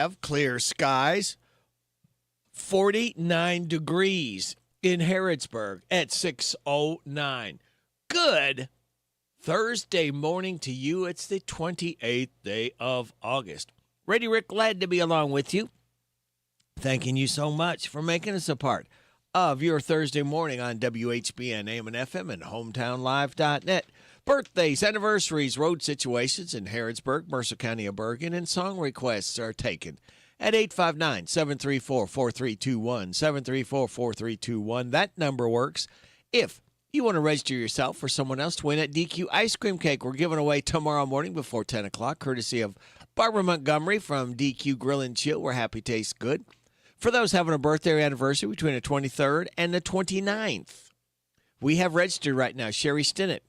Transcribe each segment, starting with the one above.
have clear skies, 49 degrees in Harrodsburg at 6:09. Good Thursday morning to you. It's the 28th day of August. Ready, Rick, glad to be along with you. Thanking you so much for making us a part of your Thursday morning on WHBN, AM and FM, and HometownLive.net. Birthdays, anniversaries, road situations in Harrodsburg, Mercer County of Bergen, and song requests are taken at 859-734-4321, 734-4321. That number works if you want to register yourself for someone else to win at DQ Ice Cream Cake. We're giving away tomorrow morning before 10 o'clock, courtesy of Barbara Montgomery from DQ Grill and Chill, where happy tastes good. For those having a birthday or anniversary between the 23rd and the 29th, we have registered right now Sherry Stinnett,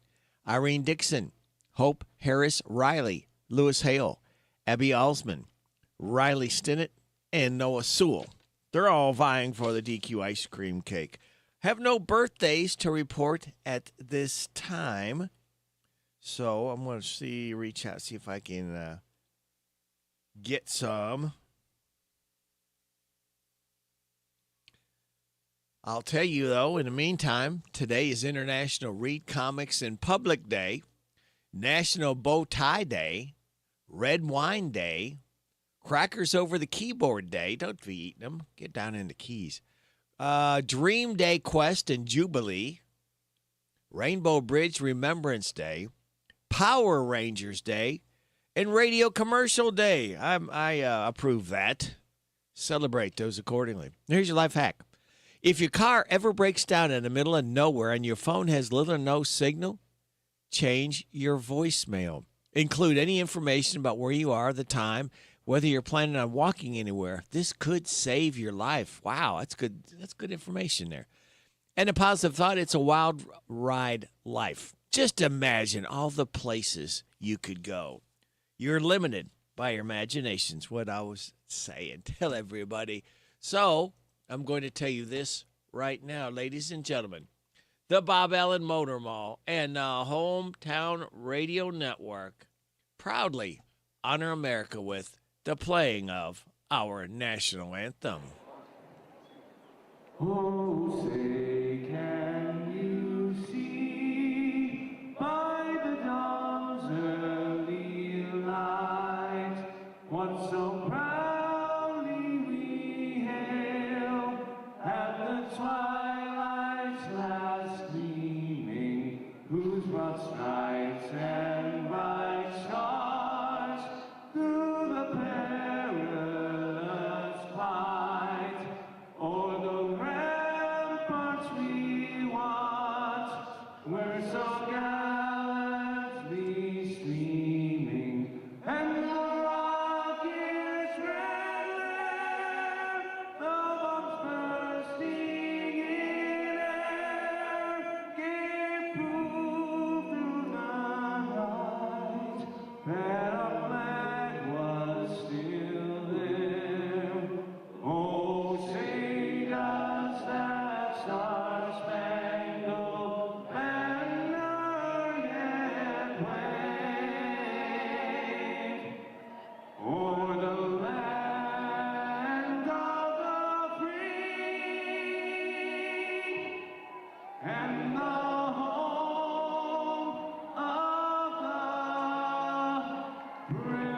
Irene Dixon, Hope Harris Riley, Lewis Hale, Abby Alsman, Riley Stinnett, and Noah Sewell. They're all vying for the DQ Ice Cream Cake. Have no birthdays to report at this time. So I'm going to reach out, see if I can get some. I'll tell you, though, in the meantime, today is International Read Comics in Public Day, National Bow Tie Day, Red Wine Day, Crackers Over the Keyboard Day. Don't be eating them. Get down in the keys. Dream Day Quest and Jubilee, Rainbow Bridge Remembrance Day, Power Rangers Day, and Radio Commercial Day. I approve that. Celebrate those accordingly. Here's your life hack. If your car ever breaks down in the middle of nowhere and your phone has little or no signal, change your voicemail. Include any information about where you are, the time, whether you're planning on walking anywhere. This could save your life. Wow, that's good. That's good information there. And a positive thought, it's a wild ride life. Just imagine all the places you could go. You're limited by your imaginations, what I was saying. Tell everybody. So I'm going to tell you this right now, ladies and gentlemen. The Bob Allen Motor Mall and Hometown Radio Network proudly honor America with the playing of our national anthem. Oh, say can you see by the dawn's early light what so proudly we hail at the twilight's last gleaming, whose broad stripes and bright stars through the perilous fight o'er the ramparts we watch were so gallantly streaming, and the rocket's red glare, the bombs bursting in air, gave proof through the night that our flag was still there. Oh, say does that star-spangled banner yet wave o'er the land of the free and the home of the brave?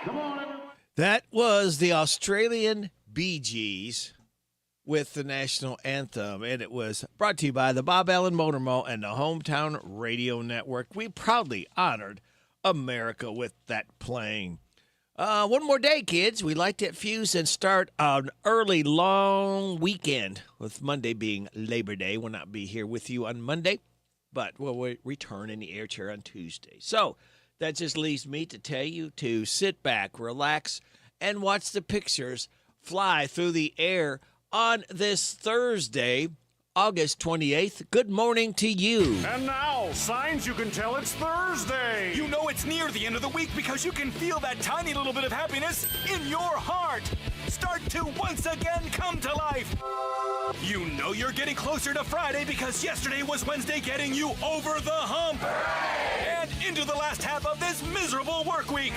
Come on, everyone. That was the Australian Bee Gees with the national anthem, and it was brought to you by the Bob Allen Motor Mall and the Hometown Radio Network. We proudly honored America with that playing. One more day, kids. We like to fuse and start an early, long weekend, with Monday being Labor Day. We'll not be here with you on Monday, but we'll return in the air chair on Tuesday. So that just leaves me to tell you to sit back, relax, and watch the pictures fly through the air on this Thursday, August 28th. Good morning to you. And now, signs you can tell it's Thursday. You know it's near the end of the week because you can feel that tiny little bit of happiness in your heart. start to once again come to life. You know you're getting closer to Friday because yesterday was Wednesday, getting you over the hump and into the last half of this miserable work week.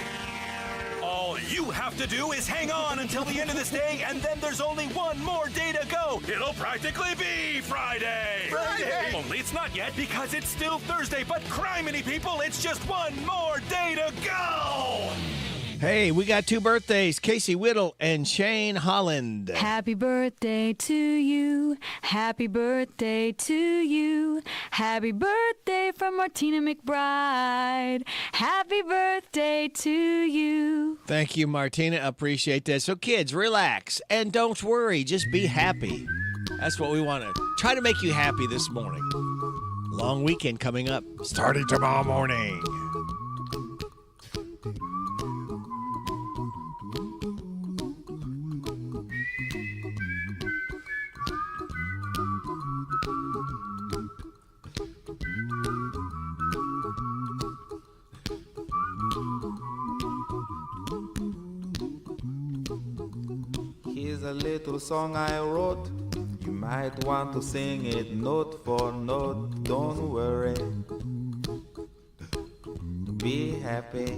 All you have to do is hang on until the end of this day, and then there's only one more day to go. It'll practically be Friday. Only it's not yet because it's still Thursday, but criminy people, it's just one more day to go. Hey, we got two birthdays, Casey Whittle and Shane Holland. Happy birthday to you. Happy birthday to you. Happy birthday from Martina McBride. Happy birthday to you. Thank you, Martina. Appreciate that. So, kids, relax and don't worry. Just be happy. That's what we want to try to make you happy this morning. Long weekend coming up, starting tomorrow morning. Here's a little song I wrote. You might want to sing it note for note. Don't worry. Be happy.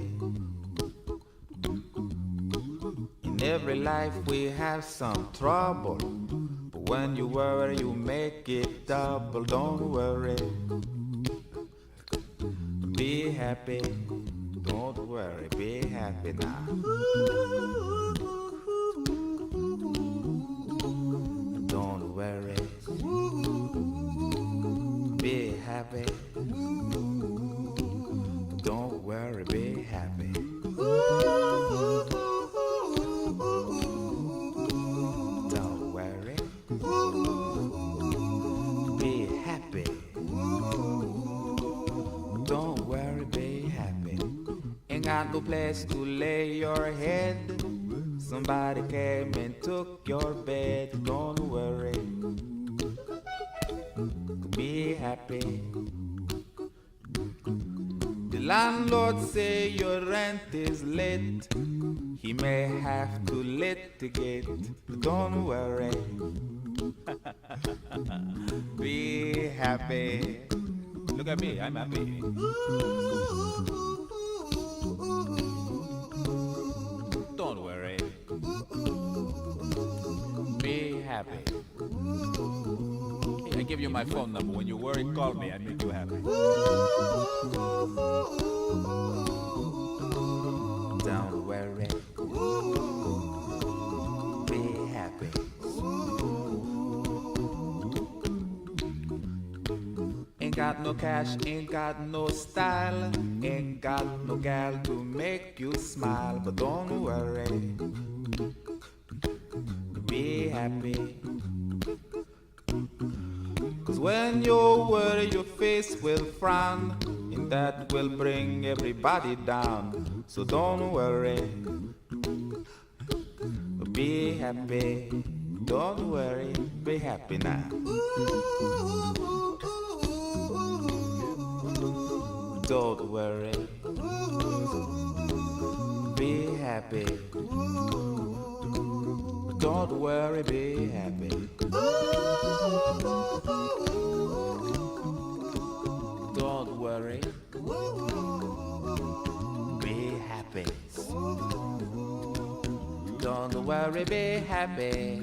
In every life we have some trouble. But when you worry, you make it double. Don't worry. Be happy. Don't worry. Be happy now. Don't worry. Be happy. Don't worry, be happy. Don't worry. Be happy. Don't worry, be happy. Ain't got no place to lay your head. Somebody came and took your bed. Don't worry. Be happy. The landlord say your rent is late. He may have to litigate. Don't worry. Be happy. Look at me, I'm happy. Don't worry. Be happy. I give you my phone number. When you worry, call me. I make you happy. Don't worry. Be happy. Ain't got no cash, ain't got no style, ain't got no gal to make you smile. But don't worry. Be happy. Cause when you worry, your face will frown, and that will bring everybody down. So don't worry. Be happy. Don't worry. Be happy now. Don't worry. Be happy. Don't worry, be happy. Don't worry. Be happy. Don't worry, be happy.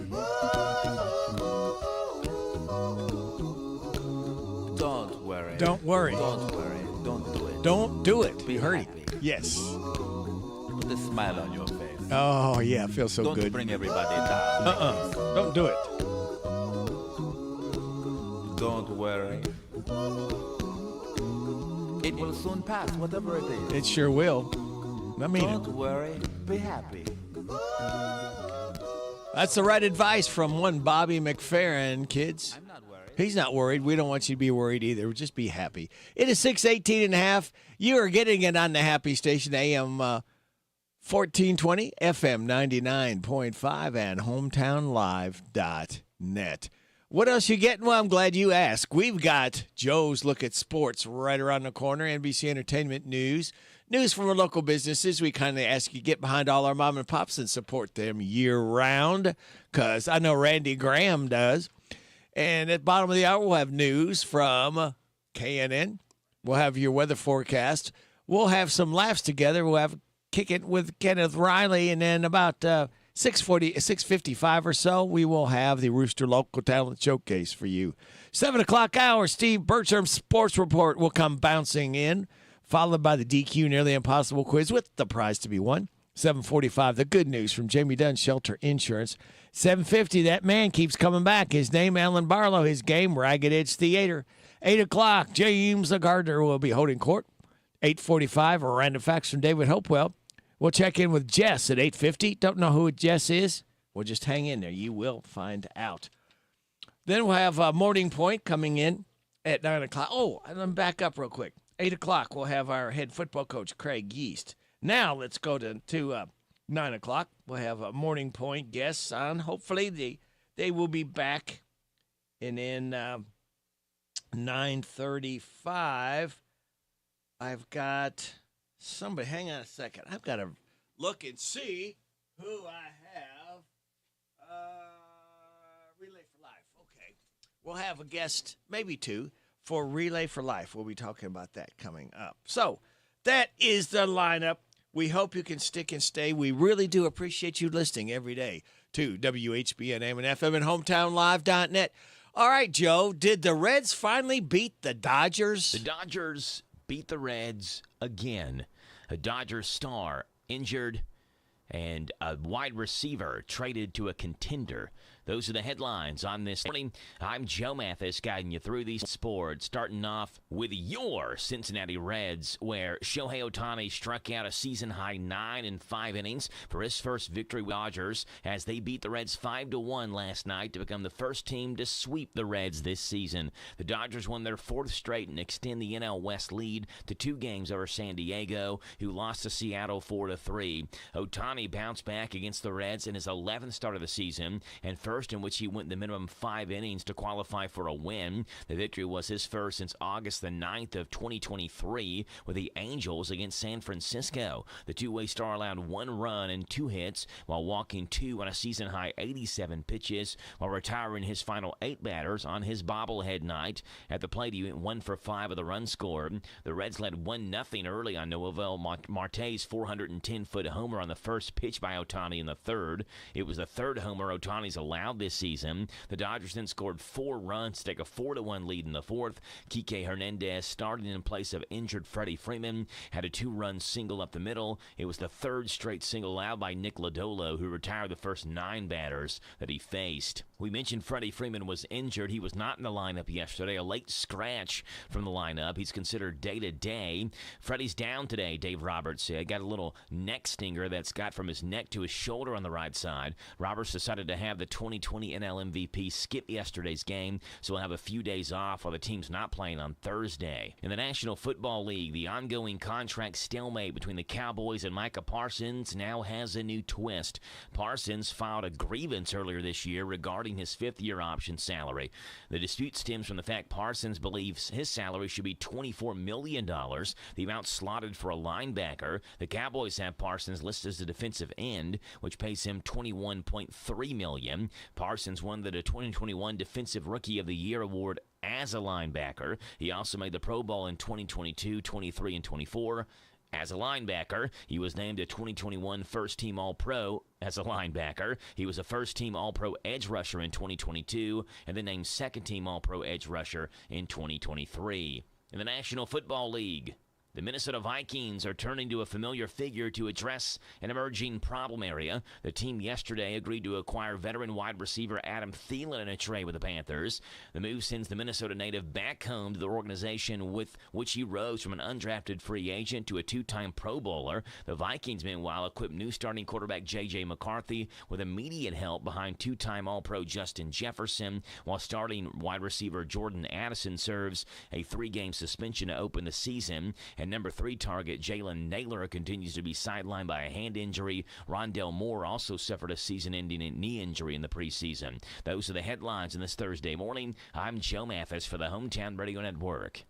Don't worry. Don't worry. Don't worry. Don't do it. Don't do it. Be You heard happy. it. Yes. Put a smile on your face. Oh, yeah. Feels so Don't good. bring everybody down. Don't do it. Don't worry. It will soon pass, whatever it is. It sure will. I mean Don't it. worry. Be happy. That's the right advice from one Bobby McFerrin, kids. I'm not worried. He's not worried. We don't want you to be worried either. Just be happy. It is 6:18 and a half. You are getting it on the Happy Station, AM 1420, FM 99.5, and hometownlive.net. What else you getting? Well, I'm glad you asked. We've got Joe's Look at Sports right around the corner, NBC Entertainment News. News from our local businesses. We kindly ask you to get behind all our mom and pops and support them year-round, because I know Randy Graham does. And at the bottom of the hour, we'll have news from KNN. We'll have your weather forecast. We'll have some laughs together. We'll have Kick It with Kenneth Riley, and then about 6:55 or so, we will have the Rooster Local Talent Showcase for you. 7 o'clock hour, Steve Bertram's Sports Report will come bouncing in, followed by the DQ Nearly Impossible quiz with the prize to be won. 7:45, the good news from Jamie Dunn Shelter Insurance. 7:50, that man keeps coming back. His name, Alan Barlow. His game, Ragged Edge Theater. 8 o'clock, James Gardner will be holding court. 8:45, random facts from David Hopewell. We'll check in with Jess at 8:50. Don't know who Jess is? Well, just hang in there. You will find out. Then we'll have Morning Point coming in at 9 o'clock. Oh, and then back up real quick. 8 o'clock, we'll have our head football coach, Craig Yeast. Now let's go to 9 o'clock. We'll have a Morning Point guests on. Hopefully they will be back. And then 9:35, I've got somebody. Hang on a second. I've got to look and see who I have. Relay for Life. Okay. We'll have a guest, maybe two, for Relay for Life. We'll be talking about that coming up. So that is the lineup. We hope you can stick and stay. We really do appreciate you listening every day to WHBN, AM and FM, and HometownLive.net. All right, Joe, did the Reds finally beat the Dodgers? The Dodgers beat the Reds again. A Dodgers star injured and a wide receiver traded to a contender. Those are the headlines on this morning. I'm Joe Mathis, guiding you through these sports, starting off with your Cincinnati Reds, where Shohei Ohtani struck out a season-high 9 in 5 innings for his first victory with Dodgers as they beat the Reds 5-1 last night to become the first team to sweep the Reds this season. The Dodgers won their 4th straight and extend the NL West lead to 2 games over San Diego, who lost to Seattle 4-3. Ohtani bounced back against the Reds in his 11th start of the season, and first in which he went the minimum 5 innings to qualify for a win. The victory was his first since August the 9th of 2023 with the Angels against San Francisco. The two-way star allowed 1 run and 2 hits while walking 2 on a season-high 87 pitches while retiring his final 8 batters on his bobblehead night. At the plate, he went 1 for 5 of the runs scored. The Reds led 1-0 early on Noel Marte's 410-foot homer on the first pitch by Ohtani in the 3rd. It was the 3rd homer Ohtani's allowed this season. The Dodgers then scored 4 runs to take a 4-1 lead in the 4th. Kike Hernandez, starting in place of injured Freddie Freeman, had a 2-run single up the middle. It was the 3rd straight single allowed by Nick Lodolo, who retired the first 9 batters that he faced. We mentioned Freddie Freeman was injured. He was not in the lineup yesterday, a late scratch from the lineup. He's considered day-to-day. Freddie's down today, Dave Roberts said. Got a little neck stinger that's got from his neck to his shoulder on the right side. Roberts decided to have the 2020 NL MVP skip yesterday's game, so we'll have a few days off while the team's not playing on Thursday. In the National Football League, the ongoing contract stalemate between the Cowboys and Micah Parsons now has a new twist. Parsons filed a grievance earlier this year regarding his 5th-year option salary. The dispute stems from the fact Parsons believes his salary should be $24 million, the amount slotted for a linebacker. The Cowboys have Parsons listed as a defensive end, which pays him $21.3 million. Parsons won the 2021 Defensive Rookie of the Year award as a linebacker. He also made the Pro Bowl in 2022, 23, and 24. As a linebacker, he was named a 2021 First-Team All-Pro. As a linebacker, he was a First-Team All-Pro Edge Rusher in 2022, and then named Second-Team All-Pro Edge Rusher in 2023. In the National Football League, the Minnesota Vikings are turning to a familiar figure to address an emerging problem area. The team yesterday agreed to acquire veteran wide receiver Adam Thielen in a trade with the Panthers. The move sends the Minnesota native back home to the organization with which he rose from an undrafted free agent to a 2-time Pro Bowler. The Vikings, meanwhile, equipped new starting quarterback J.J. McCarthy with immediate help behind 2-time All-Pro Justin Jefferson, while starting wide receiver Jordan Addison serves a 3-game suspension to open the season. And number 3 target, Jalen Naylor, continues to be sidelined by a hand injury. Rondell Moore also suffered a season-ending knee injury in the preseason. Those are the headlines in this Thursday morning. I'm Joe Mathis for the Hometown Radio Network.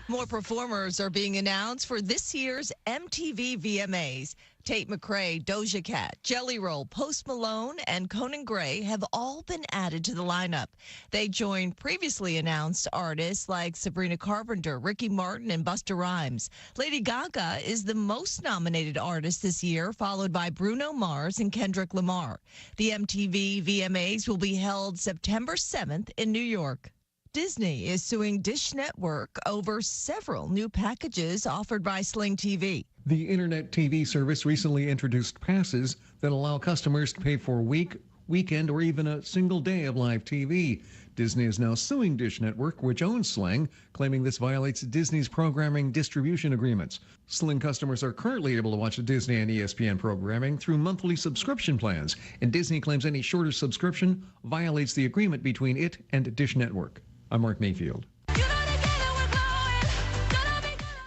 More performers are being announced for this year's MTV VMAs. Tate McRae, Doja Cat, Jelly Roll, Post Malone, and Conan Gray have all been added to the lineup. They join previously announced artists like Sabrina Carpenter, Ricky Martin, and Busta Rhymes. Lady Gaga is the most nominated artist this year, followed by Bruno Mars and Kendrick Lamar. The MTV VMAs will be held September 7th in New York. Disney is suing Dish Network over several new packages offered by Sling TV. The internet TV service recently introduced passes that allow customers to pay for a week, weekend, or even a single day of live TV. Disney is now suing Dish Network, which owns Sling, claiming this violates Disney's programming distribution agreements. Sling customers are currently able to watch Disney and ESPN programming through monthly subscription plans, and Disney claims any shorter subscription violates the agreement between it and Dish Network. I'm Mark Mayfield.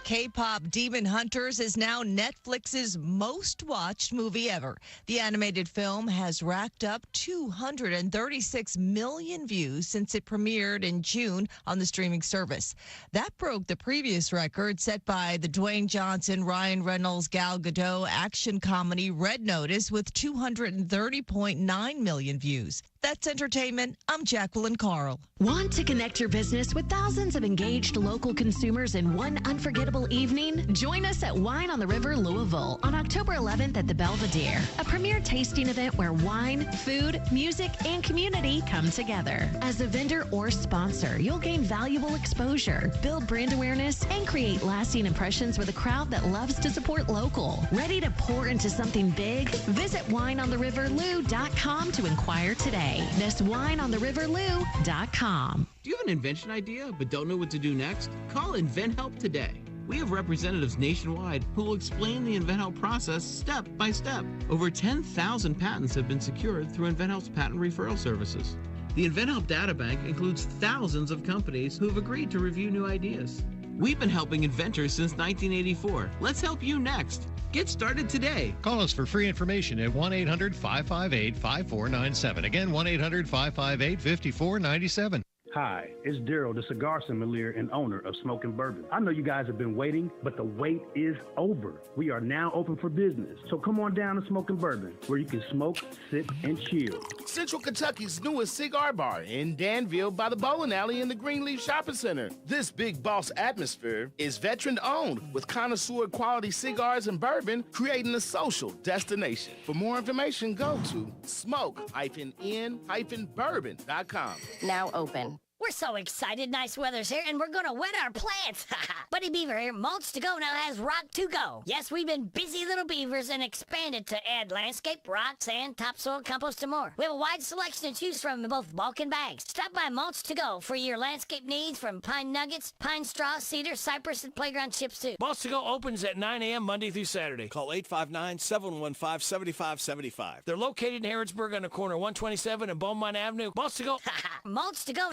K-pop Demon Hunters is now Netflix's most watched movie ever. The animated film has racked up 236 million views since it premiered in June on the streaming service. That broke the previous record set by the Dwayne Johnson, Ryan Reynolds, Gal Gadot action comedy Red Notice with 230.9 million views. That's entertainment. I'm Jacqueline Carl. Want to connect your business with thousands of engaged local consumers in one unforgettable evening? Join us at Wine on the River Louisville on October 11th at the Belvedere, a premier tasting event where wine, food, music, and community come together. As a vendor or sponsor, you'll gain valuable exposure, build brand awareness, and create lasting impressions with a crowd that loves to support local. Ready to pour into something big? Visit wineontheriverlou.com to inquire today. That's wineontheriverlou.com. Do you have an invention idea but don't know what to do next? Call InventHelp today. We have representatives nationwide who will explain the InventHelp process step by step. Over 10,000 patents have been secured through InventHelp's patent referral services. The InventHelp data bank includes thousands of companies who have agreed to review new ideas. We've been helping inventors since 1984. Let's help you next. Get started today. Call us for free information at 1-800-558-5497. Again, 1-800-558-5497. Hi, it's Daryl, the cigar sommelier and owner of Smokin' Bourbon. I know you guys have been waiting, but the wait is over. We are now open for business. So come on down to Smokin' Bourbon, where you can smoke, sip, and chill. Central Kentucky's newest cigar bar in Danville by the bowling alley in the Greenleaf Shopping Center. This big boss atmosphere is veteran-owned with connoisseur quality cigars and bourbon, creating a social destination. For more information, go to smoke-in-bourbon.com. Now open. We're so excited. Nice weather's here, and we're going to wet our plants. Buddy Beaver here. Mulch to Go now has rock to go. Yes, we've been busy little beavers and expanded to add landscape, rock, sand, topsoil, compost, and more. We have a wide selection to choose from in both bulk and bags. Stop by Mulch to Go for your landscape needs from pine nuggets, pine straw, cedar, cypress, and playground chips, too. Mulch to Go opens at 9 a.m. Monday through Saturday. Call 859-715-7575. They're located in Harrodsburg on the corner of 127 and Beaumont Avenue. Mulch to Go. Mulch to Go.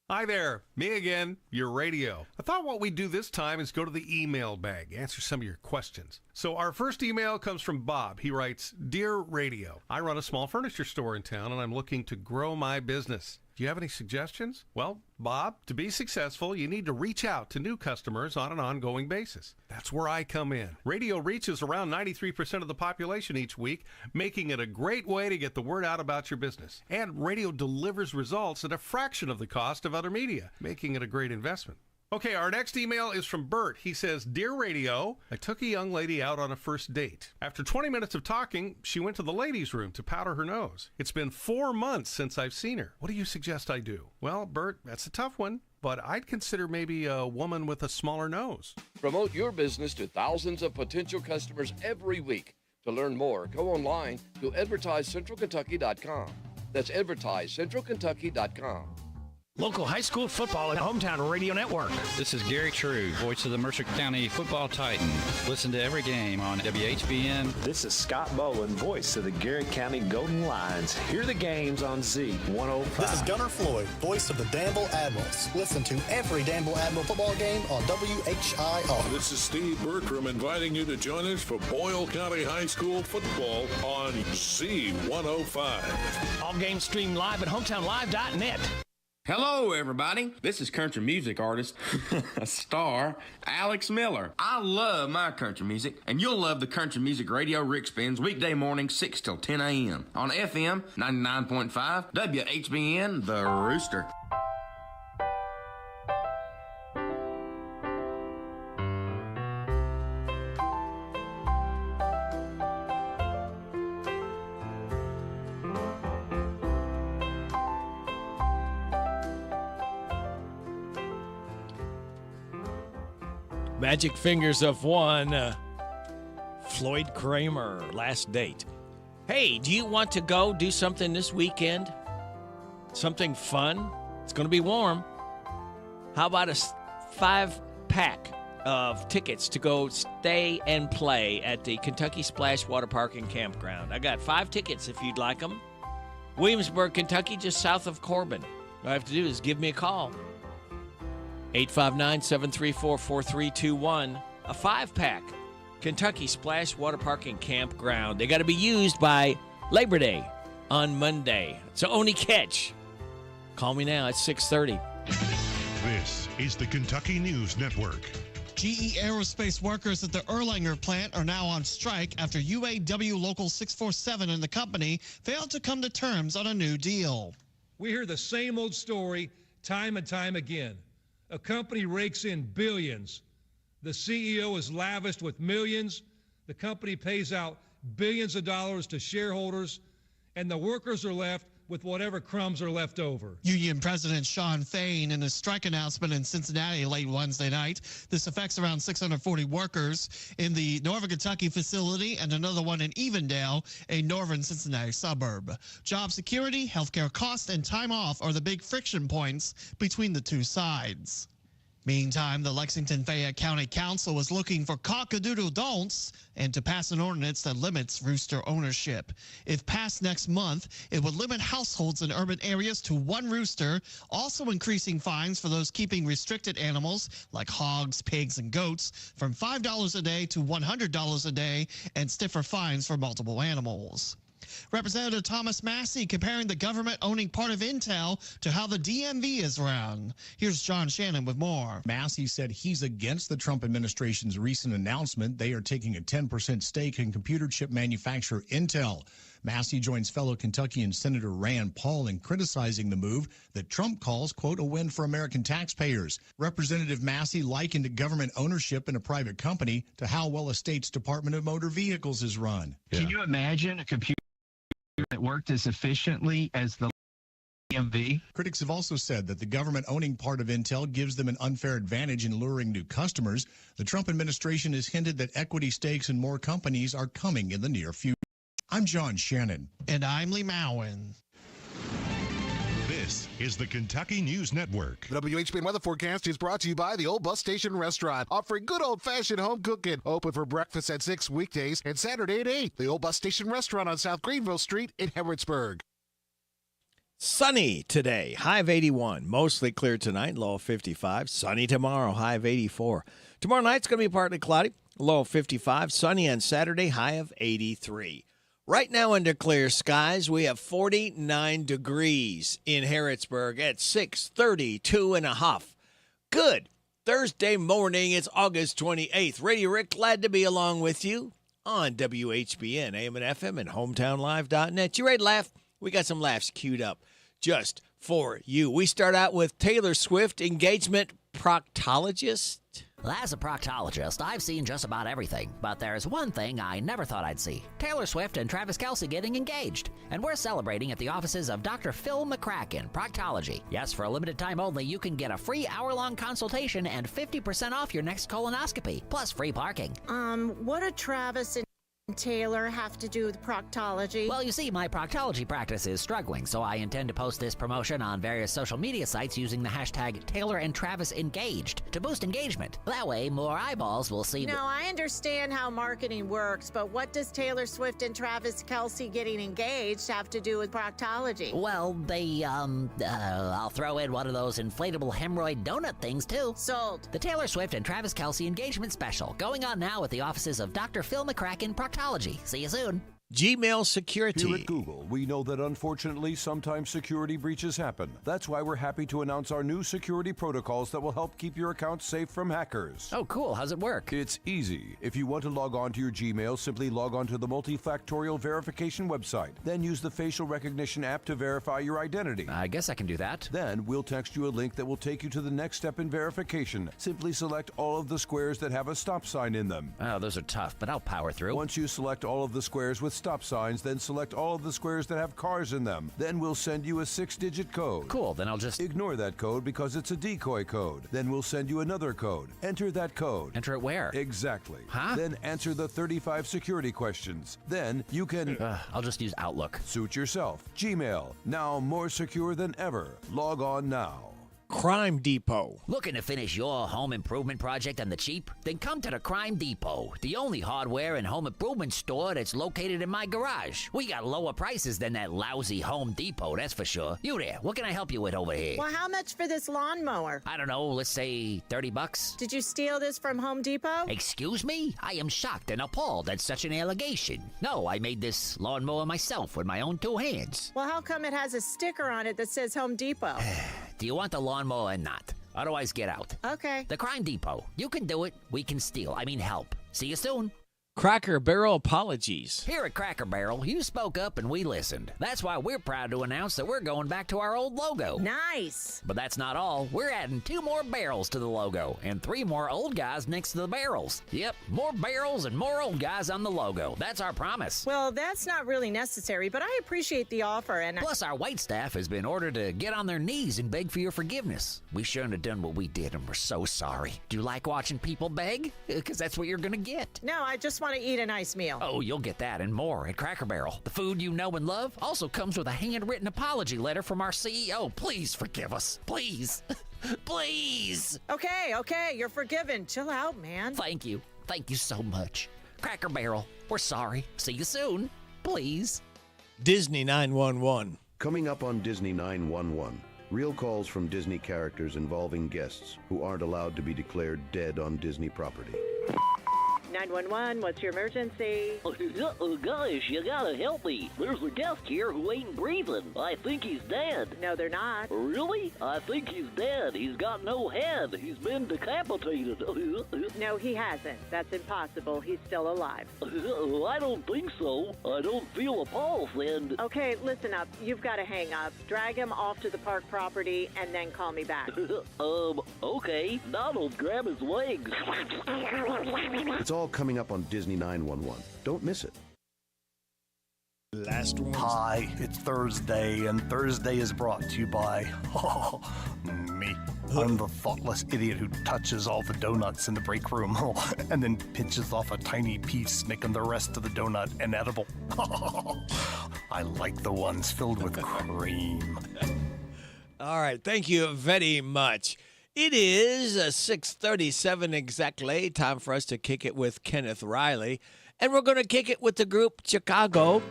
Hi there, me again, your radio. I thought what we'd do this time is go to the email bag, answer some of your questions. So our first email comes from Bob. He writes, Dear Radio, I run a small furniture store in town and I'm looking to grow my business. Do you have any suggestions? Well, Bob, to be successful, you need to reach out to new customers on an ongoing basis. That's where I come in. Radio reaches around 93% of the population each week, making it a great way to get the word out about your business. And radio delivers results at a fraction of the cost of other media, making it a great investment. Okay, our next email is from Bert. He says, Dear Radio, I took a young lady out on a first date. After 20 minutes of talking, she went to the ladies' room to powder her nose. It's been 4 months since I've seen her. What do you suggest I do? Well, Bert, that's a tough one, but I'd consider maybe a woman with a smaller nose. Promote your business to thousands of potential customers every week. To learn more, go online to advertisecentralkentucky.com. That's advertisecentralkentucky.com. Local high school football and Hometown Radio Network. This is Gary True, voice of the Mercer County Football Titan. Listen to every game on WHBN. This is Scott Bowen, voice of the Garrett County Golden Lions. Hear the games on Z105. This is Gunnar Floyd, voice of the Danville Admirals. Listen to every Danville Admiral football game on WHIR. This is Steve Bertram inviting you to join us for Boyle County High School football on Z105. All games streamed live at hometownlive.net. Hello, everybody. This is country music artist, star, Alex Miller. I love my country music, and you'll love the country music radio Rick spins weekday mornings 6 till 10 a.m. on FM 99.5 WHBN, The Rooster. Magic fingers of one. Floyd Kramer, last date. Hey, do you want to go do something this weekend? Something fun? It's going to be warm. How about a 5-pack of tickets to go stay and play at the Kentucky Splash Water Park and Campground? I got 5 tickets if you'd like them. Williamsburg, Kentucky, just south of Corbin. All I have to do is give me a call. 859-734-4321. A 5-pack. Kentucky Splash Water Park and Campground. They got to be used by Labor Day on Monday. It's the only catch. Call me now at 6:30. This is the Kentucky News Network. GE Aerospace workers at the Erlanger plant are now on strike after UAW Local 647 and the company failed to come to terms on a new deal. We hear the same old story time and time again. A company rakes in billions. The CEO is lavished with millions. The company pays out billions of dollars to shareholders, and the workers are left with whatever crumbs are left over. Union President Shawn Fain in a strike announcement in Cincinnati late Wednesday night. This affects around 640 workers in the Northern Kentucky facility and another one in Evendale, a northern Cincinnati suburb. Job security, healthcare costs, and time off are the big friction points between the two sides. Meantime, the Lexington-Fayette County Council is looking for cock-a-doodle-don'ts and to pass an ordinance that limits rooster ownership. If passed next month, it would limit households in urban areas to 1 rooster, also increasing fines for those keeping restricted animals like hogs, pigs, and goats from $5 a day to $100 a day, and stiffer fines for multiple animals. Representative Thomas Massey comparing the government owning part of Intel to how the DMV is run. Here's John Shannon with more. Massey said he's against the Trump administration's recent announcement they are taking a 10% stake in computer chip manufacturer Intel. Massey joins fellow Kentuckian Senator Rand Paul in criticizing the move that Trump calls, quote, a win for American taxpayers. Representative Massey likened government ownership in a private company to how well a state's Department of Motor Vehicles is run. Can you imagine a computer that worked as efficiently as the DMV? Critics have also said that the government owning part of Intel gives them an unfair advantage in luring new customers. The Trump administration has hinted that equity stakes in more companies are coming in the near future. I'm John Shannon. And I'm Lee Mowen. This is the Kentucky News Network. The WHBN weather forecast is brought to you by the Old Bus Station Restaurant, offering good old-fashioned home cooking. Open for breakfast at 6 weekdays and Saturday at 8. The Old Bus Station Restaurant on South Greenville Street in Harrodsburg. Sunny today, high of 81. Mostly clear tonight, low of 55. Sunny tomorrow, high of 84. Tomorrow night's going to be partly cloudy, low of 55. Sunny on Saturday, high of 83. Right now under clear skies, we have 49 degrees in Harrodsburg at 6:32 and a half. Good. Thursday morning, it's August 28th. Radio Rick, glad to be along with you on WHBN, AM and FM, and HometownLive.net. You ready to laugh? We got some laughs queued up just for you. We start out with Taylor Swift, engagement proctologist. Well, as a proctologist, I've seen just about everything, but there's one thing I never thought I'd see. Taylor Swift and Travis Kelce getting engaged. And we're celebrating at the offices of Dr. Phil McCracken, Proctology. Yes, for a limited time only, you can get a free hour-long consultation and 50% off your next colonoscopy, plus free parking. What are Travis and Taylor have to do with proctology? Well, you see, my proctology practice is struggling, so I intend to post this promotion on various social media sites using the hashtag Taylor and Travis Engaged to boost engagement. That way, more eyeballs will see. No, I understand how marketing works, but what does Taylor Swift and Travis Kelce getting engaged have to do with proctology? Well, I'll throw in one of those inflatable hemorrhoid donut things, too. Sold. The Taylor Swift and Travis Kelce engagement special, going on now at the offices of Dr. Phil McCracken Proctology. See you soon. Gmail security. Here at Google, we know that unfortunately sometimes security breaches happen. That's why we're happy to announce our new security protocols that will help keep your account safe from hackers. Oh, cool. How's it work? It's easy. If you want to log on to your Gmail, simply log on to the multifactorial verification website. Then use the facial recognition app to verify your identity. I guess I can do that. Then we'll text you a link that will take you to the next step in verification. Simply select all of the squares that have a stop sign in them. Oh, those are tough, but I'll power through. Once you select all of the squares with stop signs, then select all of the squares that have cars in them. Then we'll send you a 6-digit code. Cool, then I'll just ignore that code because it's a decoy code. Then we'll send you another code. Enter that code. Enter it where? Exactly. Huh? Then answer the 35 security questions. Then you can... I'll just use Outlook. Suit yourself. Gmail, now more secure than ever. Log on now. Crime Depot. Looking to finish your home improvement project on the cheap? Then come to the Crime Depot, the only hardware and home improvement store that's located in my garage. We got lower prices than that lousy Home Depot, that's for sure. You there, what can I help you with over here? Well, how much for this lawnmower? I don't know, let's say $30. Did you steal this from Home Depot? Excuse me? I am shocked and appalled at such an allegation. No, I made this lawnmower myself with my own 2 hands. Well, how come it has a sticker on it that says Home Depot? Do you want the lawnmower or not? Otherwise, get out. Okay. The Crime Depot. You can do it. We can steal. I mean, help. See you soon. Cracker Barrel apologies. Here at Cracker Barrel, you spoke up and we listened. That's why we're proud to announce that we're going back to our old logo. Nice. But that's not all. We're adding 2 more barrels to the logo and 3 more old guys next to the barrels. Yep, more barrels and more old guys on the logo. That's our promise. Well, that's not really necessary, but I appreciate the offer. And plus, our wait staff has been ordered to get on their knees and beg for your forgiveness. We shouldn't have done what we did and we're so sorry. Do you like watching people beg? Because that's what you're going to get. No, I just want to eat a nice meal. Oh, you'll get that and more at Cracker Barrel. The food you know and love also comes with a handwritten apology letter from our CEO. Please forgive us. Please. Please. Okay, you're forgiven. Chill out, man. Thank you. Thank you so much. Cracker Barrel, we're sorry. See you soon. Please. Disney 911. Coming up on Disney 911. Real calls from Disney characters involving guests who aren't allowed to be declared dead on Disney property. 911, what's your emergency? Guys, you gotta help me. There's a guest here who ain't breathing. I think he's dead. No, they're not. Really? I think he's dead. He's got no head. He's been decapitated. No, he hasn't. That's impossible. He's still alive. I don't think so. I don't feel a pulse, and... Okay, listen up. You've got to hang up. Drag him off to the park property, and then call me back. Okay. Donald, grab his legs. It's all coming up on Disney 911. Don't miss it. Last one. Hi, it's Thursday, and Thursday is brought to you by me. I'm the thoughtless idiot who touches all the donuts in the break room and then pinches off a tiny piece, making the rest of the donut inedible. I like the ones filled with cream. All right, thank you very much. It is 6:37 exactly. Time for us to kick it with Kenneth Riley. And we're going to kick it with the group Chicago.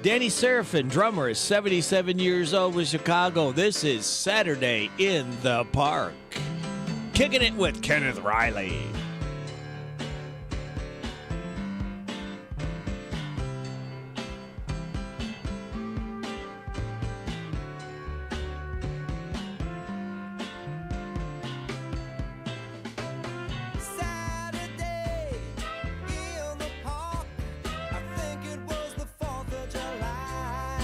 Danny Serafin, drummer, is 77 years old with Chicago. This is Saturday in the Park. Kicking it with Kenneth Riley. July.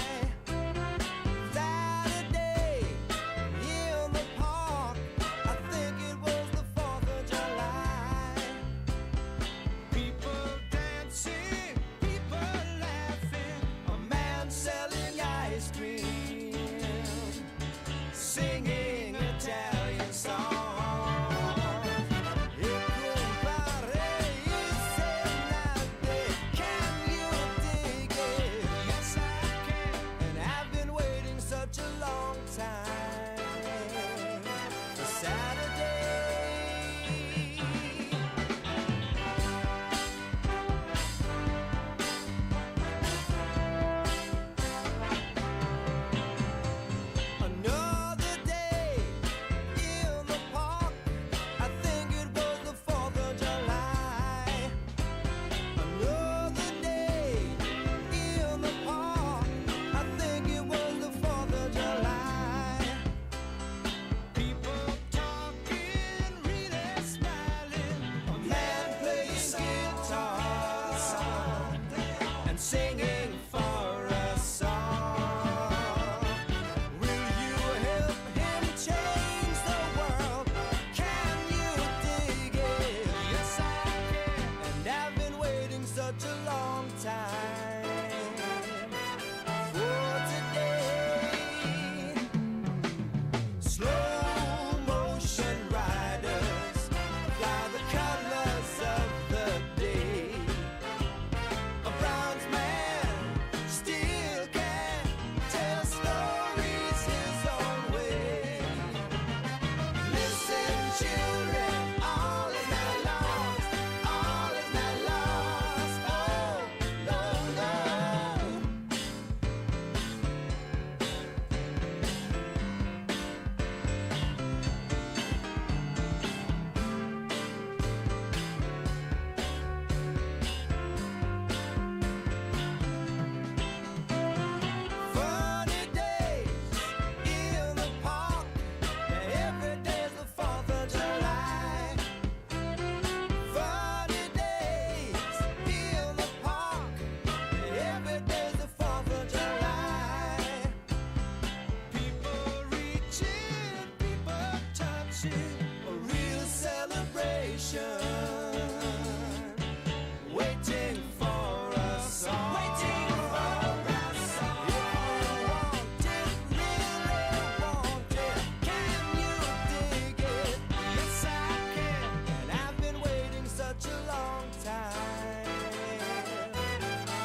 waiting for us all. Waiting for us all. If you want it, really want it, can you dig it? Yes, I can, and I've been waiting such a long time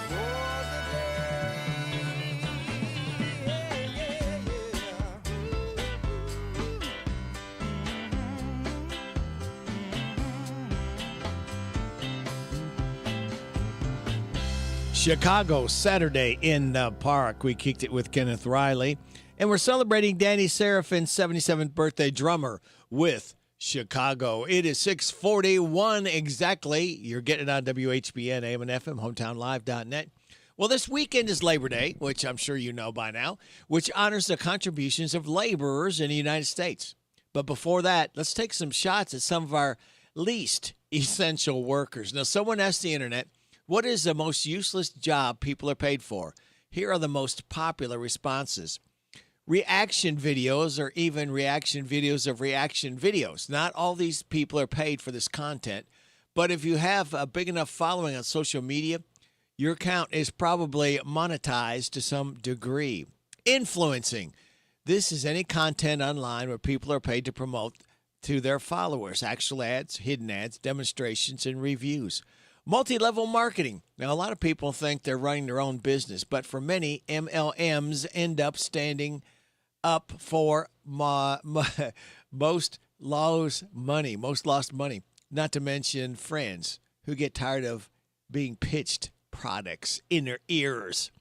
for the day. Chicago, Saturday in the Park. We kicked it with Kenneth Riley. And we're celebrating Danny Serafin's 77th birthday, drummer with Chicago. It is 6:41 exactly. You're getting it on WHBN, AM and FM, hometownlive.net. Well, this weekend is Labor Day, which I'm sure you know by now, which honors the contributions of laborers in the United States. But before that, let's take some shots at some of our least essential workers. Now, someone asked the internet, what is the most useless job people are paid for? Here are the most popular responses. Reaction videos, or even reaction videos of reaction videos. Not all these people are paid for this content, but if you have a big enough following on social media, your account is probably monetized to some degree. Influencing. This is any content online where people are paid to promote to their followers. Actual ads, hidden ads, demonstrations, and reviews. Multi-level marketing. Now, a lot of people think they're running their own business, but for many, MLMs end up standing up for most lost money, not to mention friends who get tired of being pitched products in their ears.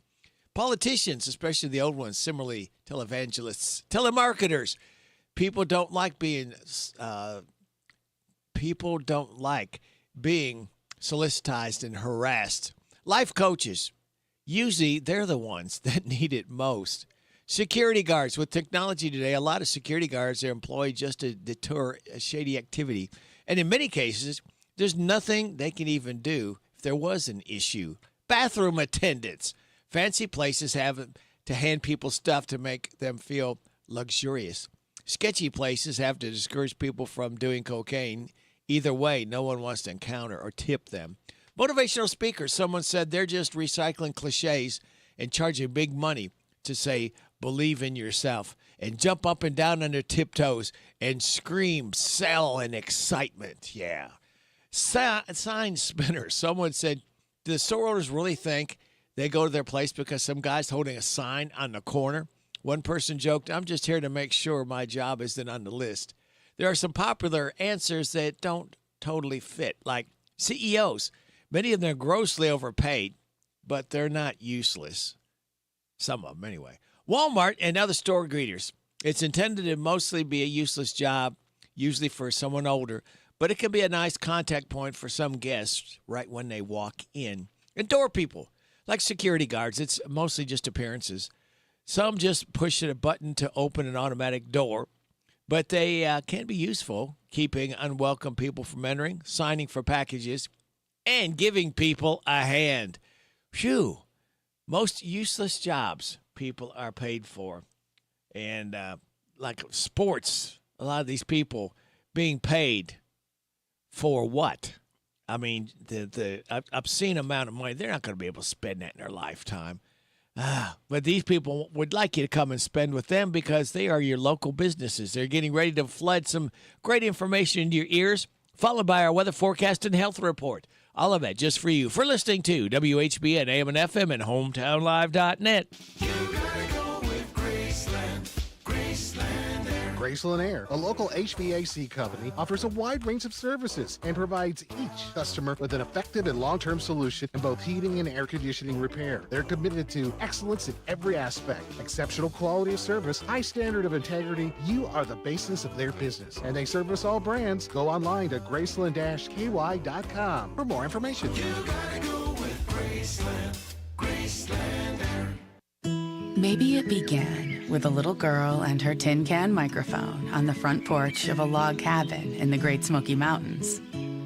Politicians, especially the old ones, similarly televangelists, telemarketers. People don't like being solicitized and harassed. Life coaches, usually they're the ones that need it most. Security guards. With technology today, a lot of security guards are employed just to deter shady activity. And in many cases, there's nothing they can even do if there was an issue. Bathroom attendants. Fancy places have to hand people stuff to make them feel luxurious. Sketchy places have to discourage people from doing cocaine. Either way, no one wants to encounter or tip them. Motivational speakers. Someone said they're just recycling cliches and charging big money to say, believe in yourself, and jump up and down on their tiptoes and scream, sell, and excitement. Yeah. Sign spinners. Someone said, do the store owners really think they go to their place because some guy's holding a sign on the corner? One person joked, I'm just here to make sure my job isn't on the list. There are some popular answers that don't totally fit, like CEOs. Many of them are grossly overpaid, but they're not useless. Some of them, anyway. Walmart and other store greeters. It's intended to mostly be a useless job, usually for someone older, but it can be a nice contact point for some guests right when they walk in. And door people, like security guards, it's mostly just appearances. Some just push a button to open an automatic door, but they can be useful, keeping unwelcome people from entering, signing for packages, and giving people a hand. Phew. Most useless jobs people are paid for. And like sports, a lot of these people being paid for what? I mean, the obscene amount of money, they're not going to be able to spend that in their lifetime. But these people would like you to come and spend with them because they are your local businesses. They're getting ready to flood some great information into your ears, followed by our weather forecast and health report. All of that just for you. For listening to WHBN, AM and FM, and hometownlive.net. You gotta go with Graceland. Graceland Air. Graceland Air, a local HVAC company, offers a wide range of services and provides each customer with an effective and long-term solution in both heating and air conditioning repair. They're committed to excellence in every aspect, exceptional quality of service, high standard of integrity. You are the basis of their business, and they service all brands. Go online to graceland-ky.com for more information. You gotta go with Graceland. Graceland Air. Maybe it began with a little girl and her tin can microphone on the front porch of a log cabin in the Great Smoky Mountains.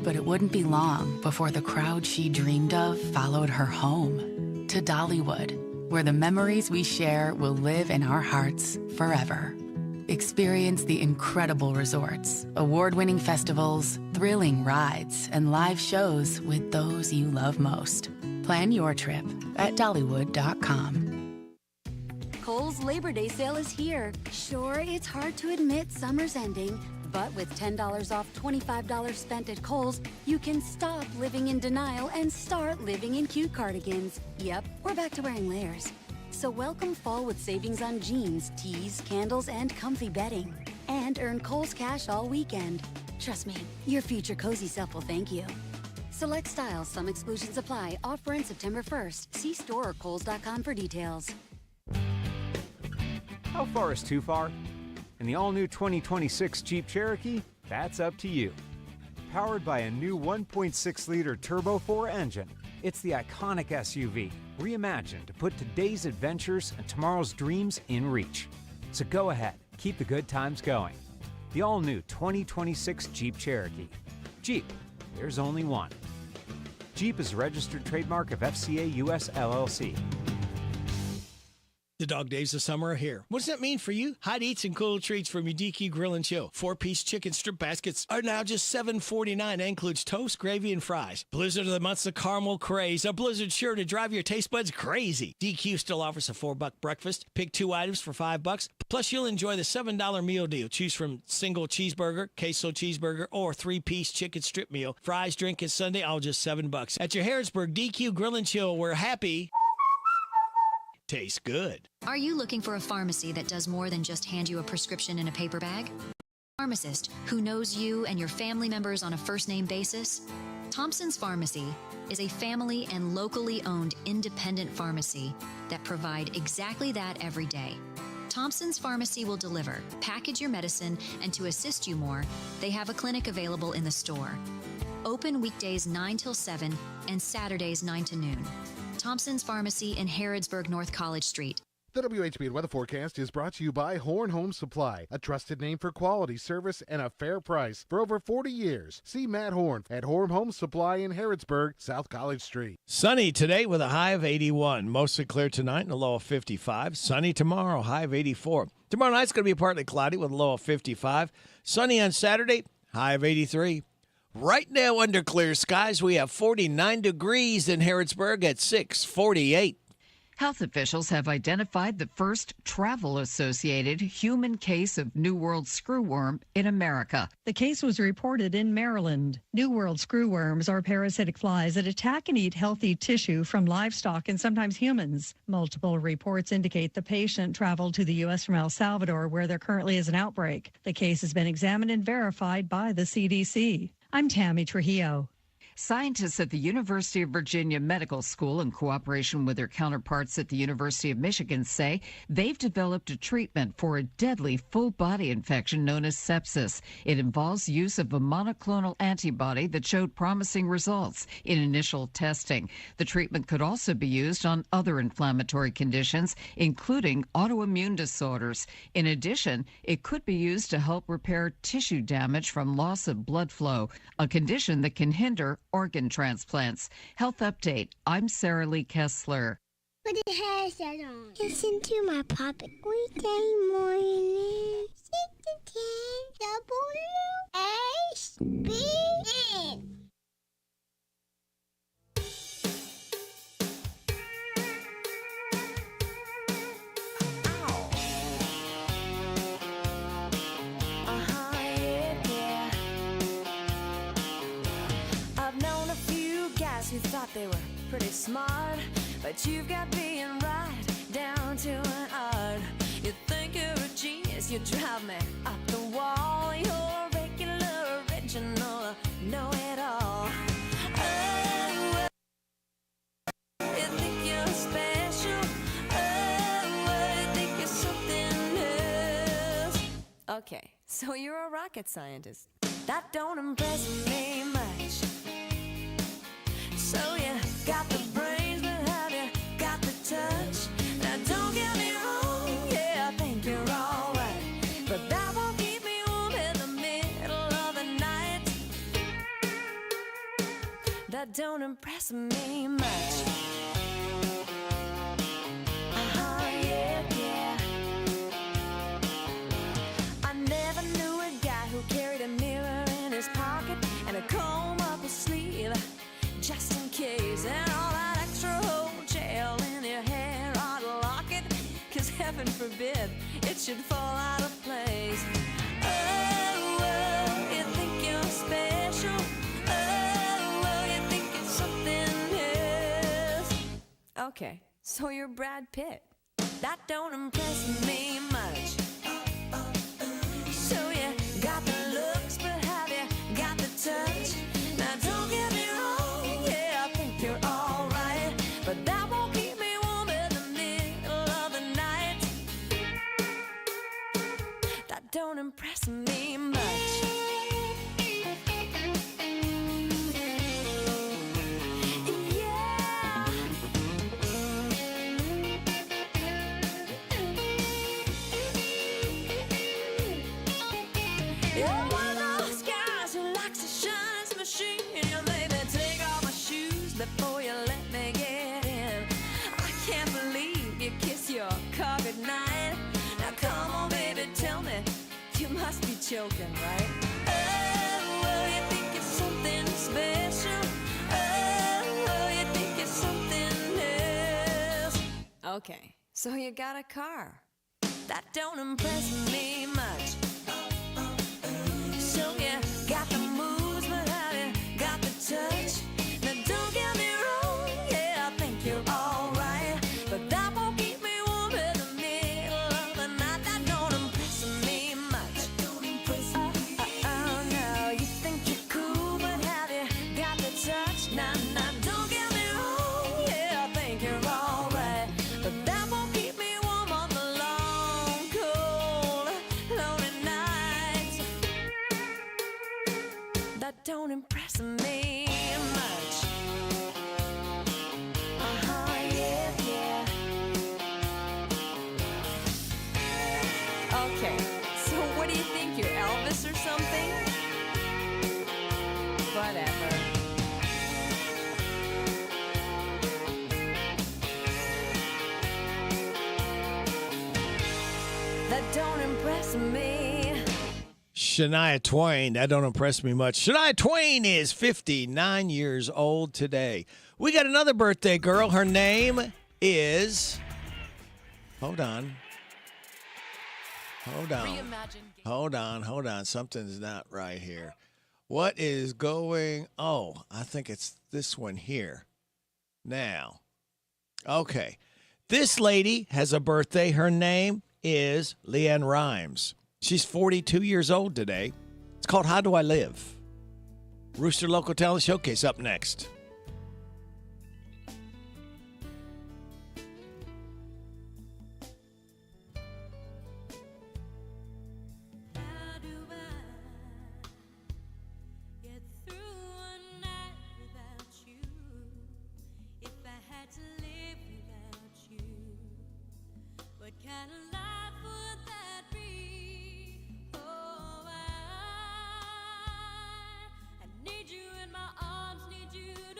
But it wouldn't be long before the crowd she dreamed of followed her home to Dollywood, where the memories we share will live in our hearts forever. Experience the incredible resorts, award-winning festivals, thrilling rides, and live shows with those you love most. Plan your trip at Dollywood.com. Kohl's Labor Day sale is here. Sure, it's hard to admit summer's ending, but with $10 off $25 spent at Kohl's, you can stop living in denial and start living in cute cardigans. Yep, we're back to wearing layers. So welcome fall with savings on jeans, tees, candles, and comfy bedding. And earn Kohl's cash all weekend. Trust me, your future cozy self will thank you. Select styles, some exclusions apply. Offer in September 1st. See store or kohls.com for details. How far is too far? In the all-new 2026 Jeep Cherokee, that's up to you. Powered by a new 1.6-liter Turbo 4 engine, it's the iconic SUV, reimagined to put today's adventures and tomorrow's dreams in reach. So go ahead, keep the good times going. The all-new 2026 Jeep Cherokee. Jeep, there's only one. Jeep is a registered trademark of FCA US LLC. The dog days of summer are here. What does that mean for you? Hot eats and cool treats from your DQ Grill and Chill. 4-piece chicken strip baskets are now just $7.49 and includes toast, gravy, and fries. Blizzard of the Month's the caramel craze. A blizzard sure to drive your taste buds crazy. DQ still offers a $4 breakfast. Pick 2 items for $5. Plus, you'll enjoy the $7 meal deal. Choose from single cheeseburger, queso cheeseburger, or 3-piece chicken strip meal. Fries, drink, and Sunday, all just $7. At your Harrodsburg DQ Grill and Chill, we're happy. Tastes good. Are you looking for a pharmacy that does more than just hand you a prescription in a paper bag? Pharmacist who knows you and your family members on a first-name basis? Thompson's Pharmacy is a family and locally owned independent pharmacy that provide exactly that every day. Thompson's Pharmacy will deliver, package your medicine, and to assist you more, they have a clinic available in the store. Open weekdays 9 till 7 and Saturdays 9 to noon. Thompson's Pharmacy in Harrodsburg, North College Street. The WHBN weather forecast is brought to you by Horn Home Supply, a trusted name for quality service and a fair price for over 40 years. See Matt Horn at Horn Home Supply in Harrodsburg, South College Street. Sunny today with a high of 81. Mostly clear tonight and a low of 55. Sunny tomorrow, high of 84. Tomorrow night's going to be partly cloudy with a low of 55. Sunny on Saturday, high of 83. Right now, under clear skies, we have 49 degrees in Harrodsburg at 6:48. Health officials have identified the first travel-associated human case of New World screwworm in America. The case was reported in Maryland. New World screwworms are parasitic flies that attack and eat healthy tissue from livestock and sometimes humans. Multiple reports indicate the patient traveled to the U.S. from El Salvador, where there currently is an outbreak. The case has been examined and verified by the CDC. I'm Tammy Trujillo. Scientists at the University of Virginia Medical School, in cooperation with their counterparts at the University of Michigan, say they've developed a treatment for a deadly full-body infection known as sepsis. It involves use of a monoclonal antibody that showed promising results in initial testing. The treatment could also be used on other inflammatory conditions, including autoimmune disorders. In addition, it could be used to help repair tissue damage from loss of blood flow, a condition that can hinder organ transplants. Health Update. I'm Sarah Lee Kessler. Put the headset on. Listen to my puppet weekday morning. 6 to 10 WHBN. Who thought they were pretty smart, but you've got being right down to an art. You think you're a genius, you drive me up the wall. You're a regular, original, know-it-all. Oh, you think you're special. Oh, you think you're something else. Okay, so you're a rocket scientist. That don't impress me much. So you got the brains, but have you got the touch? Now don't get me wrong, yeah, I think you're alright, but that won't keep me warm in the middle of the night. That don't impress me much. Yeah, yeah. I never knew a guy who carried a mirror in his pocket and a should fall out of place. Oh, you think you're special. Oh, you think it's something else. Okay, so you're Brad Pitt. That don't impress me much. So you got the looks, but have you got the touch? Now don't get me wrong, yeah, I think you're alright, but that won't keep me warm in the middle of the night. That don't impress me much. You're one of those guys who likes to shine some machine. You made me take off my shoes before you let me get in. I can't believe you kiss your car goodnight. Now come on, baby, tell me, you must be joking, right? Oh, you think it's something special. Oh, you think it's something else. Okay, so you got a car. That don't impress me much. So yeah, got the moves, but have you got the touch? Now don't get me wrong, yeah, I think you're alright, but that won't keep me warm in the middle of the night. That don't impress me much. Oh no, you think you're cool, but have you got the touch? Nah, don't get me wrong, yeah, I think you're alright, but that won't keep me warm on the long, cold, lonely nights. That don't impress me much. Yeah. Okay, so what do you think? You're Elvis or something? Whatever. That don't impress me. Shania Twain, that don't impress me much. Shania Twain is 59 years old today. We got another birthday girl. Her name is... Hold on. Hold on. Something's not right here. What is going... Oh, I think it's this one here. Now. Okay. This lady has a birthday. Her name is Leanne Rhymes. She's 42 years old today. It's called How Do I Live? Rooster Local Talent Showcase up next. Get through one night without you. If I had to live without you, what kind of life would that be? Oh, I need you in my arms, need you to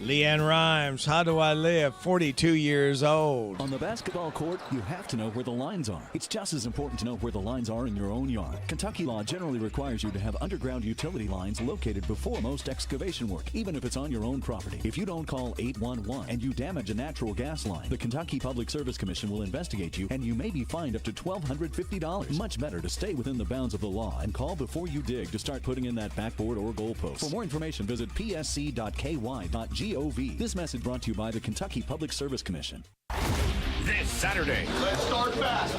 Leanne Rhymes, How Do I Live? 42 years old. On the basketball court, you have to know where the lines are. It's just as important to know where the lines are in your own yard. Kentucky law generally requires you to have underground utility lines located before most excavation work, even if it's on your own property. If you don't call 811 and you damage a natural gas line, the Kentucky Public Service Commission will investigate you, and you may be fined up to $1,250. Much better to stay within the bounds of the law and call before you dig to start putting in that backboard or goalpost. For more information, visit psc.ky.gov. This message brought to you by the Kentucky Public Service Commission. This Saturday, let's start fast.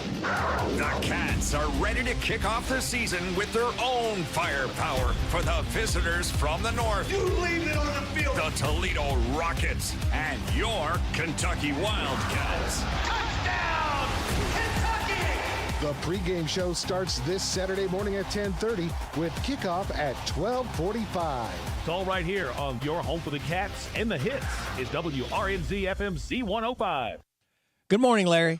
The Cats are ready to kick off the season with their own firepower for the visitors from the north. You leave it on the field. The Toledo Rockets and your Kentucky Wildcats. Touchdown, Kentucky! The pregame show starts this Saturday morning at 10:30 with kickoff at 12:45. It's all right here on your home for the Cats and the hits is WRNZ FM C105. Good morning, Larry.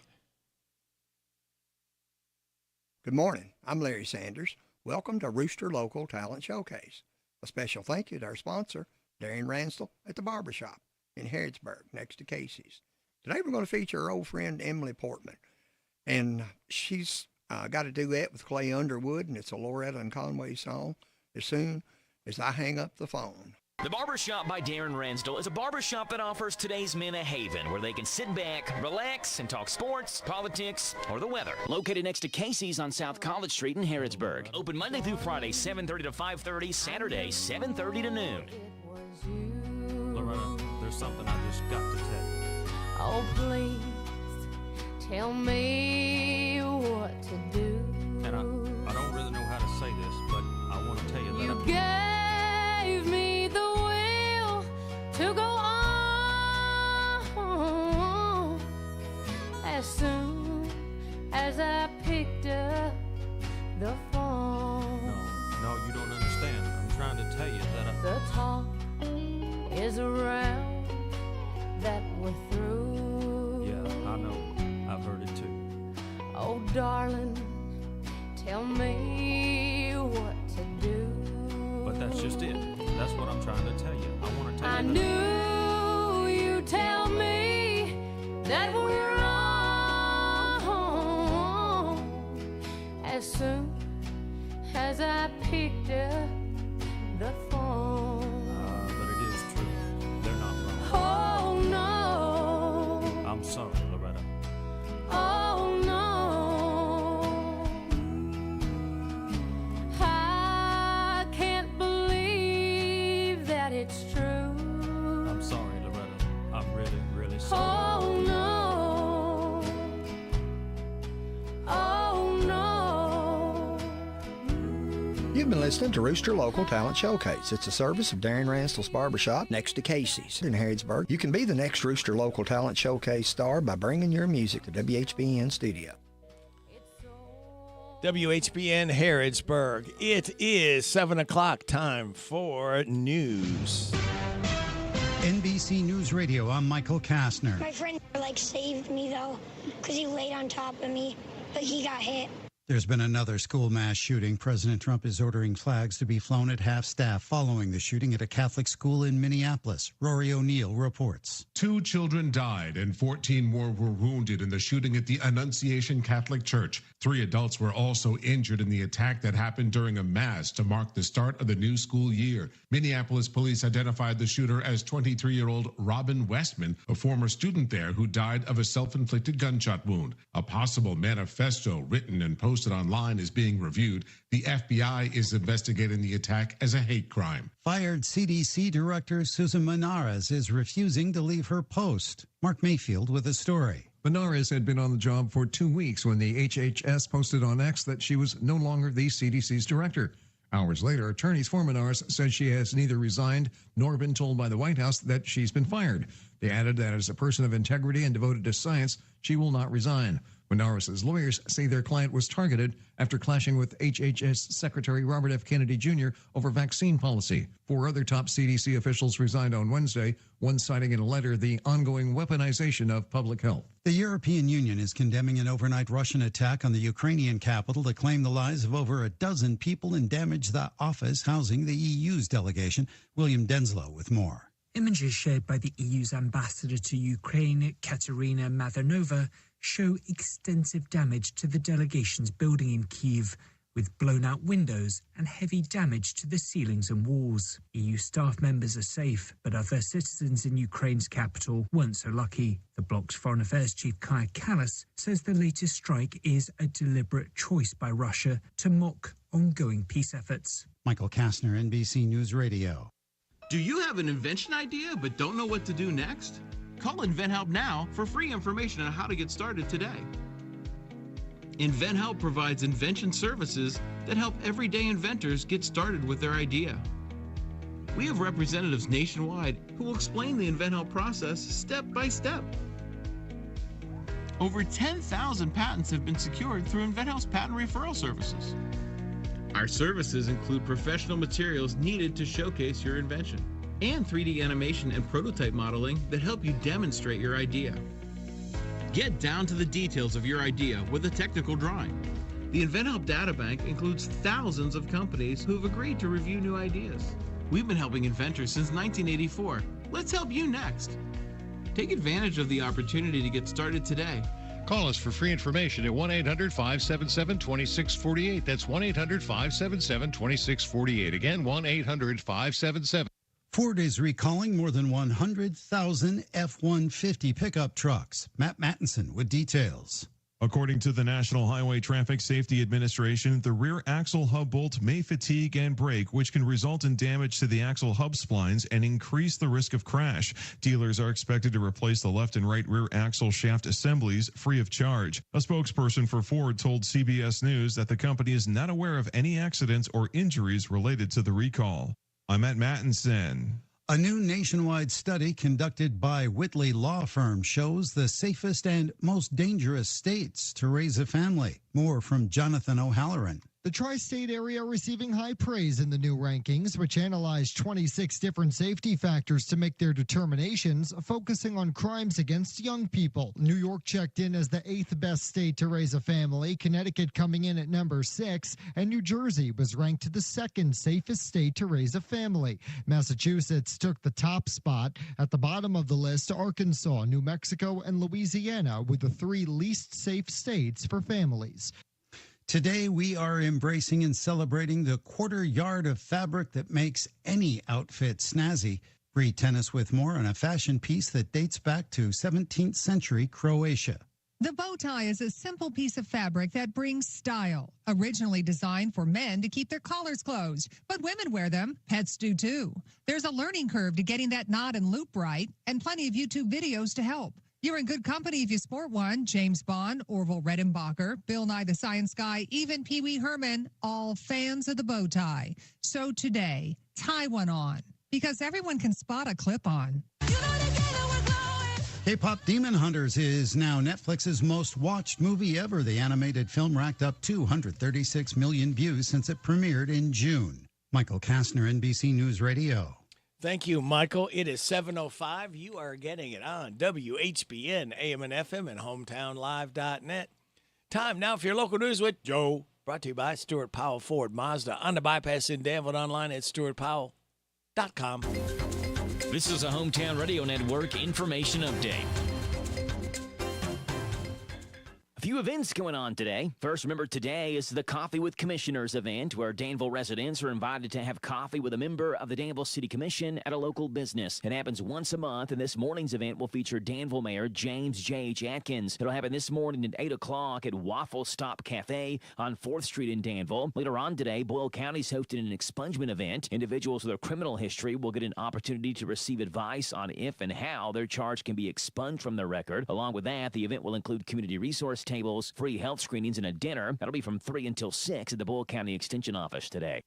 Good morning. I'm Larry Sanders. Welcome to Rooster Local Talent Showcase. A special thank you to our sponsor, Darren Ransdell at the Barbershop in Harrodsburg, next to Casey's. Today we're going to feature our old friend Emily Portman. And she's got a duet with Clay Underwood, and it's a Loretta and Conway song, As Soon As I Hang Up the Phone. The Barbershop by Darren Ransdell is a barbershop that offers today's men a haven where they can sit back, relax, and talk sports, politics, or the weather. Located next to Casey's on South College Street in Harrodsburg. Open Monday through Friday, 7:30 to 5:30, Saturday, 7:30 to noon. Loretta, there's something I just got to tell you. Oh, please tell me what to do. And I don't really know how to say this, but I want to tell you that You gave me the will to go on as soon as I picked up the phone. No, you don't understand. I'm trying to tell you that The talk is around that we're through. Yeah, I know. I've heard it too. Oh, darling, tell me what to do. But that's just it. That's what I'm trying to tell you. I want to tell I you knew you'd tell me that we're on as soon as I picked up the phone. but it is true. They're not wrong. Oh, no. I'm sorry, Loretta. Oh, no. I can't believe that it's true. I'm sorry, Loretta. I'm really, really sorry. Oh, no. Oh, no. You've been listening to Rooster Local Talent Showcase. It's a service of Darren Ransdell's Barbershop next to Casey's in Harrodsburg. You can be the next Rooster Local Talent Showcase star by bringing your music to WHBN studio. WHBN Harrodsburg. It is 7 o'clock, time for news. NBC News Radio, I'm Michael Kastner. My friend saved me though, because he laid on top of me, but he got hit. There's been another school mass shooting. President Trump is ordering flags to be flown at half-staff following the shooting at a Catholic school in Minneapolis. Rory O'Neill reports. 2 children died and 14 more were wounded in the shooting at the Annunciation Catholic Church. 3 adults were also injured in the attack that happened during a mass to mark the start of the new school year. Minneapolis police identified the shooter as 23-year-old Robin Westman, a former student there who died of a self-inflicted gunshot wound. A possible manifesto written and posted online is being reviewed. The FBI is investigating the attack as a hate crime. Fired CDC Director Susan Menares is refusing to leave her post. Mark Mayfield with a story. Menares had been on the job for 2 weeks when the HHS posted on X that she was no longer the CDC's director. Hours later, attorneys for Menares said she has neither resigned nor been told by the White House that she's been fired. They added that as a person of integrity and devoted to science, she will not resign. Menares' lawyers say their client was targeted after clashing with HHS Secretary Robert F. Kennedy Jr. over vaccine policy. 4 other top CDC officials resigned on Wednesday, one citing in a letter the ongoing weaponization of public health. The European Union is condemning an overnight Russian attack on the Ukrainian capital that claimed the lives of over a dozen people and damaged the office housing the EU's delegation. William Denslow with more. Images shared by the EU's ambassador to Ukraine, Katerina Mathanova, show extensive damage to the delegation's building in Kyiv, with blown-out windows and heavy damage to the ceilings and walls. EU staff members are safe, but other citizens in Ukraine's capital weren't so lucky. The bloc's Foreign Affairs Chief Kaja Kallas says the latest strike is a deliberate choice by Russia to mock ongoing peace efforts. Michael Kastner, NBC News Radio. Do you have an invention idea but don't know what to do next? Call InventHelp now for free information on how to get started today. InventHelp provides invention services that help everyday inventors get started with their idea. We have representatives nationwide who will explain the InventHelp process step by step. Over 10,000 patents have been secured through InventHelp's patent referral services. Our services include professional materials needed to showcase your invention and 3D animation and prototype modeling that help you demonstrate your idea. Get down to the details of your idea with a technical drawing. The InventHelp Databank includes thousands of companies who have agreed to review new ideas. We've been helping inventors since 1984. Let's help you next. Take advantage of the opportunity to get started today. Call us for free information at 1-800-577-2648. That's 1-800-577-2648. Again, 1-800-577. Ford is recalling more than 100,000 F-150 pickup trucks. Matt Mattinson with details. According to the National Highway Traffic Safety Administration, the rear axle hub bolt may fatigue and break, which can result in damage to the axle hub splines and increase the risk of crash. Dealers are expected to replace the left and right rear axle shaft assemblies free of charge. A spokesperson for Ford told CBS News that the company is not aware of any accidents or injuries related to the recall. I'm Matt Mattinson. A new nationwide study conducted by Whitley Law Firm shows the safest and most dangerous states to raise a family. More from Jonathan O'Halloran. The tri-state area receiving high praise in the new rankings, which analyzed 26 different safety factors to make their determinations, focusing on crimes against young people. New York checked in as the 8th best state to raise a family, Connecticut coming in at number 6, and New Jersey was ranked the 2nd safest state to raise a family. Massachusetts took the top spot. At the bottom of the list, Arkansas, New Mexico, and Louisiana were the 3 least safe states for families. Today, we are embracing and celebrating the quarter yard of fabric that makes any outfit snazzy. Read Tennis with more on a fashion piece that dates back to 17th century Croatia. The bow tie is a simple piece of fabric that brings style. Originally designed for men to keep their collars closed, but women wear them. Pets do too. There's a learning curve to getting that knot and loop right, and plenty of YouTube videos to help. You're in good company if you sport one. James Bond, Orville Redenbacher, Bill Nye the Science Guy, even Pee Wee Herman, all fans of the bow tie. So today, tie one on, because everyone can spot a clip-on. K-pop Demon Hunters is now Netflix's most watched movie ever. The animated film racked up 236 million views since it premiered in June. Michael Kastner, NBC News Radio. Thank you, Michael. It is 7:05. You are getting it on WHBN, AM and FM, and HometownLive.net. Time now for your local news with Joe. Brought to you by Stuart Powell Ford Mazda on the bypass in Danville, online at stuartpowell.com. This is a Hometown Radio Network information update. A few events going on today. First, remember, today is the Coffee with Commissioners event, where Danville residents are invited to have coffee with a member of the Danville City Commission at a local business. It happens once a month, and this morning's event will feature Danville Mayor James J.H. Atkins. It'll happen this morning at 8 o'clock at Waffle Stop Cafe on 4th Street in Danville. Later on today, Boyle County's hosting an expungement event. Individuals with a criminal history will get an opportunity to receive advice on if and how their charge can be expunged from their record. Along with that, the event will include community resource tables, free health screenings, and a dinner. That'll be from 3 until 6 at the Boyle County Extension Office today.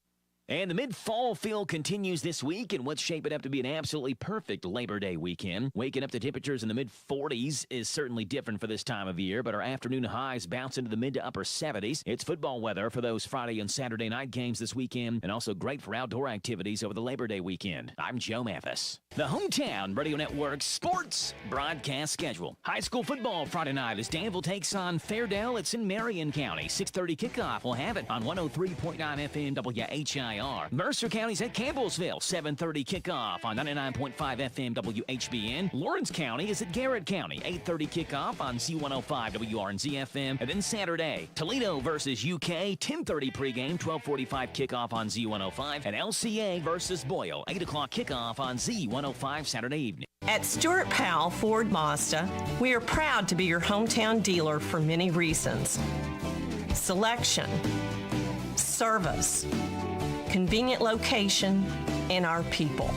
And the mid-fall feel continues this week in what's shaping up to be an absolutely perfect Labor Day weekend. Waking up to temperatures in the mid-40s is certainly different for this time of year, but our afternoon highs bounce into the mid to upper 70s. It's football weather for those Friday and Saturday night games this weekend, and also great for outdoor activities over the Labor Day weekend. I'm Joe Mathis. The Hometown Radio Network sports broadcast schedule. High school football Friday night as Danville takes on Fairdale. It's in Marion County. 6:30 kickoff. We'll have it on 103.9 FM WHI. IR. Mercer County's at Campbellsville, 7:30 kickoff on 99.5 FM WHBN. Lawrence County is at Garrett County, 8:30 kickoff on Z105 WRNZ FM. And then Saturday, Toledo versus UK, 10:30 pregame, 12:45 kickoff on Z105. And LCA versus Boyle, 8 o'clock kickoff on Z105 Saturday evening. At Stuart Powell Ford Mazda, we are proud to be your hometown dealer for many reasons. Selection, service, convenient location, and our people.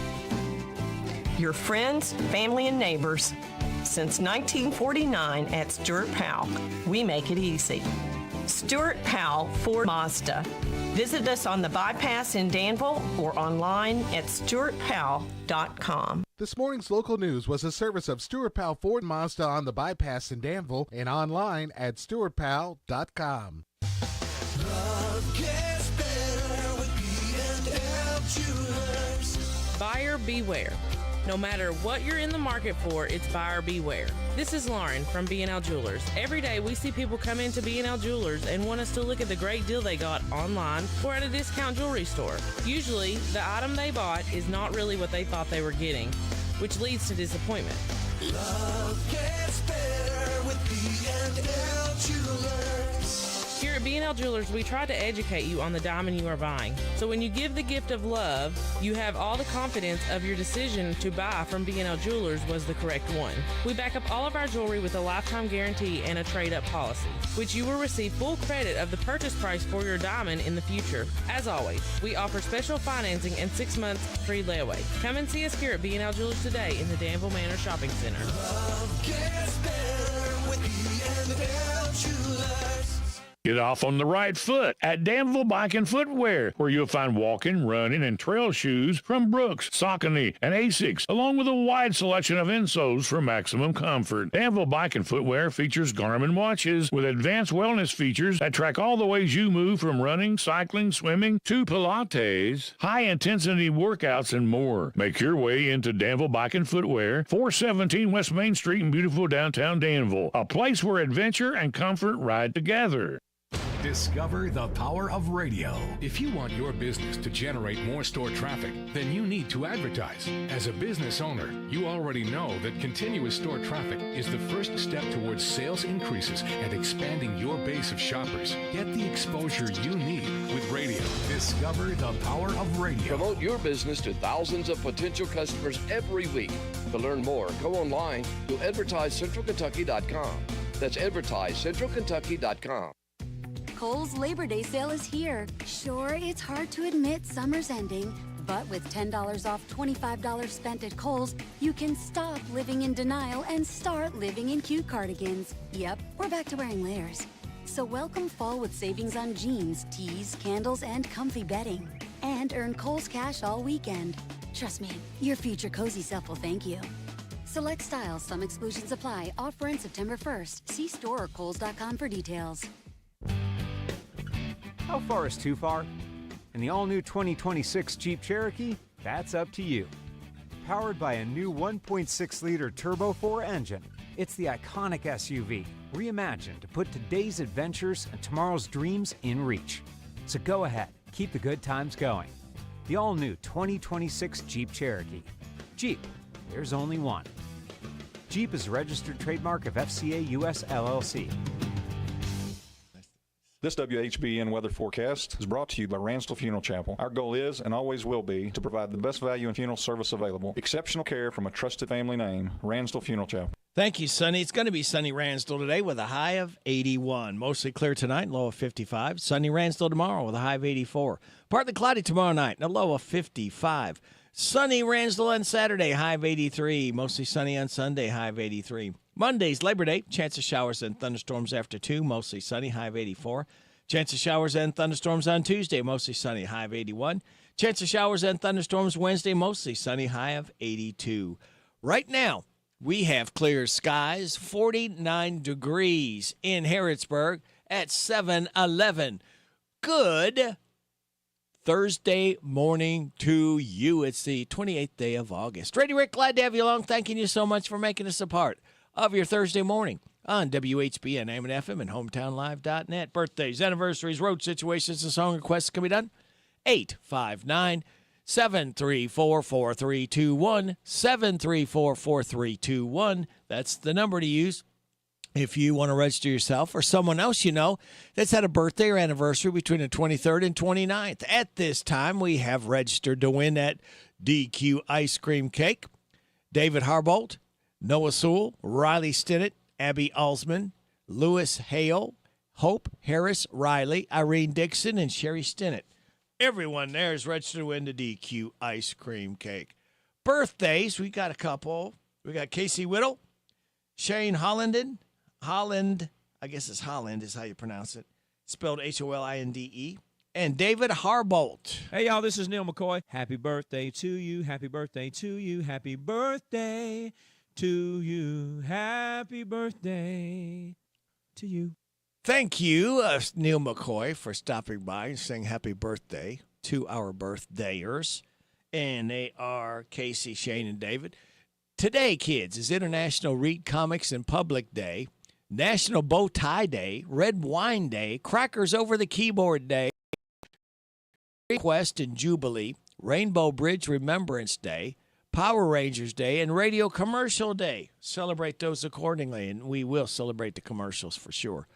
Your friends, family, and neighbors. Since 1949 at Stuart Powell, we make it easy. Stuart Powell Ford Mazda. Visit us on the bypass in Danville or online at stuartpowell.com. This morning's local news was a service of Stuart Powell Ford Mazda on the bypass in Danville and online at stuartpowell.com. Love gets better with B&L Jewelers. Buyer beware. No matter what you're in the market for, it's buyer beware. This is Lauren from B&L Jewelers. Every day we see people come into B&L Jewelers and want us to look at the great deal they got online or at a discount jewelry store. Usually, the item they bought is not really what they thought they were getting, which leads to disappointment. Love gets better with B&L Jewelers. Here at B&L Jewelers, we try to educate you on the diamond you are buying. So when you give the gift of love, you have all the confidence of your decision to buy from B&L Jewelers was the correct one. We back up all of our jewelry with a lifetime guarantee and a trade-up policy, which you will receive full credit of the purchase price for your diamond in the future. As always, we offer special financing and 6 months free layaway. Come and see us here at B&L Jewelers today in the Danville Manor Shopping Center. Love gets better with B&L Jewelers. Get off on the right foot at Danville Bike and Footwear, where you'll find walking, running, and trail shoes from Brooks, Saucony, and Asics, along with a wide selection of insoles for maximum comfort. Danville Bike and Footwear features Garmin watches with advanced wellness features that track all the ways you move from running, cycling, swimming, to Pilates, high-intensity workouts, and more. Make your way into Danville Bike and Footwear, 417 West Main Street in beautiful downtown Danville, a place where adventure and comfort ride together. Discover the power of radio. If you want your business to generate more store traffic, then you need to advertise. As a business owner, you already know that continuous store traffic is the first step towards sales increases and expanding your base of shoppers. Get the exposure you need with radio. Discover the power of radio. Promote your business to thousands of potential customers every week. To learn more, go online to advertisecentralkentucky.com. That's advertisecentralkentucky.com. Kohl's Labor Day sale is here. Sure, it's hard to admit summer's ending, but with $10 off $25 spent at Kohl's, you can stop living in denial and start living in cute cardigans. Yep, we're back to wearing layers. So welcome fall with savings on jeans, tees, candles, and comfy bedding. And earn Kohl's cash all weekend. Trust me, your future cozy self will thank you. Select styles, some exclusions apply. Offer ends September 1st. See store or kohls.com for details. How far is too far? In the all-new 2026 Jeep Cherokee, that's up to you. Powered by a new 1.6-liter Turbo 4 engine, it's the iconic SUV, reimagined to put today's adventures and tomorrow's dreams in reach. So go ahead, keep the good times going. The all-new 2026 Jeep Cherokee. Jeep, there's only one. Jeep is a registered trademark of FCA US LLC. This WHBN weather forecast is brought to you by Ransdell Funeral Chapel. Our goal is and always will be to provide the best value in funeral service available. Exceptional care from a trusted family name, Ransdell Funeral Chapel. Thank you, Sunny. It's going to be sunny Ransdell today with a high of 81. Mostly clear tonight, low of 55. Sunny Ransdell tomorrow with a high of 84. Partly cloudy tomorrow night and a low of 55. Sunny Ransdell on Saturday, high of 83. Mostly sunny on Sunday, high of 83. Monday's Labor Day, chance of showers and thunderstorms after 2, mostly sunny, high of 84. Chance of showers and thunderstorms on Tuesday, mostly sunny, high of 81. Chance of showers and thunderstorms Wednesday, mostly sunny, high of 82. Right now, we have clear skies, 49 degrees in Harrodsburg at 7-11. Good Thursday morning to you. It's the 28th day of August. Ready, Rick, glad to have you along. Thanking you so much for making us a part of your Thursday morning on WHBN, AM and FM, and HometownLive.net. Birthdays, anniversaries, road situations, and song requests can be done 859 734 4321. 734 4321. That's the number to use if you want to register yourself or someone else you know that's had a birthday or anniversary between the 23rd and 29th. At this time, we have registered to win that DQ ice cream cake. David Harbolt, Noah Sewell, Riley Stinnett, Abby Alsman, Lewis Hale, Hope Harris Riley, Irene Dixon, and Sherry Stinnett. Everyone there is registered to win the DQ ice cream cake. Birthdays, we got a couple. We got Casey Whittle, Shane Holland, I guess it's Holland is how you pronounce it, spelled Holinde, and David Harbolt. Hey, y'all, this is Neil McCoy. Happy birthday to you. Happy birthday to you. Happy birthday to you. Happy birthday to you. Thank you, Neil McCoy, for stopping by and saying happy birthday to our birthdayers. And they are Casey, Shane, and David. Today, kids, is International Read Comics in Public Day, National Bow Tie Day, Red Wine Day, Crackers Over the Keyboard Day, Quest and Jubilee, Rainbow Bridge Remembrance Day, Power Rangers Day, and Radio Commercial Day. Celebrate those accordingly, and we will celebrate the commercials for sure.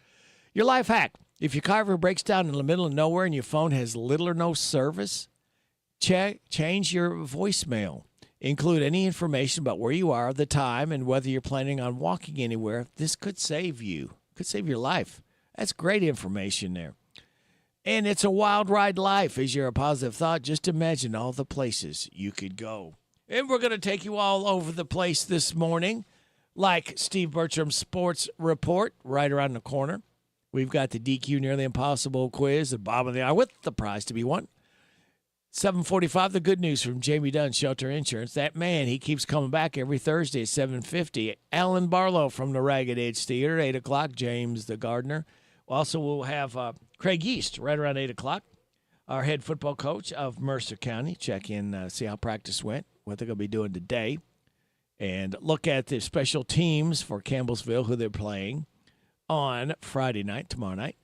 Your life hack. If your car ever breaks down in the middle of nowhere and your phone has little or no service, change your voicemail. Include any information about where you are, the time, and whether you're planning on walking anywhere. This could save you. Could save your life. That's great information there. And it's a wild ride life. As you're a positive thought, just imagine all the places you could go. And we're going to take you all over the place this morning, like Steve Bertram's Sports Report right around the corner. We've got the DQ Nearly Impossible quiz at bottom of the hour with the prize to be won. 7:45, the good news from Jamie Dunn, Shelter Insurance. That man, he keeps coming back every Thursday at 7:50. Alan Barlow from the Ragged Edge Theater, 8 o'clock. James the Gardener. Also, we'll have Craig East right around 8 o'clock, our head football coach of Mercer County. Check in, see how practice went, what they're going to be doing today, and look at the special teams for Campbellsville, who they're playing on Friday night, tomorrow night.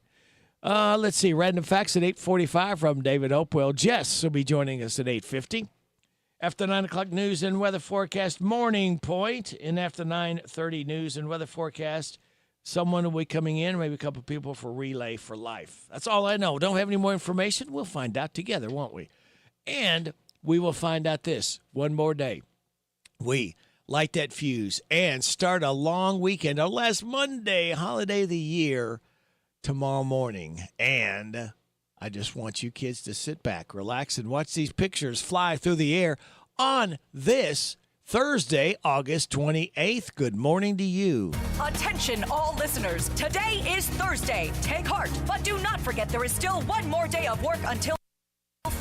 Let's see, Random Facts at 8:45 from David Hopewell. Jess will be joining us at 8:50. After 9 o'clock news and weather forecast, Morning Point. And after 9:30 news and weather forecast, someone will be coming in, maybe a couple people for Relay for Life. That's all I know. Don't have any more information? We'll find out together, won't we? And we will find out this one more day. We light that fuse and start a long weekend, our last Monday, holiday of the year, tomorrow morning. And I just want you kids to sit back, relax, and watch these pictures fly through the air on this Thursday, August 28th. Good morning to you. Attention, all listeners. Today is Thursday. Take heart, but do not forget there is still one more day of work until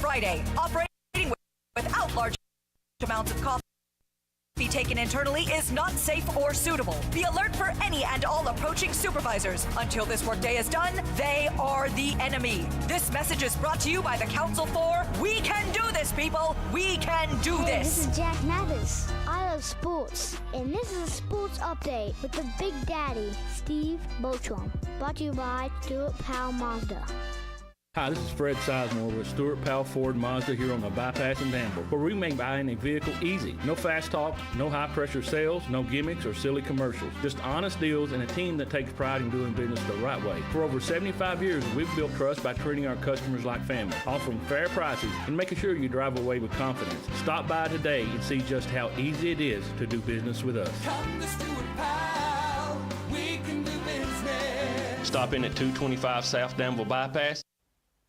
Friday. Operating without large amounts of coffee be taken internally is not safe or suitable. Be alert for any and all approaching supervisors. Until this workday is done, they are the enemy. This message is brought to you by the Council for We Can Do This, people. We can do this. This is Jack Mathis. I love sports. And this is a sports update with the Big Daddy, Steve Bertram. Brought to you by Stuart Powell Mazda. Hi, this is Fred Sizemore with Stuart Powell Ford Mazda here on the Bypass in Danville, where we make buying a vehicle easy. No fast talk, no high-pressure sales, no gimmicks or silly commercials. Just honest deals and a team that takes pride in doing business the right way. For over 75 years, we've built trust by treating our customers like family, offering fair prices, and making sure you drive away with confidence. Stop by today and see just how easy it is to do business with us. Come to Stuart Powell, we can do business. Stop in at 225 South Danville Bypass.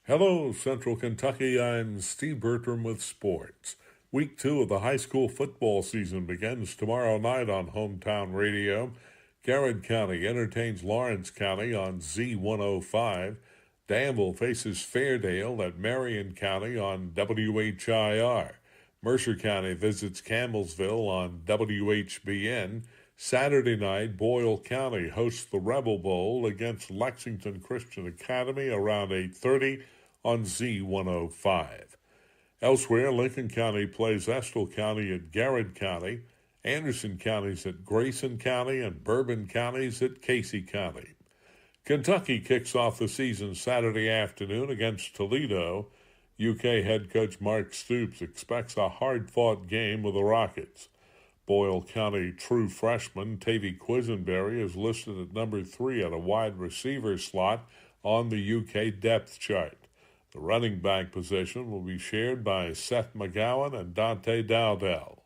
Hello, Central Kentucky. I'm Steve Bertram with sports. Week 2 of the high school football season begins tomorrow night on Hometown Radio. Garrett County entertains Lawrence County on Z105. Danville faces Fairdale at Marion County on WHIR. Mercer County visits Campbellsville on WHBN. Saturday night, Boyle County hosts the Rebel Bowl against Lexington Christian Academy around 8:30 on Z105. Elsewhere, Lincoln County plays Estill County at Garrett County, Anderson County's at Grayson County, and Bourbon County's at Casey County. Kentucky kicks off the season Saturday afternoon against Toledo. UK head coach Mark Stoops expects a hard-fought game with the Rockets. Boyle County true freshman Tavy Quisenberry is listed at number 3 at a wide receiver slot on the UK depth chart. The running back position will be shared by Seth McGowan and Dante Dowdell.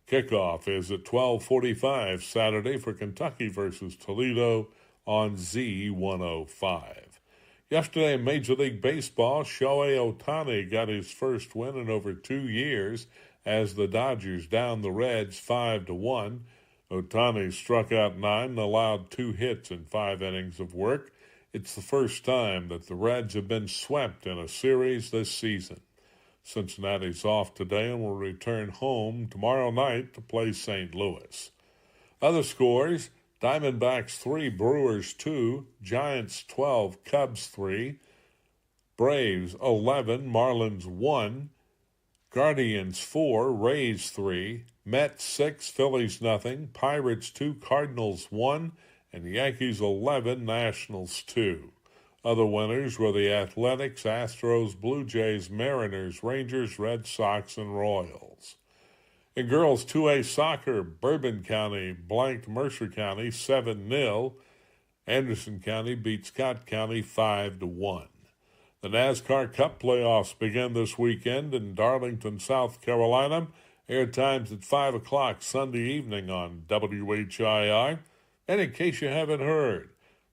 Kickoff is at 12:45 Saturday for Kentucky versus Toledo on Z105. Yesterday in Major League Baseball, Shohei Ohtani got his first win in over 2 years as the Dodgers downed the Reds 5-1. Ohtani struck out 9 and allowed 2 hits in 5 innings of work. It's the first time that the Reds have been swept in a series this season. Cincinnati's off today and will return home tomorrow night to play St. Louis. Other scores: Diamondbacks 3, Brewers 2, Giants 12, Cubs 3, Braves 11, Marlins 1, Guardians 4, Rays 3, Mets 6, Phillies nothing, Pirates 2, Cardinals 1, and Yankees 11, Nationals 2. Other winners were the Athletics, Astros, Blue Jays, Mariners, Rangers, Red Sox, and Royals. In girls 2A soccer, Bourbon County blanked Mercer County 7-0. Anderson County beat Scott County 5-1. The NASCAR Cup playoffs begin this weekend in Darlington, South Carolina. Airtime's at 5 o'clock Sunday evening on WHIR. And in case you haven't heard,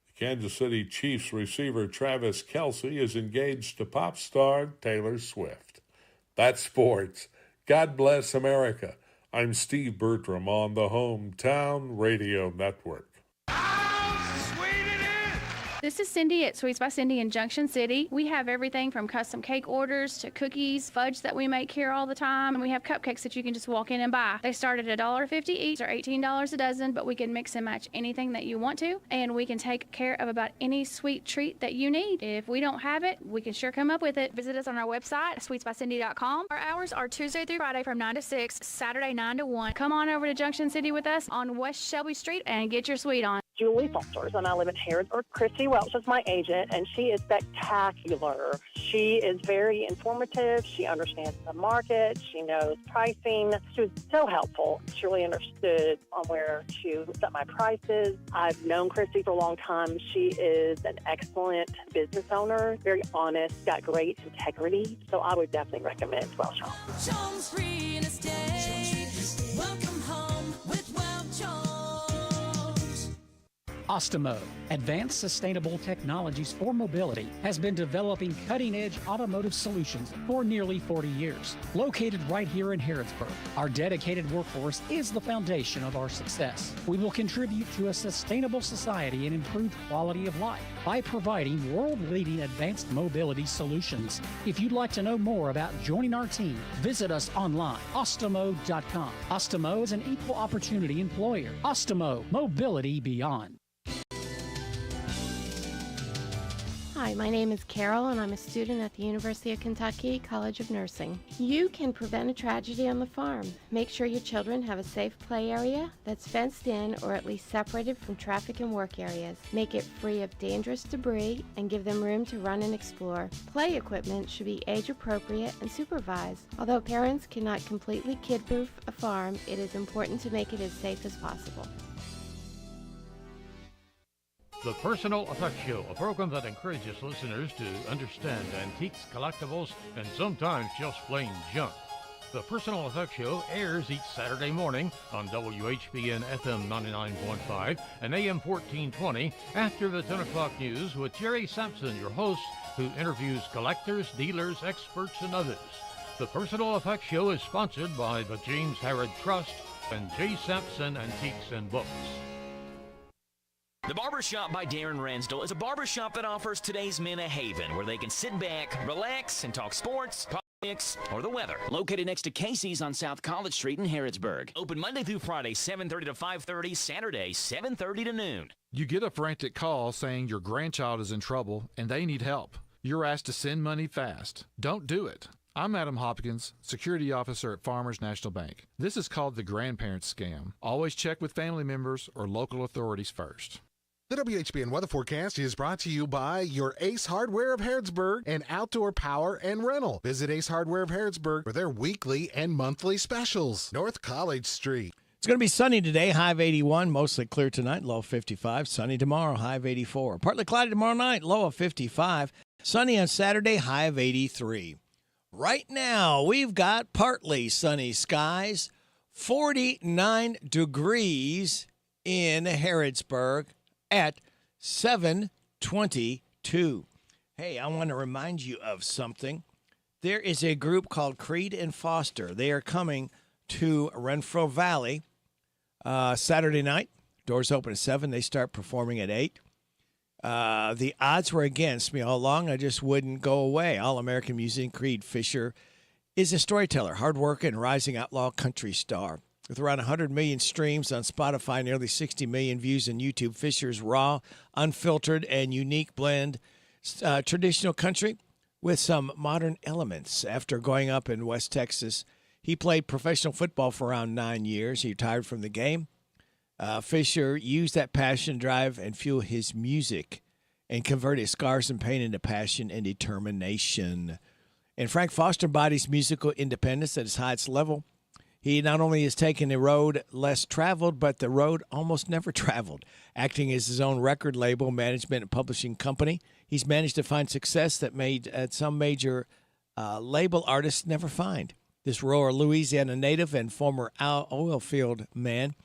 the Kansas City Chiefs receiver Travis Kelce is engaged to pop star Taylor Swift. That's sports. God bless America. I'm Steve Bertram on the Hometown Radio Network. This is Cindy at Sweets by Cindy in Junction City. We have everything from custom cake orders to cookies, fudge that we make here all the time, and we have cupcakes that you can just walk in and buy. They start at $1.50 each or $18 a dozen, but we can mix and match anything that you want to, and we can take care of about any sweet treat that you need. If we don't have it, we can sure come up with it. Visit us on our website, sweetsbycindy.com. Our hours are Tuesday through Friday from 9 to 6, Saturday 9 to 1. Come on over to Junction City with us on West Shelby Street and get your sweet on. Julie Salters, and I live in Harrodsburg. Christy Welch is my agent, and she is spectacular. She is very informative. She understands the market. She knows pricing. She was so helpful. She really understood on where to set my prices. I've known Christy for a long time. She is an excellent business owner, very honest, got great integrity. So I would definitely recommend Welch Home. Jones Real Estate. Welcome home with Welch Jones. Ostimo, Advanced Sustainable Technologies for Mobility, has been developing cutting-edge automotive solutions for nearly 40 years. Located right here in Harrodsburg, our dedicated workforce is the foundation of our success. We will contribute to a sustainable society and improved quality of life by providing world-leading advanced mobility solutions. If you'd like to know more about joining our team, visit us online, ostimo.com. Ostimo is an equal opportunity employer. Ostimo, mobility beyond. Hi, my name is Carol, and I'm a student at the University of Kentucky College of Nursing. You can prevent a tragedy on the farm. Make sure your children have a safe play area that's fenced in or at least separated from traffic and work areas. Make it free of dangerous debris and give them room to run and explore. Play equipment should be age appropriate and supervised. Although parents cannot completely kid-proof a farm, it is important to make it as safe as possible. The Personal Effects Show, a program that encourages listeners to understand antiques, collectibles, and sometimes just plain junk. The Personal Effects Show airs each Saturday morning on WHBN FM 99.5 and AM 1420 after the 10 o'clock news with Jerry Sampson, your host, who interviews collectors, dealers, experts, and others. The Personal Effects Show is sponsored by the James Harrod Trust and J. Sampson Antiques and Books. The Barbershop by Darren Ransdell is a barbershop that offers today's men a haven where they can sit back, relax, and talk sports, politics, or the weather. Located next to Casey's on South College Street in Harrodsburg. Open Monday through Friday, 7:30 to 5:30, Saturday, 7:30 to noon. You get a frantic call saying your grandchild is in trouble and they need help. You're asked to send money fast. Don't do it. I'm Adam Hopkins, security officer at Farmers National Bank. This is called the grandparents scam. Always check with family members or local authorities first. The WHBN weather forecast is brought to you by your Ace Hardware of Harrodsburg and Outdoor Power and Rental. Visit Ace Hardware of Harrodsburg for their weekly and monthly specials. North College Street. It's going to be sunny today, high of 81. Mostly clear tonight, low of 55. Sunny tomorrow, high of 84. Partly cloudy tomorrow night, low of 55. Sunny on Saturday, high of 83. Right now, we've got partly sunny skies, 49 degrees in Harrodsburg at 7:22. Hey, I want to remind you of something. There is a group called Creed and Foster. They are coming to Renfro Valley Saturday night. Doors open at 7. They start performing at 8. The odds were against me all along. I just wouldn't go away. All-American musician Creed Fisher is a storyteller, hard-working, rising outlaw country star. With around 100 million streams on Spotify, nearly 60 million views on YouTube, Fisher's raw, unfiltered, and unique blend traditional country with some modern elements. After growing up in West Texas, he played professional football for around 9 years. He retired from the game. Fisher used that passion, drive, and fuel his music and convert his scars and pain into passion and determination. And Frank Foster embodies musical independence at its highest level. He not only has taken a road less traveled, but the road almost never traveled. Acting as his own record label, management, and publishing company, he's managed to find success that made some major label artists never find. This rural Louisiana native and former oil field man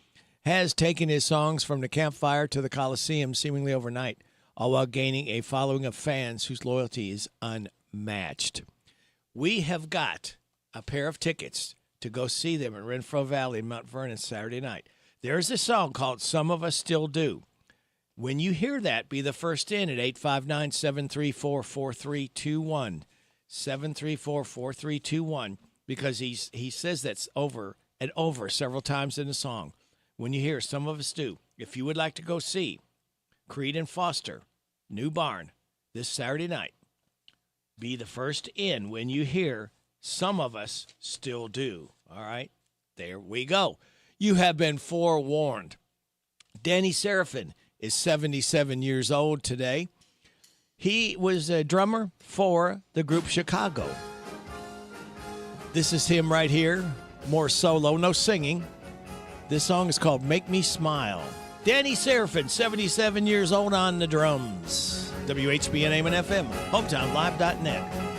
has taken his songs from the campfire to the Coliseum seemingly overnight, all while gaining a following of fans whose loyalty is unmatched. We have got a pair of tickets to go see them in Renfro Valley in Mount Vernon Saturday night. There's a song called Some of Us Still Do. When you hear that, be the first in at 859-734-4321. 734-4321, because he says that's over and over several times in the song. When you hear Some of Us Do, if you would like to go see Creed and Foster, New Barn, this Saturday night, be the first in when you hear Some of Us Still Do. All right, there we go. You have been forewarned. Danny Seraphin is 77 years old today. He was a drummer for the group Chicago. This is him right here, more solo, no singing. This song is called Make Me Smile. Danny Seraphin, 77 years old on the drums. WHBN AM and FM, hometownlive.net.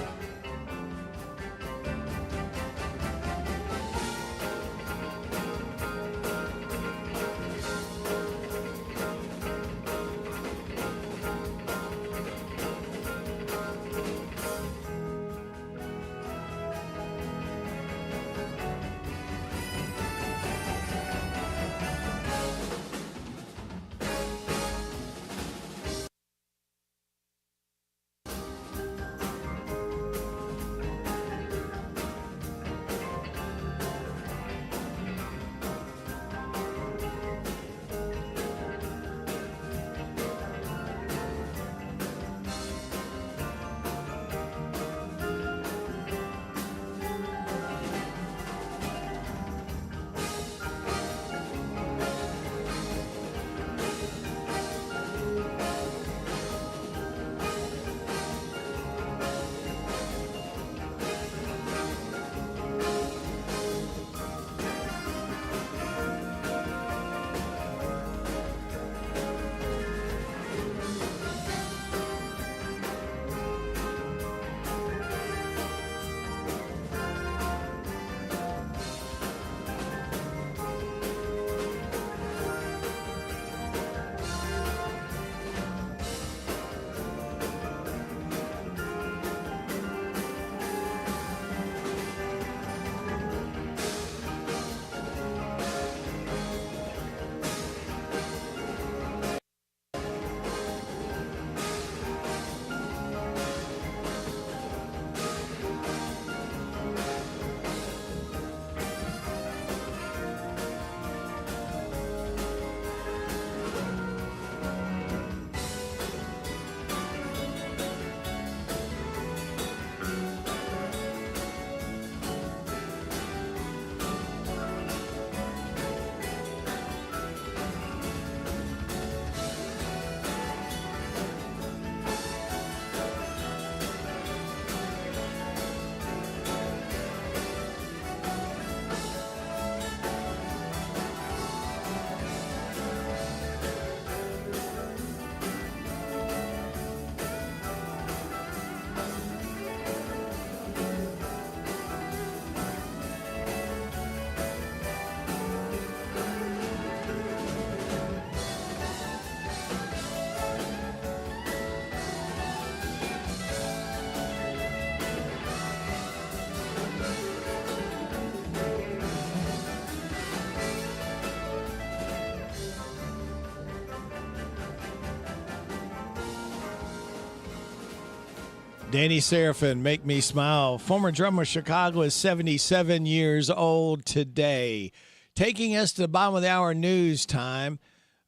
Danny Seraphin, Make Me Smile. Former drummer of Chicago is 77 years old today. Taking us to the bottom of the hour news time.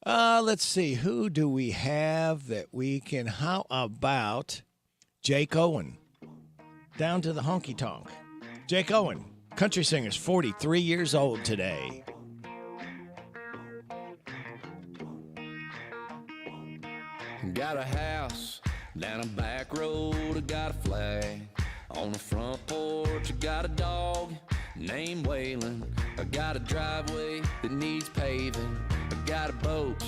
Let's see. Who do we have that we can? How about Jake Owen? Down to the honky tonk. Jake Owen, country singer, is 43 years old today. Got a house down a back road, I got a flag on the front porch, I got a dog named Waylon, I got a driveway that needs paving, I got a boat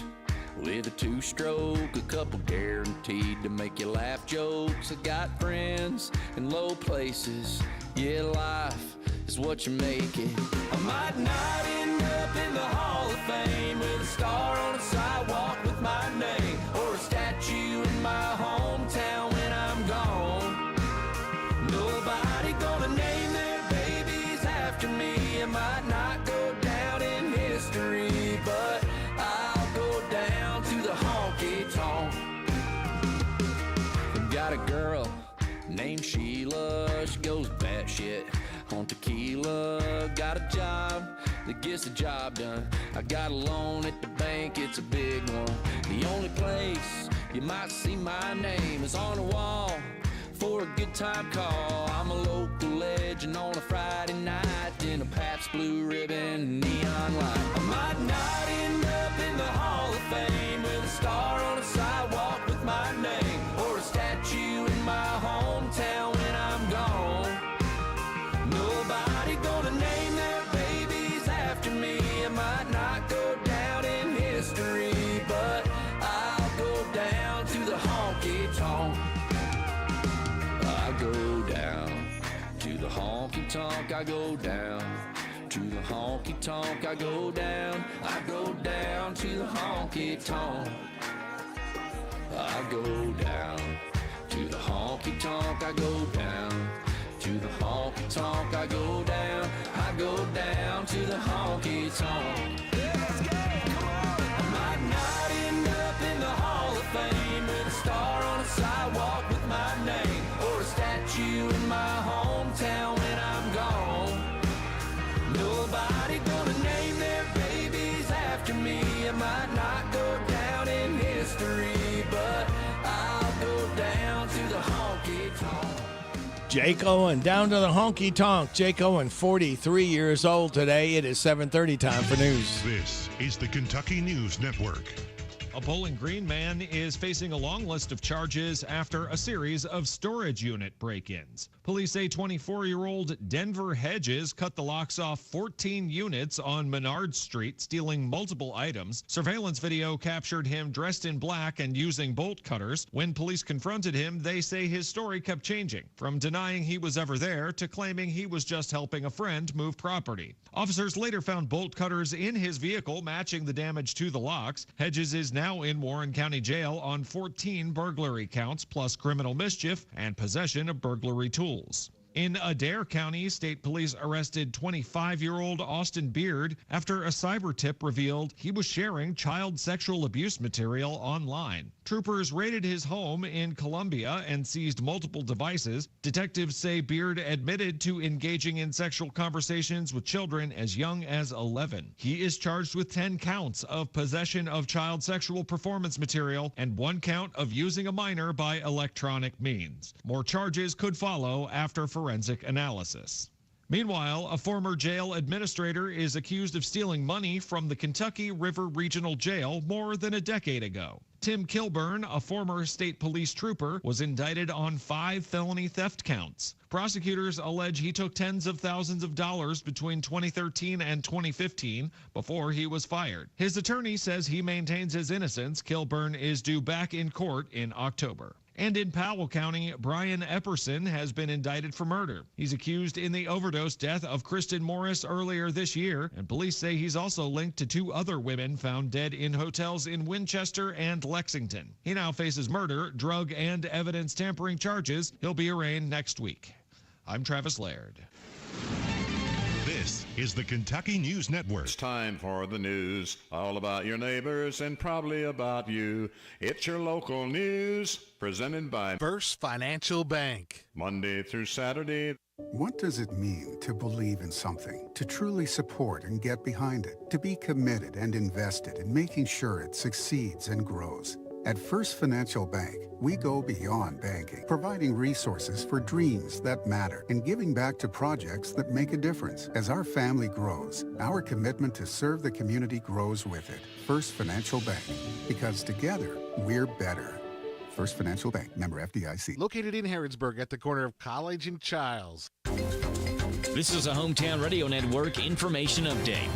with a two-stroke, a couple guaranteed to make you laugh jokes, I got friends in low places, yeah, life is what you make it. I might not end up in the Hall of Fame with a star on a sidewalk with my name, or a statue in my hometown when I'm gone. Nobody gonna name their babies after me. I might not go down in history, but I'll go down to the honky tonk. I've got a girl named Sheila, she goes batshit on tequila. Got a job that gets the job done. I got a loan at the bank, it's a big one. The only place you might see my name is on the wall for a good time call. I'm a local legend on a Friday night in a Pabst Blue Ribbon neon light. I might not end up in the Hall of Fame with a star on a sidewalk with my name, or a statue in my hometown when I'm gone. Nobody gonna name their babies after me. I might not go down in history, but I'll go down to the honky tonk. I go down to the honky tonk. I go down to the honky tonk. I go down. I go down to the honky tonk. I go down to the honky tonk. I go down to the honky tonk, I go down to the honky tonk. Let's go, come on. I might not end up in the Hall of Fame with a star on a sidewalk with my name, or a statue in my hometown when I'm gone. Nobody gonna name their babies after me. I might not go down in history, but I'll go down to the honky tonk. Jake Owen, down to the honky tonk. Jake Owen, 43 years old today. It is 7:30 time for news. This is the Kentucky News Network. A Bowling Green man is facing a long list of charges after a series of storage unit break-ins. Police say 24-year-old Denver Hedges cut the locks off 14 units on Menard Street, stealing multiple items. Surveillance video captured him dressed in black and using bolt cutters. When police confronted him, they say his story kept changing, from denying he was ever there to claiming he was just helping a friend move property. Officers later found bolt cutters in his vehicle, matching the damage to the locks. Hedges is now in Warren County Jail on 14 burglary counts, plus criminal mischief and possession of burglary tools. In Adair County, state police arrested 25-year-old Austin Beard after a cyber tip revealed he was sharing child sexual abuse material online. Troopers raided his home in Columbia and seized multiple devices. Detectives say Beard admitted to engaging in sexual conversations with children as young as 11. He is charged with 10 counts of possession of child sexual performance material and 1 count of using a minor by electronic means. More charges could follow after forensic analysis. Meanwhile, a former jail administrator is accused of stealing money from the Kentucky River Regional Jail more than a decade ago. Tim Kilburn, a former state police trooper, was indicted on 5 felony theft counts. Prosecutors allege he took tens of thousands of dollars between 2013 and 2015 before he was fired. His attorney says he maintains his innocence. Kilburn is due back in court in October. And in Powell County, Brian Epperson has been indicted for murder. He's accused in the overdose death of Kristen Morris earlier this year, and police say he's also linked to 2 other women found dead in hotels in Winchester and Lexington. He now faces murder, drug, and evidence tampering charges. He'll be arraigned next week. I'm Travis Laird. This is the Kentucky News Network. It's time for the news, all about your neighbors and probably about you. It's your local news, presented by First Financial Bank. Monday through Saturday. What does it mean to believe in something, to truly support and get behind it, to be committed and invested in making sure it succeeds and grows? At First Financial Bank, we go beyond banking, providing resources for dreams that matter and giving back to projects that make a difference. As our family grows, our commitment to serve the community grows with it. First Financial Bank, because together, we're better. First Financial Bank, member FDIC. Located in Harrodsburg at the corner of College and Childs. This is a Hometown Radio Network information update.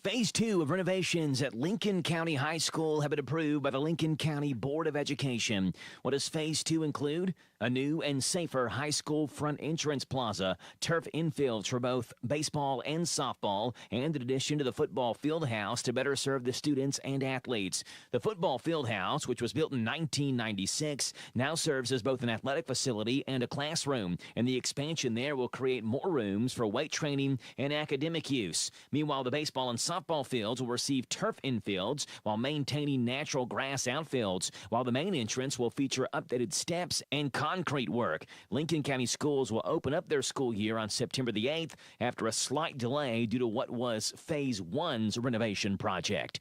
Phase 2 of renovations at Lincoln County High School have been approved by the Lincoln County Board of Education. What does Phase 2 include? A new and safer high school front entrance plaza, turf infields for both baseball and softball, and in addition to the football field house to better serve the students and athletes. The football field house, which was built in 1996, now serves as both an athletic facility and a classroom, and the expansion there will create more rooms for weight training and academic use. Meanwhile, the baseball and softball fields will receive turf infields while maintaining natural grass outfields, while the main entrance will feature updated steps and concrete work. Lincoln County Schools will open up their school year on September the 8th after a slight delay due to what was Phase 1's renovation project.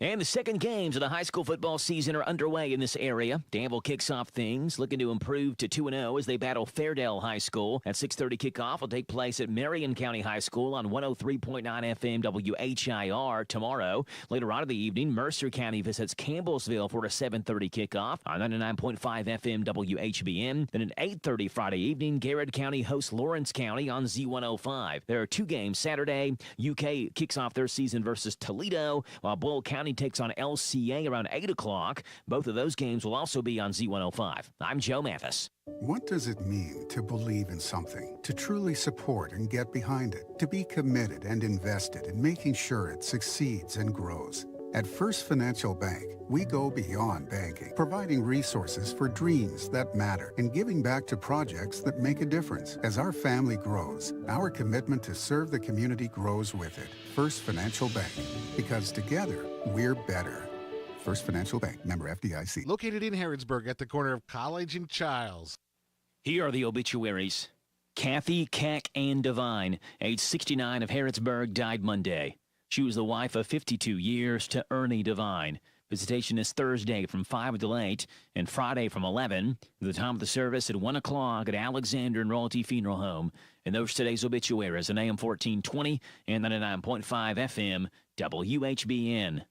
And the second games of the high school football season are underway in this area. Danville kicks off things, looking to improve to 2-0 as they battle Fairdale High School. At 6:30 kickoff will take place at Marion County High School on 103.9 FM WHIR tomorrow. Later on in the evening, Mercer County visits Campbellsville for a 7:30 kickoff on 99.5 FM WHBN. Then at 8:30 Friday evening, Garrett County hosts Lawrence County on Z105. There are two games Saturday. UK kicks off their season versus Toledo, while Bull County takes on LCA around 8 o'clock. Both of those games will also be on Z105. I'm Joe Mathis. What does it mean to believe in something, to truly support and get behind it, to be committed and invested in making sure it succeeds and grows? At First Financial Bank, we go beyond banking, providing resources for dreams that matter and giving back to projects that make a difference. As our family grows, our commitment to serve the community grows with it. First Financial Bank, because together, we're better. First Financial Bank, member FDIC. Located in Harrodsburg at the corner of College and Childs. Here are the obituaries. Kathy Cack Ann Devine, age 69 of Harrodsburg, died Monday. She was the wife of 52 years to Ernie Devine. Visitation is Thursday from 5 until 8 and Friday from 11. The time of the service at 1 o'clock at Alexander and Royalty Funeral Home. And those today's obituaries on AM 1420 and 99.5 FM WHBN.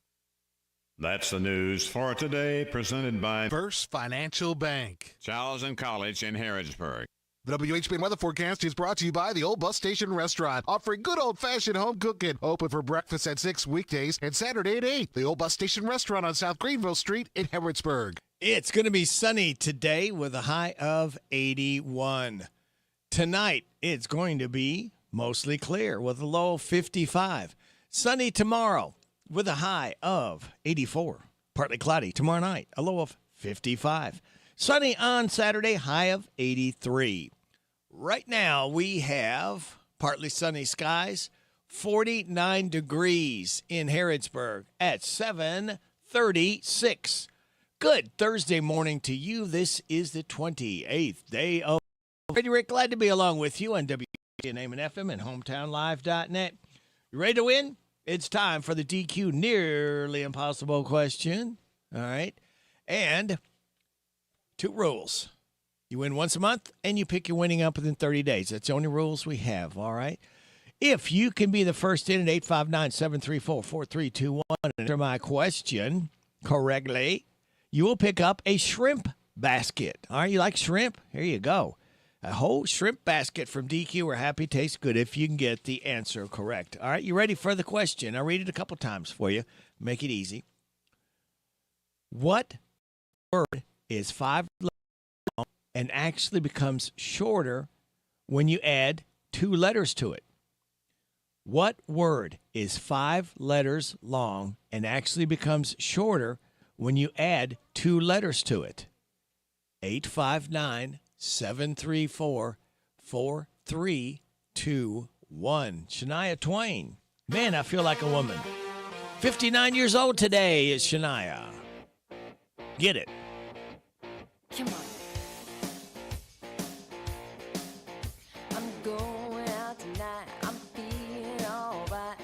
That's the news for today, presented by First Financial Bank. Charles and College in Harrodsburg. The WHBN weather forecast is brought to you by the Old Bus Station Restaurant, offering good old-fashioned home cooking. Open for breakfast at 6 weekdays and Saturday at 8. The Old Bus Station Restaurant on South Greenville Street in Harrodsburg. It's going to be sunny today with a high of 81. Tonight, it's going to be mostly clear with a low of 55. Sunny tomorrow with a high of 84. Partly cloudy tomorrow night, a low of 55. Sunny on Saturday, high of 83. Right now, we have partly sunny skies, 49 degrees in Harrodsburg at 7:36. Good Thursday morning to you. This is the 28th day of Radio Rick. Glad to be along with you on WHBN AM and FM and HometownLive.net. You ready to win? It's time for the DQ Nearly Impossible question. All right. And two rules. You win once a month, and you pick your winning up within 30 days. That's the only rules we have, all right? If you can be the first in at 859-734-4321 and answer my question correctly, you will pick up a shrimp basket. All right, you like shrimp? Here you go. A whole shrimp basket from DQ. We're happy tastes good if you can get the answer correct. All right, you ready for the question? I'll read it a couple times for you. Make it easy. What word is 5 letters long and actually becomes shorter when you add 2 letters to it? What word is 5 letters long and actually becomes shorter when you add 2 letters to it? 859-734-4321. 3, 2, 1. Shania Twain. Man, I feel like a woman. 59 years old today is Shania. Get it. Come on. I'm going out tonight. I'm feeling alright.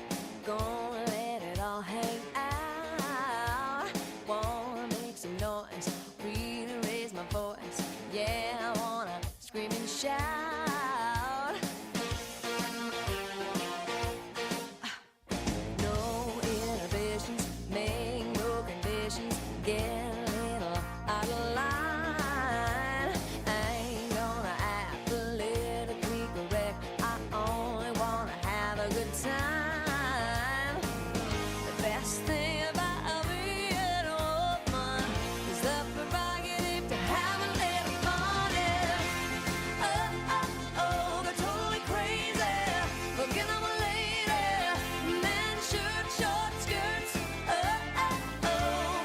Gonna let it all hang out. Wanna make some noise. Really raise my voice. Yeah, I wanna scream and shout. No inhibitions, make no conditions. Get a little out of line. I ain't gonna act politically correct. I only wanna have a good time. The best thing about being a woman is the prerogative to have a little fun. Oh, they're totally crazy. Looking at my lady. Men, shirt, short skirts.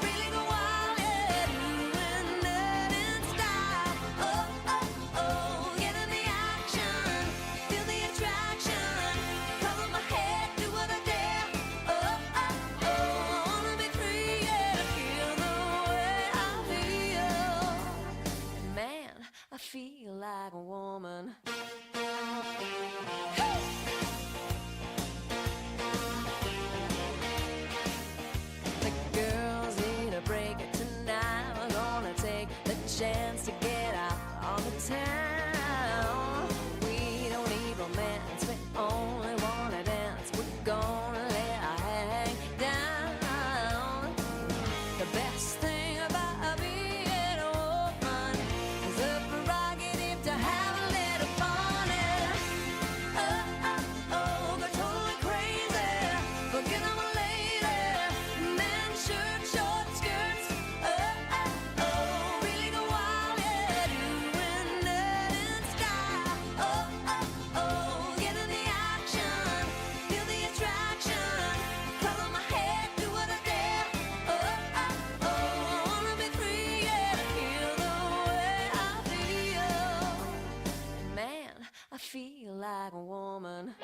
Really go wild, yeah. Doing that in style. Get in the action. Feel the attraction. Cover my head, do what I dare. I wanna be free, yeah. Feel the way I feel. Man, I feel like a woman. The girls need a break tonight. We're gonna take the chance to get out on the town. We don't need romance, we only wanna dance. We're gonna let our hang down. The best thing about being a woman is the prerogative to have a little fun. They're totally crazy. Looking at my lady. Men, shirt, short skirts. Really go wild, yeah. Doing that in style. Get in the action. Feel the attraction. Color my head, do what I dare. I wanna be free, yeah. Feel the way I feel. Man, I feel like a woman.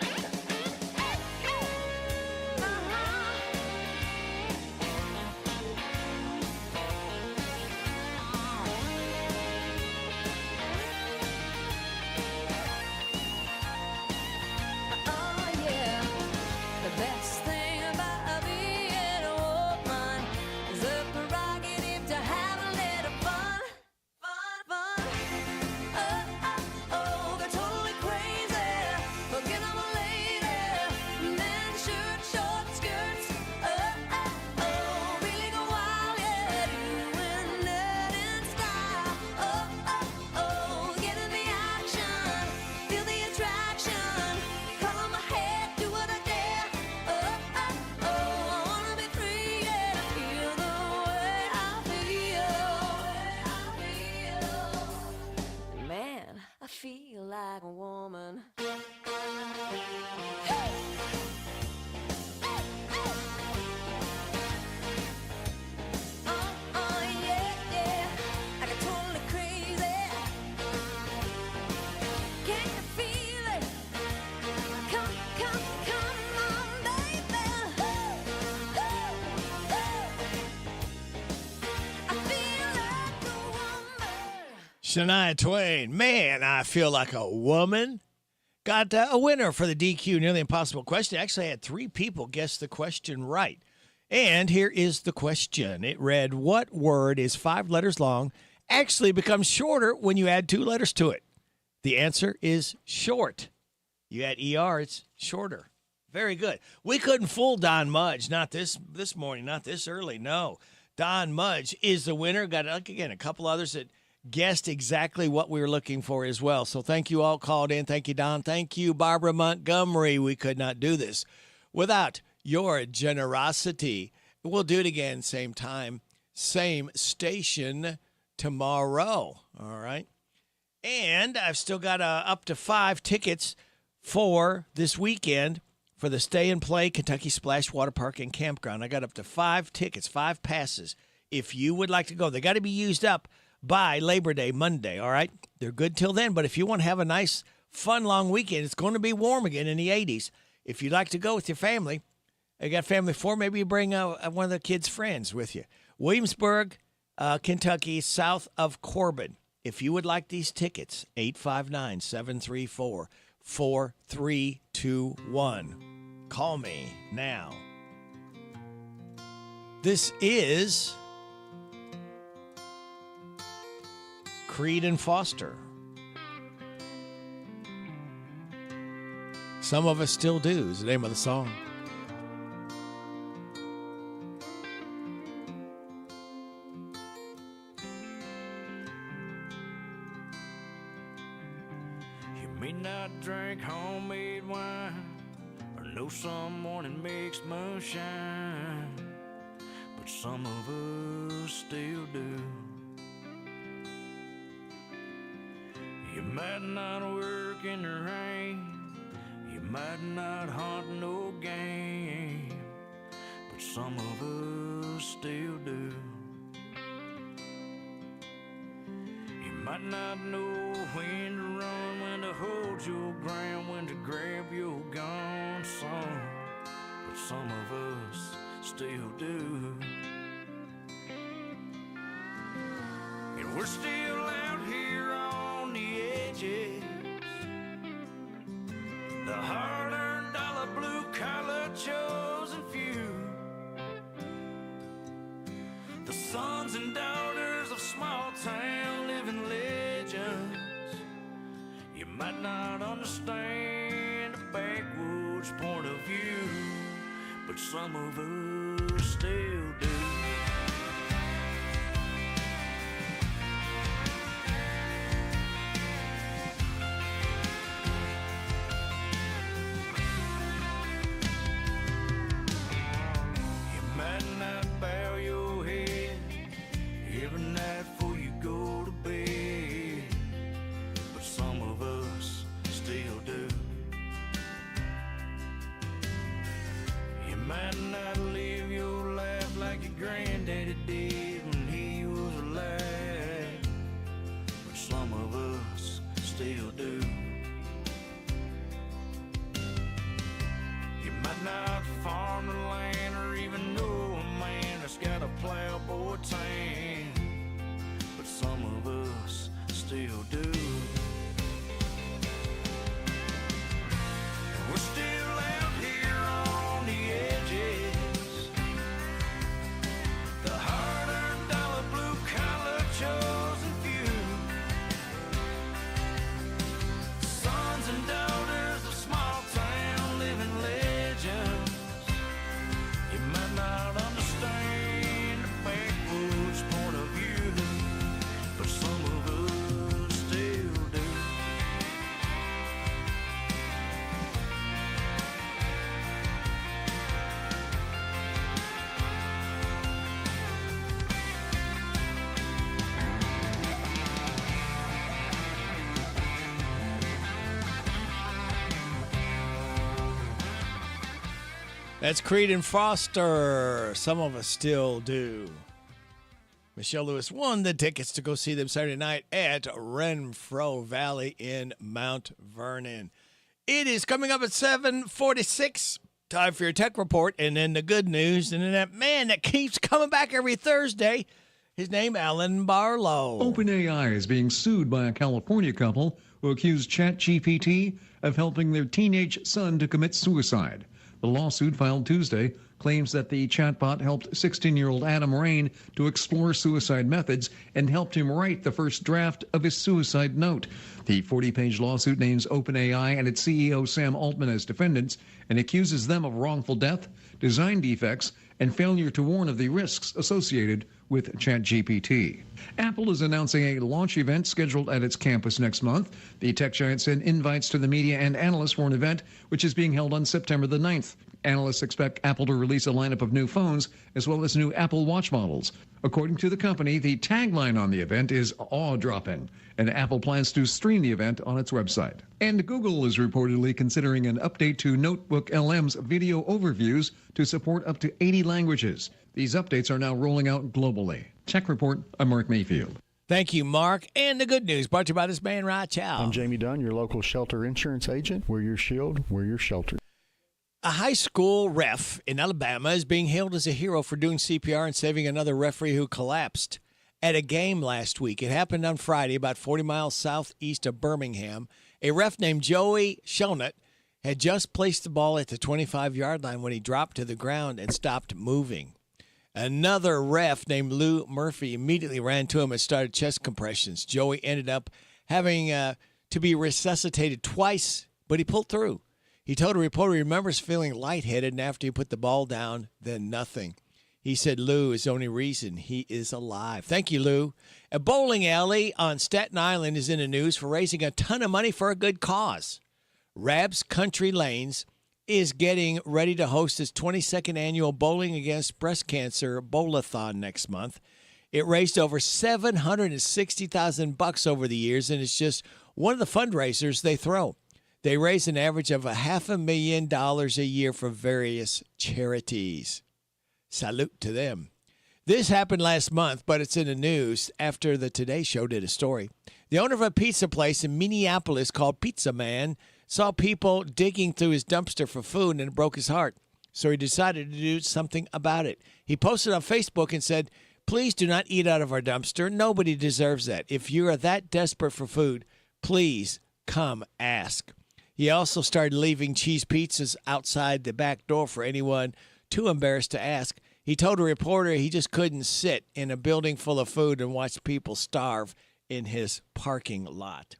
Oh yeah, the best thing about being a woman is the prerogative to have a little fun. They're totally crazy. Looking at my lady. Men, shirt, short skirts. Really go wild, yeah. Doing that in style. Get in the action. Feel the attraction. Color my head, do what I dare. I wanna be free, yeah. Feel the way I feel. Man, I feel like a woman. Yeah. I got totally crazy. Can you feel it? Come on, baby. I feel like a woman. Shania Twain. Man, I feel like a woman. Got a winner for the DQ Nearly Impossible question. Actually, I had 3 people guess the question right. And here is the question. It read, what word is 5 letters long, actually becomes shorter when you add 2 letters to it? The answer is short. You add ER, it's shorter. Very good. We couldn't fool Don Mudge. Not this morning, not this early. No. Don Mudge is the winner. Got, again, a couple others that guessed exactly what we were looking for as well. So thank you all called in. Thank you, Don. Thank you, Barbara Montgomery. We could not do this without your generosity. We'll do it again, same time, same station tomorrow. All right. And I've still got up to 5 tickets for this weekend for the Stay and Play Kentucky Splash Water Park and Campground. I got up to 5 tickets, 5 passes. If you would like to go, they got to be used up by Labor Day, Monday, all right? They're good till then, but if you want to have a nice fun long weekend. It's going to be warm again in the 80s. If you'd like to go with your family, you got family for, maybe you bring one of the kids' friends with you. Williamsburg, Kentucky, south of Corbin. If you would like these tickets, 859-734-4321. Call me now. This is Creed and Foster. Some of us still do is the name of the song. You may not drink homemade wine or know some morning makes moonshine, but some of us still do. You might not work in the rain, you might not hunt no game, but some of us still do. You might not know when to run, when to hold your ground, when to grab your gun, son, but some of us still do. And we're still out here on the edges, the hard-earned dollar, blue-collar chosen few, the sons and daughters of small-town living legends. You might not understand the backwoods point of view, but some of us still do. Granddaddy did when he was alive, but some of us still do. You might not farm the land or even know a man that's got a plowboy tan, but some of us still do. And we're still out here on the edges, the hard-earned dollar, blue-collar chosen few, sons and daughters of small-town living legends. You might not understand the backwoods point of view, but some of us still do. That's Creed and Foster. Some of us still do. Michelle Lewis won the tickets to go see them Saturday night at Renfro Valley in Mount Vernon. It is coming up at 7:46. Time for your tech report, and then the good news, and then that man that keeps coming back every Thursday, his name Alan Barlow. OpenAI is being sued by a California couple who accused ChatGPT of helping their teenage son to commit suicide. The lawsuit filed Tuesday claims that the chatbot helped 16-year-old Adam Rain to explore suicide methods and helped him write the first draft of his suicide note. The 40-page lawsuit names OpenAI and its CEO Sam Altman as defendants and accuses them of wrongful death, design defects, and failure to warn of the risks associated with ChatGPT. Apple is announcing a launch event scheduled at its campus next month. The tech giant sent invites to the media and analysts for an event which is being held on September the 9th. Analysts expect Apple to release a lineup of new phones as well as new Apple Watch models. According to the company, the tagline on the event is awe-dropping, and Apple plans to stream the event on its website. And Google is reportedly considering an update to Notebook LM's video overviews to support up to 80 languages. These updates are now rolling out globally. Tech Report, I'm Mark Mayfield. Thank you, Mark. And the good news brought to you by this man right now. I'm Jamie Dunn, your local shelter insurance agent. We're your shield. We're your shelter. A high school ref in Alabama is being hailed as a hero for doing CPR and saving another referee who collapsed at a game last week. It happened on Friday about 40 miles southeast of Birmingham. A ref named Joey Shelnut had just placed the ball at the 25-yard line when he dropped to the ground and stopped moving. Another ref named Lou Murphy immediately ran to him and started chest compressions. Joey ended up having to be resuscitated twice, but he pulled through. He told a reporter he remembers feeling lightheaded, and after he put the ball down, then nothing. He said Lou is the only reason he is alive. Thank you, Lou. A bowling alley on Staten Island is in the news for raising a ton of money for a good cause. Rab's Country Lanes is getting ready to host its 22nd annual Bowling Against Breast Cancer Bowl-a-thon next month. It raised over $760,000 over the years, and it's just one of the fundraisers they throw. They raise an average of $500,000 a year for various charities. Salute to them. This happened last month, but it's in the news after the Today Show did a story. The owner of a pizza place in Minneapolis called Pizza Man saw people digging through his dumpster for food, and it broke his heart. So he decided to do something about it. He posted on Facebook and said, "Please do not eat out of our dumpster. Nobody deserves that. If you are that desperate for food, please come ask." He also started leaving cheese pizzas outside the back door for anyone too embarrassed to ask. He told a reporter he just couldn't sit in a building full of food and watch people starve in his parking lot.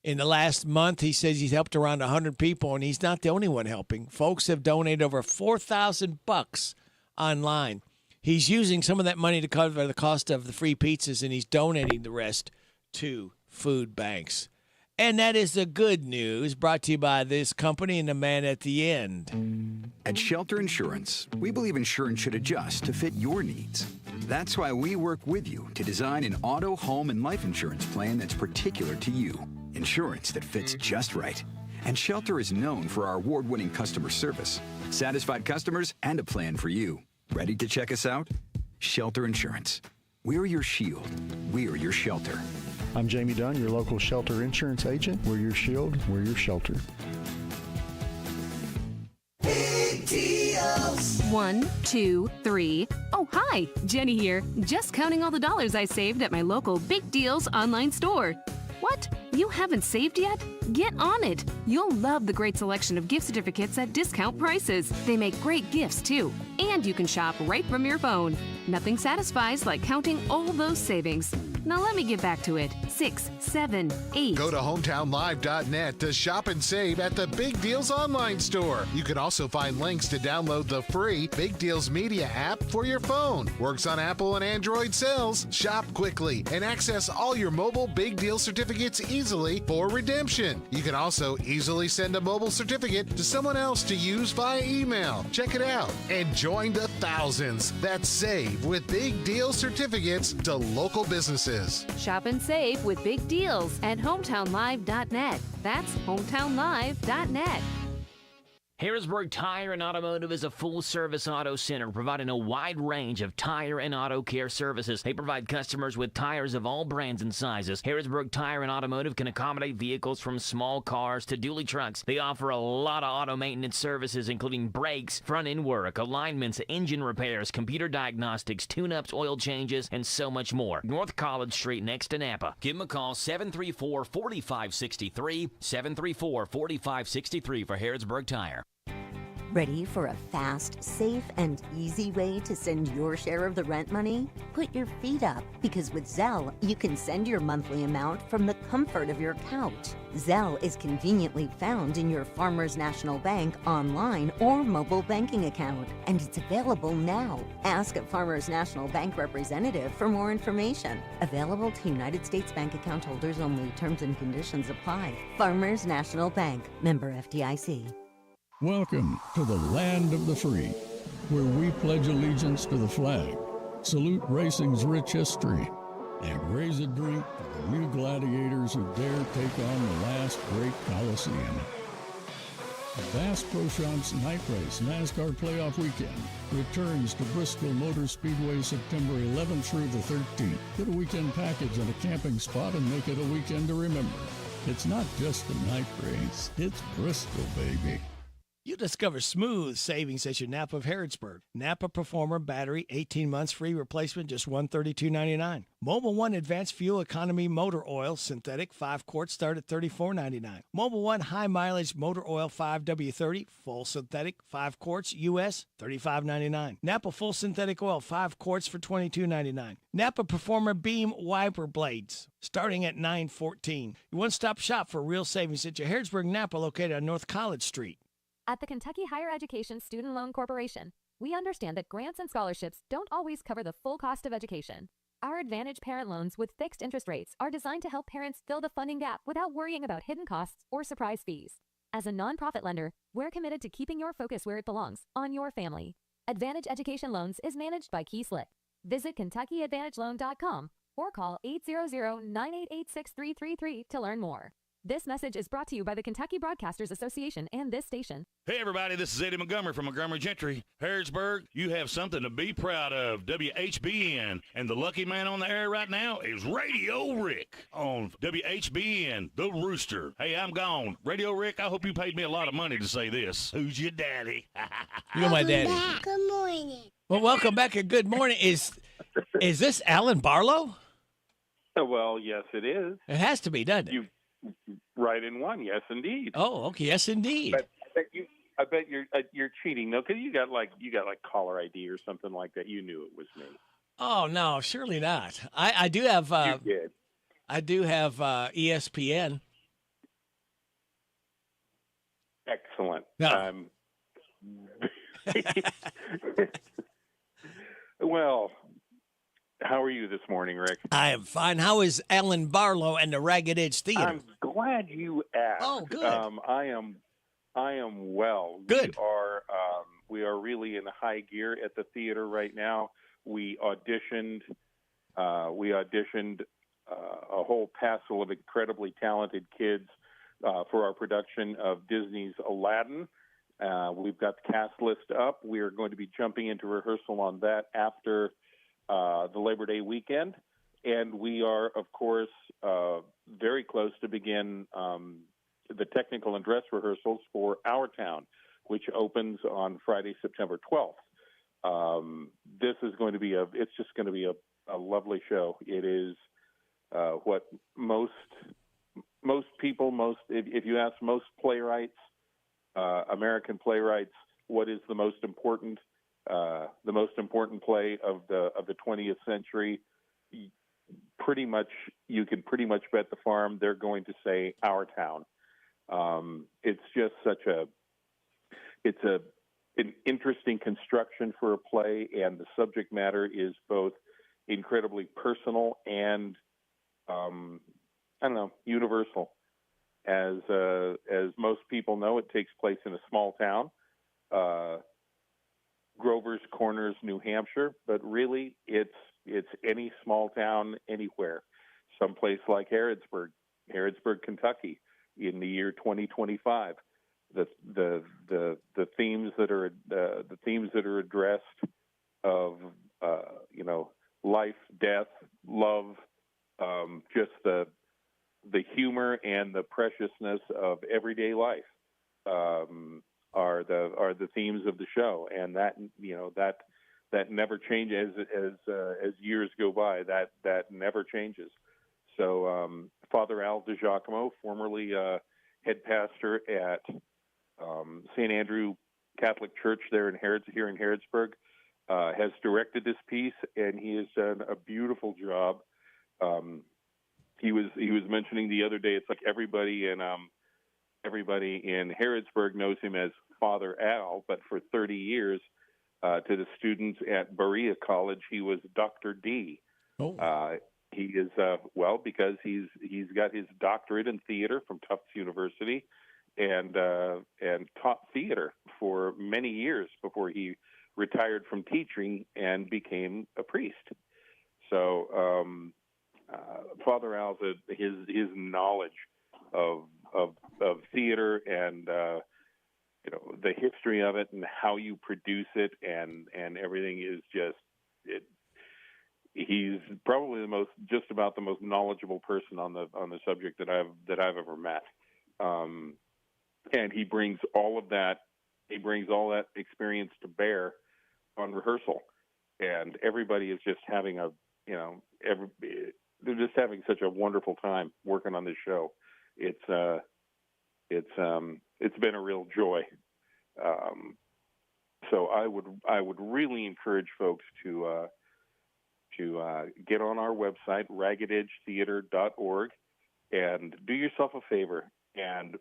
In the last month, he says he's helped around 100 people, and he's not the only one helping. Folks have donated over $4,000 online. He's using some of that money to cover the cost of the free pizzas, and he's donating the rest to food banks. And that is the good news, brought to you by this company and the man at the end. At Shelter Insurance, we believe insurance should adjust to fit your needs. That's why we work with you to design an auto, home, and life insurance plan that's particular to you. Insurance that fits just right. And Shelter is known for our award-winning customer service, satisfied customers, and a plan for you. Ready to check us out? Shelter Insurance. We're your shield. We're your shelter. I'm Jamie Dunn, your local shelter insurance agent. We're your shield. We're your shelter. Big deals. 1, 2, 3. Oh, hi. Jenny here. Just counting all the dollars I saved at my local Big Deals online store. What? You haven't saved yet? Get on it. You'll love the great selection of gift certificates at discount prices. They make great gifts, too. And you can shop right from your phone. Nothing satisfies like counting all those savings. Now let me get back to it. 6, 7, 8. Go to hometownlive.net to shop and save at the Big Deals online store. You can also find links to download the free Big Deals Media app for your phone. Works on Apple and Android cells. Shop quickly and access all your mobile Big Deal certificates easily for redemption. You can also easily send a mobile certificate to someone else to use via email. Check it out and join the thousands that save with Big Deal certificates to local businesses. Shop and save with Big Deals at hometownlive.net. That's hometownlive.net. Harrodsburg Tire and Automotive is a full-service auto center providing a wide range of tire and auto care services. They provide customers with tires of all brands and sizes. Harrodsburg Tire and Automotive can accommodate vehicles from small cars to dually trucks. They offer a lot of auto maintenance services, including brakes, front-end work, alignments, engine repairs, computer diagnostics, tune-ups, oil changes, and so much more. North College Street next to Napa. Give them a call, 734-4563, 734-4563 for Harrodsburg Tire. Ready for a fast, safe, and easy way to send your share of the rent money? Put your feet up, because with Zelle, you can send your monthly amount from the comfort of your couch. Zelle is conveniently found in your Farmers National Bank online or mobile banking account, and it's available now. Ask a Farmers National Bank representative for more information. Available to United States Bank account holders only. Terms and conditions apply. Farmers National Bank, member FDIC. Welcome to the land of the free, where we pledge allegiance to the flag, salute racing's rich history, and raise a drink to the new gladiators who dare take on the last great Coliseum. Bass Pro Shops Night Race NASCAR Playoff Weekend returns to Bristol Motor Speedway September 11th through the 13th. Get a weekend package and a camping spot and make it a weekend to remember. It's not just a night race, it's Bristol, baby. You discover smooth savings at your Napa of Harrodsburg. Napa Performer battery, 18 months free replacement, just $132.99. Mobile One Advanced Fuel Economy Motor Oil Synthetic, 5 quarts, start at $34.99. Mobile One High Mileage Motor Oil 5W30, full synthetic, 5 quarts, U.S., $35.99. Napa Full Synthetic Oil, 5 quarts for $22.99. Napa Performer Beam Wiper Blades, starting at $9.14. Your one-stop shop for real savings at your Harrodsburg Napa, located on North College Street. At the Kentucky Higher Education Student Loan Corporation, we understand that grants and scholarships don't always cover the full cost of education. Our Advantage Parent Loans with fixed interest rates are designed to help parents fill the funding gap without worrying about hidden costs or surprise fees. As a nonprofit lender, we're committed to keeping your focus where it belongs, on your family. Advantage Education Loans is managed by Key Slick. Visit KentuckyAdvantageLoan.com or call 800-988-6333 to learn more. This message is brought to you by the Kentucky Broadcasters Association and this station. Hey, everybody, this is Eddie Montgomery from Montgomery Gentry. Harrodsburg, you have something to be proud of. WHBN. And the lucky man on the air right now is Radio Rick on WHBN, The Rooster. Hey, I'm gone. Radio Rick, I hope you paid me a lot of money to say this. Who's your daddy? You're my daddy. Good morning. Well, welcome back and good morning. Is this Alan Barlow? Well, yes, it is. It has to be, doesn't it? You right in one, yes, indeed. Oh, okay, yes, indeed. I bet you're cheating though, because you got like caller ID or something like that. You knew it was me. Oh no, surely not. I do have. You did. I do have ESPN. Excellent. No. Well, how are you this morning, Rick? I am fine. How is Alan Barlow and the Ragged Edge Theater? I'm glad you asked. Oh, good. I am well. Good. We are really in high gear at the theater right now. We auditioned a whole passel of incredibly talented kids for our production of Disney's Aladdin. We've got the cast list up. We are going to be jumping into rehearsal on that after the Labor Day weekend, and we are, of course, very close to begin the technical and dress rehearsals for Our Town, which opens on Friday, September 12th. This is going to be it's just going to be a lovely show. It is what most people, if you ask most playwrights, American playwrights, what is the most important play of the 20th century, you can pretty much bet the farm they're going to say Our Town. It's just an interesting construction for a play, and the subject matter is both incredibly personal and universal. As most people know, it takes place in a small town. Grover's Corners, New Hampshire, but really it's any small town anywhere, someplace like Harrodsburg, Kentucky, in the year 2025. The themes that are addressed of life, death, love, just the humor and the preciousness of everyday life. Are the themes of the show, and that never changes as years go by. That never changes. So Father Al DiGiacomo, formerly head pastor at St. Andrew Catholic Church here in Harrodsburg, has directed this piece, and he has done a beautiful job. He was mentioning the other day, it's like everybody in Harrodsburg knows him as Father Al, but for 30 years, to the students at Berea College, he was Dr. D. Oh. He is because he's got his doctorate in theater from Tufts University, and taught theater for many years before he retired from teaching and became a priest. So Father Al's his knowledge of theater and the history of it and how you produce it and everything is just it. He's probably just about the most knowledgeable person on the subject that I've ever met, and he brings all of that. He brings all that experience to bear on rehearsal, and everybody is just having they're just having such a wonderful time working on this show. It's been a real joy. So I would really encourage folks to get on our website, raggededgetheater.org, and do yourself a favor and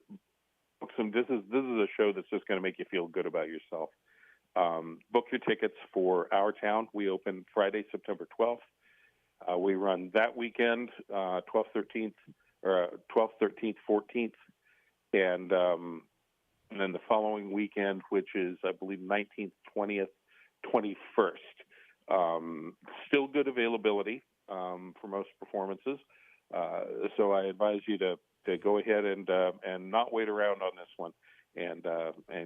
book some. This is a show that's just going to make you feel good about yourself. Book your tickets for Our Town. We open Friday, September 12th. We run that weekend, 12th, 13th, 14th, and then the following weekend, which is, I believe, 19th, 20th, 21st. Still good availability for most performances. So I advise you to go ahead and not wait around on this one, and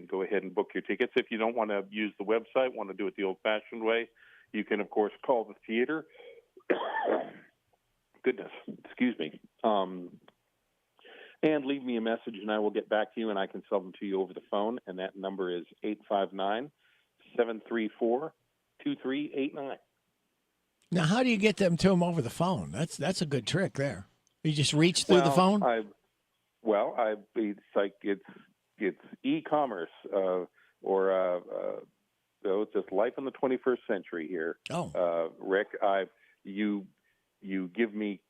go ahead and book your tickets. If you don't want to use the website, want to do it the old-fashioned way, you can, of course, call the theater. Goodness, excuse me. And leave me a message, and I will get back to you, and I can sell them to you over the phone. And that number is 859-734-2389. Now, how do you get them to them over the phone? That's a good trick there. You just reach through the phone? It's e-commerce, it's just life in the 21st century here. Oh, Rick, you give me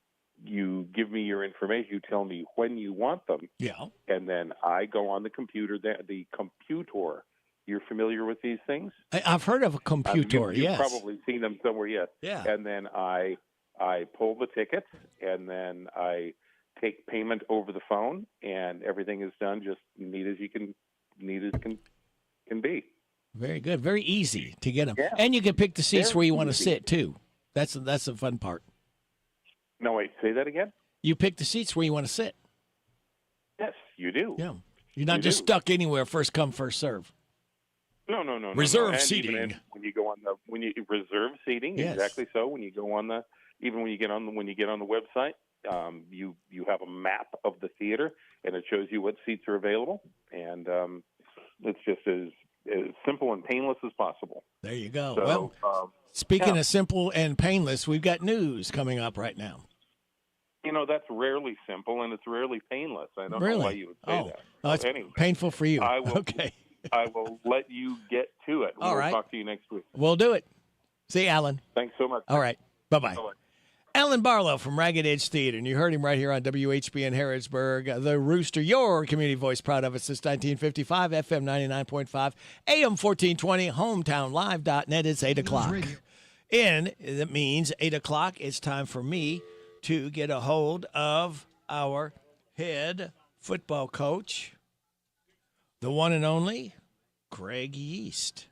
your information. You tell me when you want them. Yeah. And then I go on the computer. The computer. You're familiar with these things? I've heard of a computer. You've yes. probably seen them somewhere. Yes. Yeah. And then I pull the tickets, and then I take payment over the phone, and everything is done just neat as can be. Very good. Very easy to get them. Yeah. And you can pick the seats Very where you want to easy. sit, too. That's the fun part. No, wait, say that again? You pick the seats where you want to sit. Yes, you do. Yeah. You're not just stuck anywhere, first come, first serve. No. Reserve And seating. even when you go on when you reserve seating, Yes. exactly so. When you go on when you get on the website, you have a map of the theater, and it shows you what seats are available, and it's just as simple and painless as possible. There you go. So, well, speaking of simple and painless, we've got news coming up right now. That's rarely simple, and it's rarely painless. I don't know why you would say that. Oh, it's anyway, painful for you. Okay. I will let you get to it. All We'll right. talk to you next week. We'll do it. See you, Alan. Thanks so much. All right. Bye-bye. Bye-bye. Alan Barlow from Ragged Edge Theater, and you heard him right here on WHBN Harrodsburg, the Rooster, your community voice, proud of it since 1955, FM 99.5, AM 1420, hometownlive.net. It's 8 o'clock. And that means 8 o'clock, it's time for me to get a hold of our head football coach, the one and only Craig Yeast.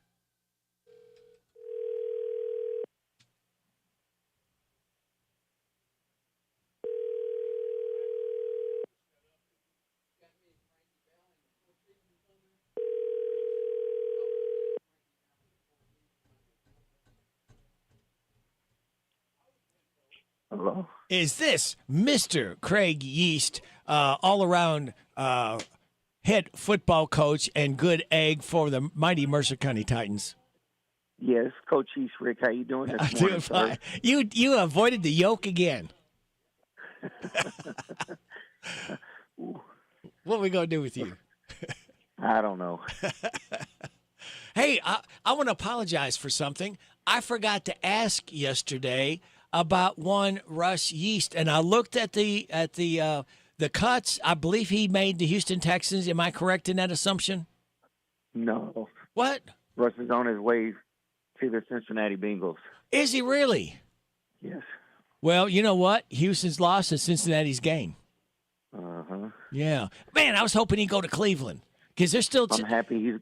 Hello? Is this Mr. Craig Yeast, all-around head football coach and good egg for the mighty Mercer County Titans? Yes, Coach East Rick. How you doing this I'm morning, doing sir? fine. You avoided the yoke again. What are we going to do with you? I don't know. Hey, I want to apologize for something. I forgot to ask yesterday about one Russ Yeast, and I looked at the cuts. I believe he made the Houston Texans. Am I correct in that assumption? No. What? Russ is on his way to the Cincinnati Bengals. Is he really? Yes. Well, you know what? Houston's lost and Cincinnati's gained. Uh-huh. Yeah. Man, I was hoping he'd go to Cleveland because they're still. I'm happy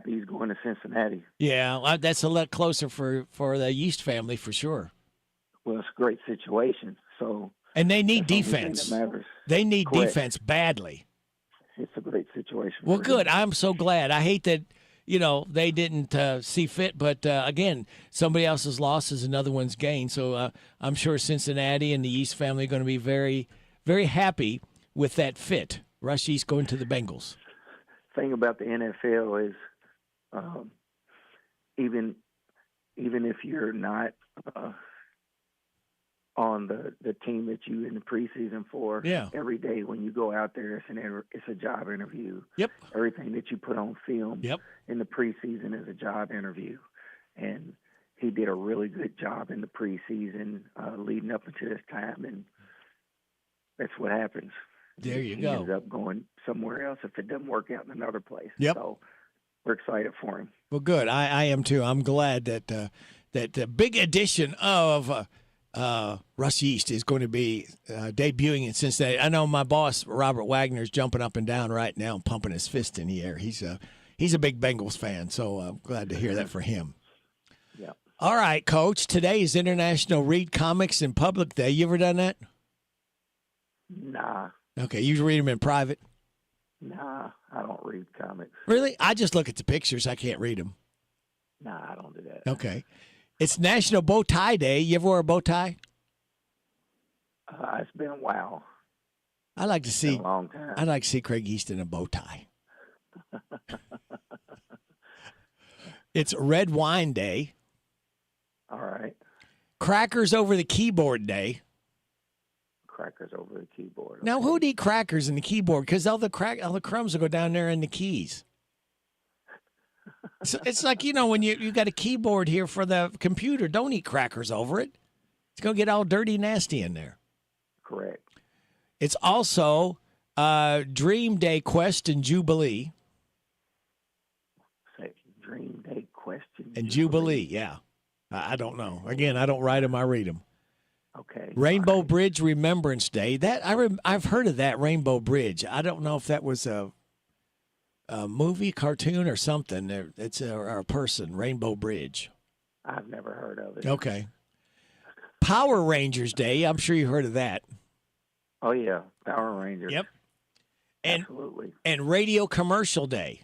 he's going to Cincinnati. Yeah, that's a lot closer for the Yeast family for sure. Well, it's a great situation. So. And they need that's the only thing defense. that matters. They need Correct. defense badly. it's a great situation. Well, for good. him. I'm so glad. I hate that, they didn't see fit, but again, somebody else's loss is another one's gain. So I'm sure Cincinnati and the East family are going to be very, very happy with that fit. Rush East going to the Bengals. Thing about the NFL is, even if you're not on the team that you in the preseason for, Yeah. every day when you go out there, it's a job interview. Yep. Everything that you put on film Yep. in the preseason is a job interview, and he did a really good job in the preseason leading up until this time, and that's what happens. There you he go. ends up going somewhere else if it doesn't work out in another place. Yep. So we're excited for him. Well, good. I am too. I'm glad that the big addition of Rush East is going to be debuting in Cincinnati. I know my boss Robert Wagner is jumping up and down right now and pumping his fist in the air. He's a big Bengals fan, so I'm glad to hear that for him. Yeah. All right, Coach. Today is International Read Comics in Public Day. You ever done that? Nah, Okay, you read them in private. I don't read comics. Really? I just look at the pictures. I can't read them. Nah, I don't do that. Okay. It's National Bow Tie Day. You ever wear a bow tie? It's been a while. I like to see. Been a long time. I'd like to see Craig East in a bow tie. It's Red Wine Day. All right. Crackers over the keyboard day. Crackers over the keyboard. Now, who'd eat crackers in the keyboard? Because all the crumbs will go down there in the keys. So it's like, when you got a keyboard here for the computer, don't eat crackers over it. It's going to get all dirty, nasty in there. Correct. It's also Dream Day Quest and Jubilee. Say Dream Day Question. And Jubilee, yeah. I don't know. Again, I don't write them, I read them. Okay. Rainbow Bridge Remembrance Day. That I've heard of that Rainbow Bridge. I don't know if that was a movie, cartoon, or something. It's a person, Rainbow Bridge. I've never heard of it. Okay. Power Rangers Day. I'm sure you heard of that. Oh, yeah. Power Rangers. Yep. And, absolutely. And Radio Commercial Day.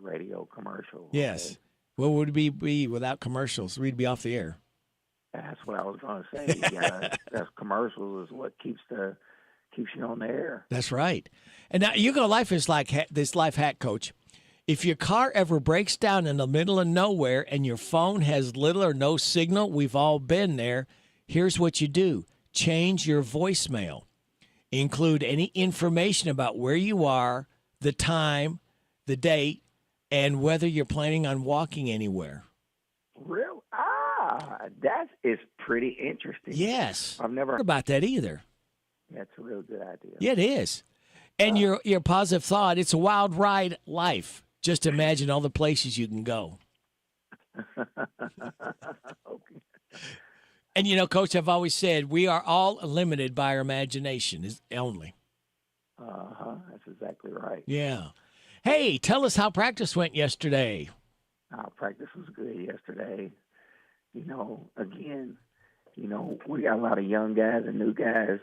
Radio commercial. Yes. Okay. What would we be without commercials? We'd be off the air. That's what I was going to say. That's commercials is what keeps you on the air. That's right. And now you're going to life is like this life hack, Coach. If your car ever breaks down in the middle of nowhere and your phone has little or no signal, we've all been there. Here's what you do. Change your voicemail. Include any information about where you are, the time, the date, and whether you're planning on walking anywhere. Real? That is pretty interesting. Yes. I've never heard about that either. That's a real good idea. Yeah, it is. And your positive thought, it's a wild ride life. Just imagine all the places you can go. Okay. And, Coach, I've always said we are all limited by our imagination only. That's exactly right. Yeah. Hey, tell us how practice went yesterday. Practice was good yesterday. Again, we got a lot of young guys and new guys,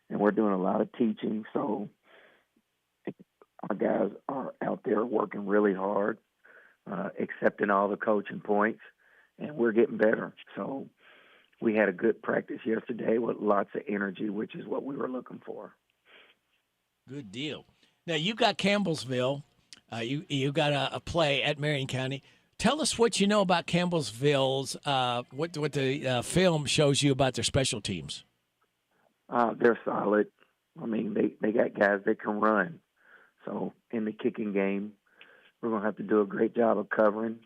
and we're doing a lot of teaching. So our guys are out there working really hard, accepting all the coaching points, and we're getting better. So we had a good practice yesterday with lots of energy, which is what we were looking for. Good deal. Now, you got Campbellsville. You got a play at Marion County. Tell us what you know about Campbellsville's, what the film shows you about their special teams. They're solid. I mean, they got guys that can run. So in the kicking game, we're going to have to do a great job of covering,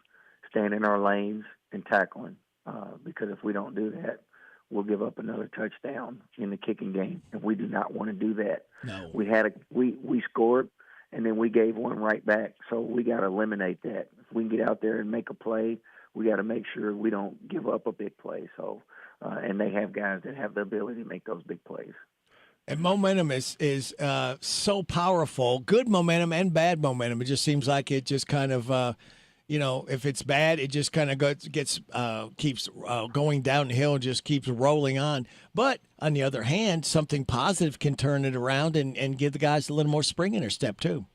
staying in our lanes, and tackling. Because if we don't do that, we'll give up another touchdown in the kicking game, and we do not want to do that. No. We scored, and then we gave one right back. So we got to eliminate that. If we can get out there and make a play, we got to make sure we don't give up a big play. So, and they have guys that have the ability to make those big plays. And momentum is so powerful. Good momentum and bad momentum. It just seems like it just kind of, if it's bad, it just kind of keeps going downhill, just keeps rolling on. But on the other hand, something positive can turn it around and give the guys a little more spring in their step too.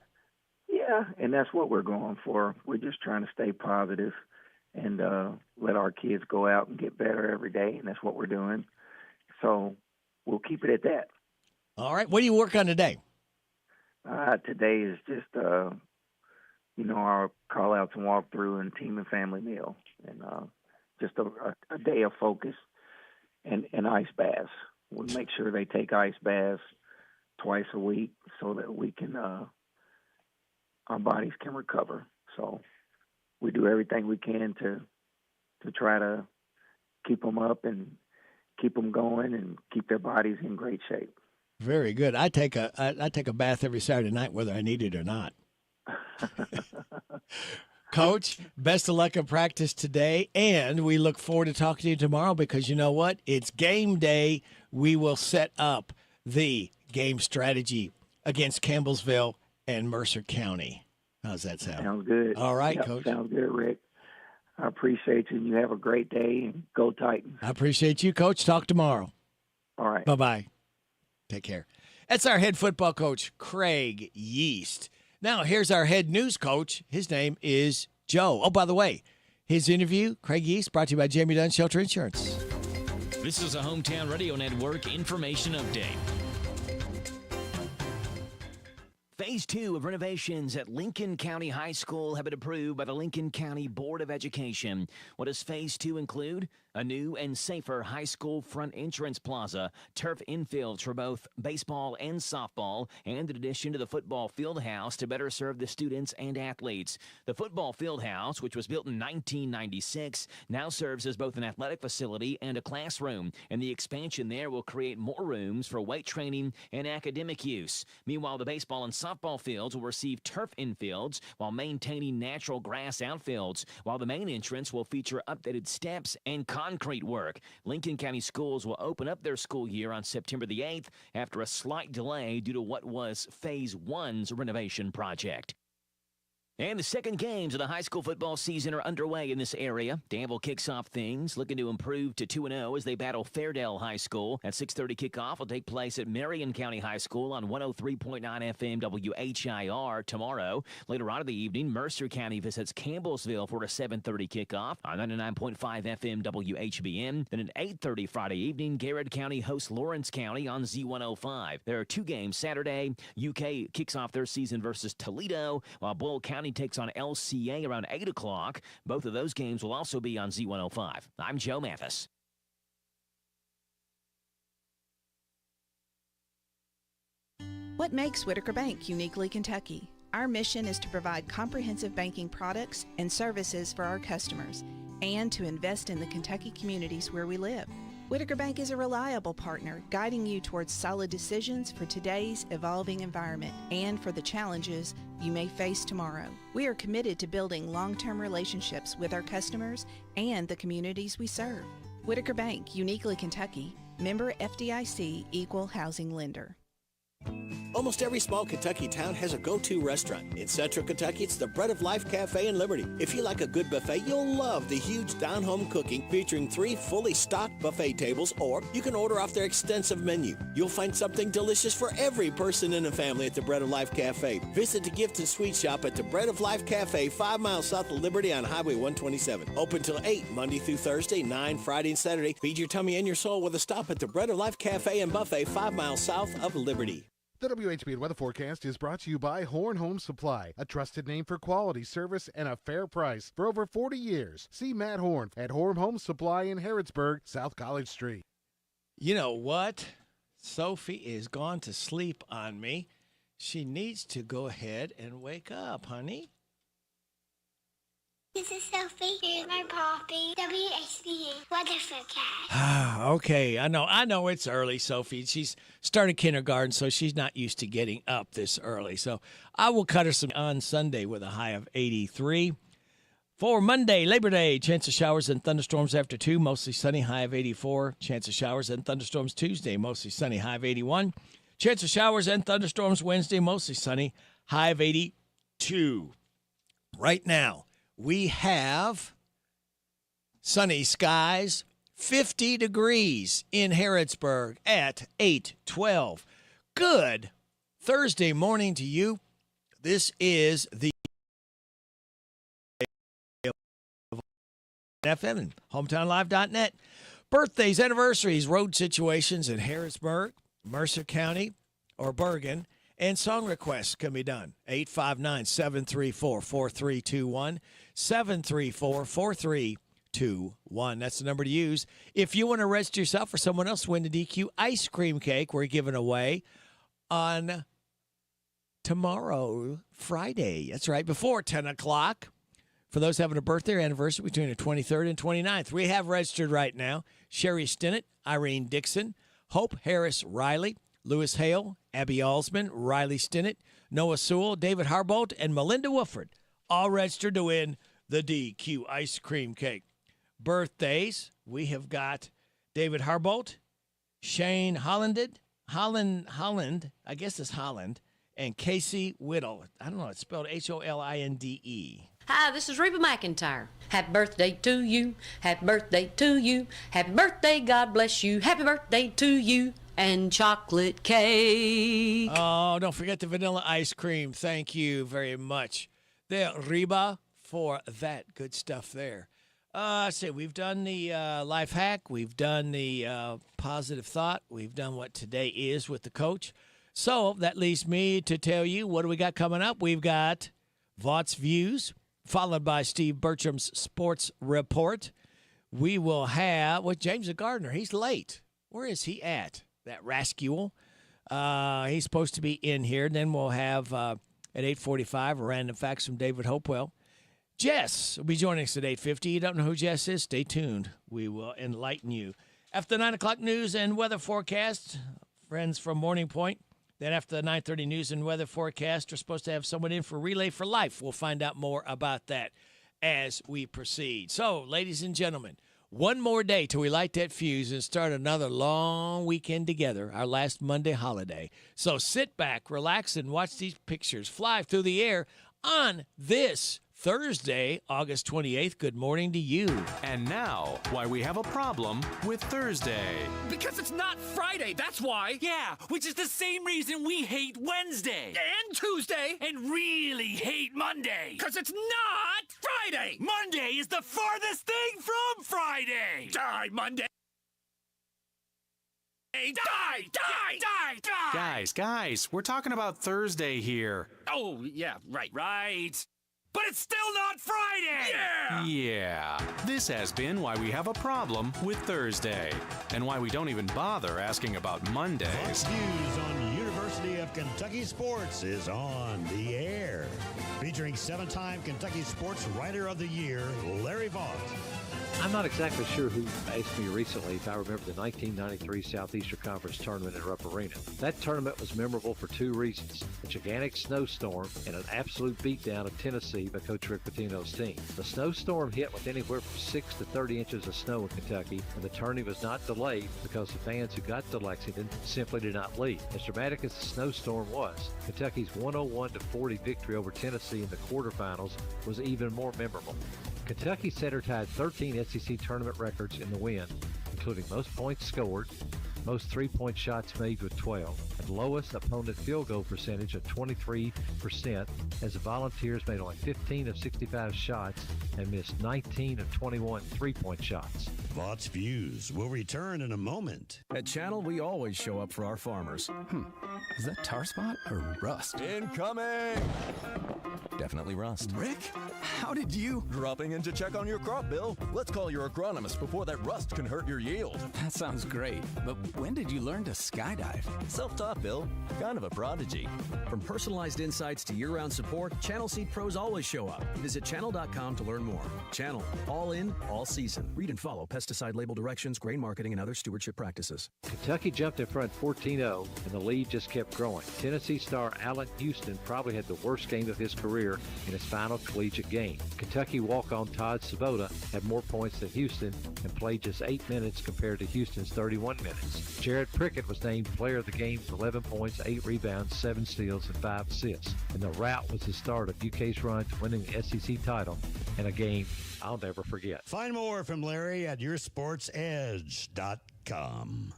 Yeah, and that's what we're going for. We're just trying to stay positive and let our kids go out and get better every day, and that's what we're doing. So we'll keep it at that. All right. What do you work on today? Today is just, our call-outs and walk-through and team and family meal, and just a day of focus and ice baths. We'll make sure they take ice baths twice a week so that we can, our bodies can recover. So we do everything we can to try to keep them up and keep them going and keep their bodies in great shape. Very good. I take a bath every Saturday night, whether I need it or not. Coach, best of luck in practice today, and we look forward to talking to you tomorrow because you know what? It's game day. We will set up the game strategy against Campbellsville and Mercer County. How's that sound? Sounds good. All right, yep, Coach. Sounds good, Rick. I appreciate you, and you have a great day, and go Titans. I appreciate you, Coach. Talk tomorrow. All right. Bye-bye. Take care. That's our head football coach, Craig Yeast. Now, here's our head news coach. His name is Joe. Oh, by the way, his interview, Craig Yeast, brought to you by Jamie Dunn Shelter Insurance. This is a Hometown Radio Network information update. Phase 2 of renovations at Lincoln County High School have been approved by the Lincoln County Board of Education. What does Phase 2 include? A new and safer high school front entrance plaza, turf infields for both baseball and softball, and an addition to the football field house to better serve the students and athletes. The football field house, which was built in 1996, now serves as both an athletic facility and a classroom, and the expansion there will create more rooms for weight training and academic use. Meanwhile, the baseball and softball fields will receive turf infields while maintaining natural grass outfields, while the main entrance will feature updated steps and concrete work. Lincoln County Schools will open up their school year on September the 8th after a slight delay due to what was Phase 1's renovation project. And the second games of the high school football season are underway in this area. Danville kicks off things, looking to improve to 2-0 as they battle Fairdale High School. At 6:30 kickoff will take place at Marion County High School on 103.9 FM WHIR tomorrow. Later on in the evening, Mercer County visits Campbellsville for a 7:30 kickoff on 99.5 FM WHBN. Then at 8:30 Friday evening, Garrett County hosts Lawrence County on Z105. There are two games Saturday. UK kicks off their season versus Toledo, while Bull County takes on LCA around 8 o'clock. Both of those games will also be on Z105. I'm Joe Mathis. What makes Whitaker Bank uniquely Kentucky? Our mission is to provide comprehensive banking products and services for our customers and to invest in the Kentucky communities where we live. Whitaker Bank is a reliable partner, guiding you towards solid decisions for today's evolving environment and for the challenges you may face tomorrow. We are committed to building long-term relationships with our customers and the communities we serve. Whitaker Bank, uniquely Kentucky, member FDIC, equal housing lender. Almost every small Kentucky town has a go-to restaurant. In Central Kentucky, it's the Bread of Life Cafe in Liberty. If you like a good buffet, you'll love the huge down-home cooking featuring 3 fully stocked buffet tables, or you can order off their extensive menu. You'll find something delicious for every person in the family at the Bread of Life Cafe. Visit the gift and sweet shop at the Bread of Life Cafe, 5 miles south of Liberty on Highway 127. Open till 8, Monday through Thursday, 9 Friday and Saturday. Feed your tummy and your soul with a stop at the Bread of Life Cafe and Buffet, 5 miles south of Liberty. The WHBN weather forecast is brought to you by Horn Home Supply, a trusted name for quality service and a fair price for over 40 years. See Matt Horn at Horn Home Supply in Harrodsburg, South College Street. You know what? Sophie is gone to sleep on me. She needs to go ahead and wake up, honey. This is Sophie. Here's my poppy. WHBN weather forecast. Okay, I know it's early, Sophie. She's started kindergarten, so she's not used to getting up this early. So I will cut her some on Sunday with a high of 83. For Monday, Labor Day, chance of showers and thunderstorms after 2, mostly sunny, high of 84. Chance of showers and thunderstorms Tuesday, mostly sunny, high of 81. Chance of showers and thunderstorms Wednesday, mostly sunny, high of 82. Right now, we have sunny skies, 50 degrees in Harrodsburg at 8:12. Good Thursday morning to you. This is the FM and HometownLive.net. Birthdays, anniversaries, road situations in Harrodsburg, Mercer County, or Bergen, and song requests can be done. 859-734-4321, 734-4321. That's the number to use. If you want to register yourself or someone else to win the DQ ice cream cake we're giving away on tomorrow, Friday. That's right, before 10 o'clock. For those having a birthday or anniversary between the 23rd and 29th, we have registered right now Sherry Stinnett, Irene Dixon, Hope Harris Riley, Lewis Hale, Abby Alsman, Riley Stinnett, Noah Sewell, David Harbolt, and Melinda Wooford, all registered to win the DQ ice cream cake. Birthdays, we have got David Harbolt, Shane Holland, I guess it's Holland, and Casey Whittle. I don't know, it's spelled Holinde. Hi, this is Reba McEntire. Happy birthday to you. Happy birthday to you. Happy birthday, God bless you. Happy birthday to you. And chocolate cake. Oh, don't forget the vanilla ice cream. Thank you very much, there, Reba, for that good stuff there. We've done the life hack. We've done the positive thought. We've done what today is with the coach. So that leaves me to tell you, what do we got coming up? We've got Vaught's Views, followed by Steve Bertram's Sports Report. We will have, James Gardner. He's late. Where is he at? That rascal. He's supposed to be in here. Then we'll have, at 8:45, random facts from David Hopewell. Jess will be joining us at 8:50. You don't know who Jess is? Stay tuned. We will enlighten you. After the 9 o'clock news and weather forecast, friends from Morning Point. Then after the 9:30 news and weather forecast, we're supposed to have someone in for Relay for Life. We'll find out more about that as we proceed. So, ladies and gentlemen, one more day till we light that fuse and start another long weekend together, our last Monday holiday. So sit back, relax, and watch these pictures fly through the air on this Thursday, August 28th. Good morning to you. And now, why we have a problem with Thursday. Because it's not Friday, that's why. Yeah, which is the same reason we hate Wednesday. And Tuesday. And really hate Monday. Because it's not Friday. Monday is the farthest thing from Friday. Die, Monday. Die! Guys, we're talking about Thursday here. Oh, yeah, right. But it's still not Friday! Yeah. This has been why we have a problem with Thursday. And why we don't even bother asking about Monday. Fox News on University of Kentucky Sports is on the air. Featuring 7-time Kentucky Sports Writer of the Year, Larry Vaught. I'm not exactly sure who asked me recently if I remember the 1993 Southeastern Conference Tournament in Rupp Arena. That tournament was memorable for two reasons: a gigantic snowstorm and an absolute beatdown of Tennessee by Coach Rick Pitino's team. The snowstorm hit with anywhere from 6 to 30 inches of snow in Kentucky, and the tourney was not delayed because the fans who got to Lexington simply did not leave. As dramatic as the snowstorm was, Kentucky's 101-40 victory over Tennessee in the quarterfinals was even more memorable. Kentucky center tied 13 SEC tournament records in the win, including most points scored, most three-point shots made with 12, and lowest opponent field goal percentage of 23%, as the Volunteers made only 15 of 65 shots and missed 19 of 21 three-point shots. Vaught's Views will return in a moment. At Channel, we always show up for our farmers. Is that tar spot or rust? Incoming! Definitely rust. Rick, how did you? Dropping in to check on your crop, Bill. Let's call your agronomist before that rust can hurt your yield. That sounds great, but when did you learn to skydive? Self-taught, Bill. Kind of a prodigy. From personalized insights to year-round support, Channel Seed pros always show up. Visit channel.com to learn more. Channel, all in, all season. Read and follow pesticide label directions, grain marketing, and other stewardship practices. Kentucky jumped in front 14-0, and the lead just kept growing. Tennessee star Allen Houston probably had the worst game of his career career in his final collegiate game. Kentucky walk-on Todd Svoboda had more points than Houston and played just 8 minutes compared to Houston's 31 minutes. Jared Prickett was named player of the game with 11 points, 8 rebounds, 7 steals, and 5 assists. And the rout was the start of UK's run to winning the SEC title in a game I'll never forget. Find more from Larry at yoursportsedge.com.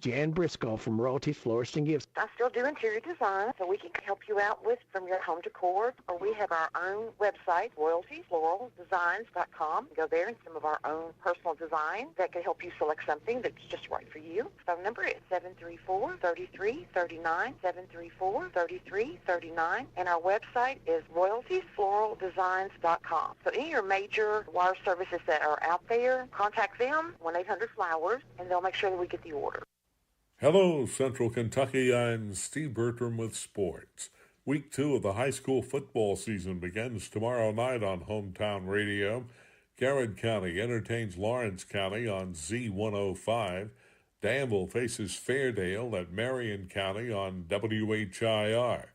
Jan Briscoe from Royalties Florist and Gifts. I still do interior design, so we can help you out with from your home decor, or we have our own website, royaltiesfloraldesigns.com. Go there and some of our own personal design that can help you select something that's just right for you. Phone number is 734-3339, 734-3339, and our website is royaltiesfloraldesigns.com. So any of your major wire services that are out there, contact them, 1-800-FLOWERS, and they'll make sure that we get the order. Hello, Central Kentucky. I'm Steve Bertram with sports. Week 2 of the high school football season begins tomorrow night on Hometown Radio. Garrett County entertains Lawrence County on Z105. Danville faces Fairdale at Marion County on WHIR.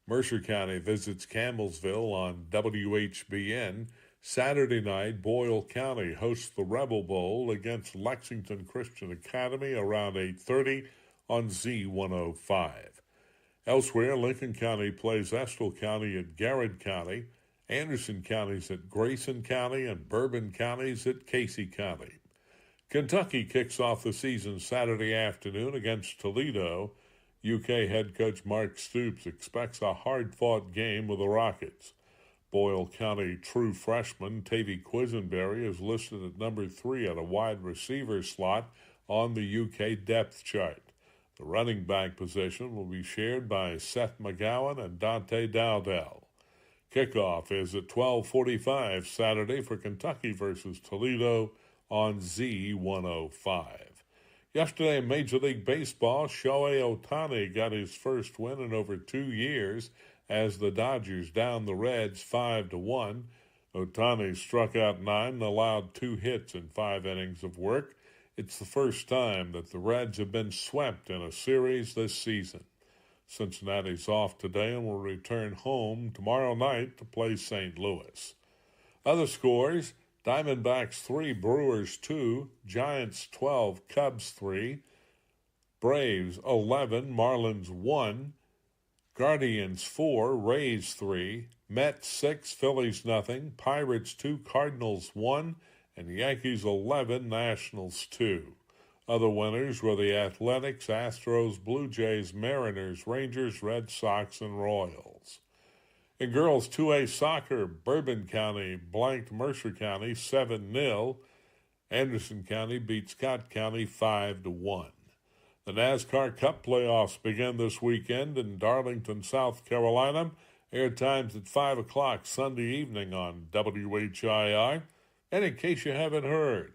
Mercer County visits Campbellsville on WHBN. Saturday night, Boyle County hosts the Rebel Bowl against Lexington Christian Academy around 8:30 on Z105. Elsewhere, Lincoln County plays Estill County at Garrett County, Anderson County's at Grayson County, and Bourbon County's at Casey County. Kentucky kicks off the season Saturday afternoon against Toledo. UK head coach Mark Stoops expects a hard-fought game with the Rockets. Boyle County true freshman Tavy Quisenberry is listed at number 3 at a wide receiver slot on the UK depth chart. The running back position will be shared by Seth McGowan and Dante Dowdell. Kickoff is at 12:45 Saturday for Kentucky versus Toledo on Z105. Yesterday in Major League Baseball, Shohei Ohtani got his first win in over 2 years as the Dodgers downed the Reds 5-1. Ohtani struck out 9 and allowed 2 hits in 5 innings of work. It's the first time that the Reds have been swept in a series this season. Cincinnati's off today and will return home tomorrow night to play St. Louis. Other scores: Diamondbacks 3, Brewers 2, Giants 12, Cubs 3, Braves 11, Marlins 1, Guardians 4, Rays 3, Mets 6, Phillies nothing, Pirates 2, Cardinals 1, and Yankees 11, Nationals 2. Other winners were the Athletics, Astros, Blue Jays, Mariners, Rangers, Red Sox, and Royals. In girls 2A soccer, Bourbon County blanked Mercer County 7-0. Anderson County beat Scott County 5-1. The NASCAR Cup playoffs begin this weekend in Darlington, South Carolina. Air times at 5 o'clock Sunday evening on WHIR. And in case you haven't heard,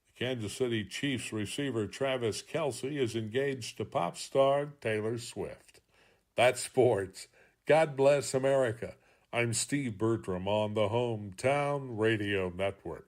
the Kansas City Chiefs receiver Travis Kelce is engaged to pop star Taylor Swift. That's sports. God bless America. I'm Steve Bertram on the Hometown Radio Network.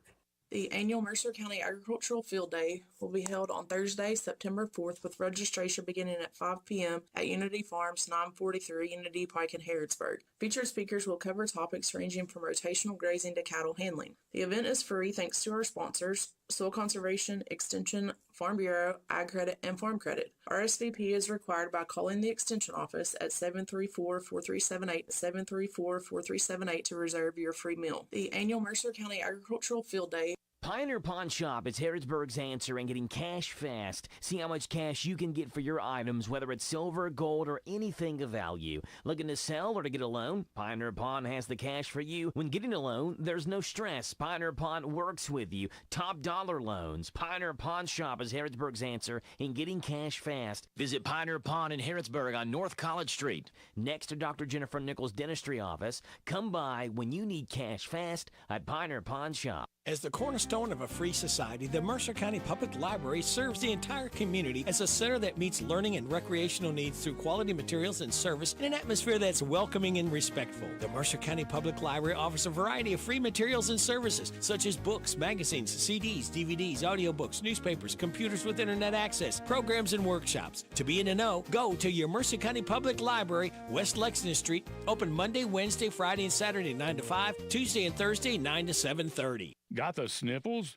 The annual Mercer County Agricultural Field Day will be held on Thursday, September 4th, with registration beginning at 5 p.m. at Unity Farms, 943 Unity Pike in Harrodsburg. Featured speakers will cover topics ranging from rotational grazing to cattle handling. The event is free thanks to our sponsors, Soil Conservation, Extension, Farm Bureau, Ag Credit, and Farm Credit. RSVP is required by calling the Extension office at 734-4378, 734-4378 to reserve your free meal. The annual Mercer County Agricultural Field Day. Pioneer Pawn Shop is Harrodsburg's answer in getting cash fast. See how much cash you can get for your items, whether it's silver, gold, or anything of value. Looking to sell or to get a loan? Pioneer Pawn has the cash for you. When getting a loan, there's no stress. Pioneer Pawn works with you. Top dollar loans. Pioneer Pawn Shop is Harrodsburg's answer in getting cash fast. Visit Pioneer Pawn in Harrodsburg on North College Street, next to Dr. Jennifer Nichols' dentistry office. Come by when you need cash fast at Pioneer Pawn Shop. As the cornerstone cornerstone of a free society, the Mercer County Public Library serves the entire community as a center that meets learning and recreational needs through quality materials and service in an atmosphere that's welcoming and respectful. The Mercer County Public Library offers a variety of free materials and services, such as books, magazines, CDs, DVDs, audiobooks, newspapers, computers with internet access, programs, and workshops. To be in the know, go to your Mercer County Public Library, West Lexington Street, open Monday, Wednesday, Friday, and Saturday 9 to 5, Tuesday and Thursday 9 to 7:30. Got the sniffles,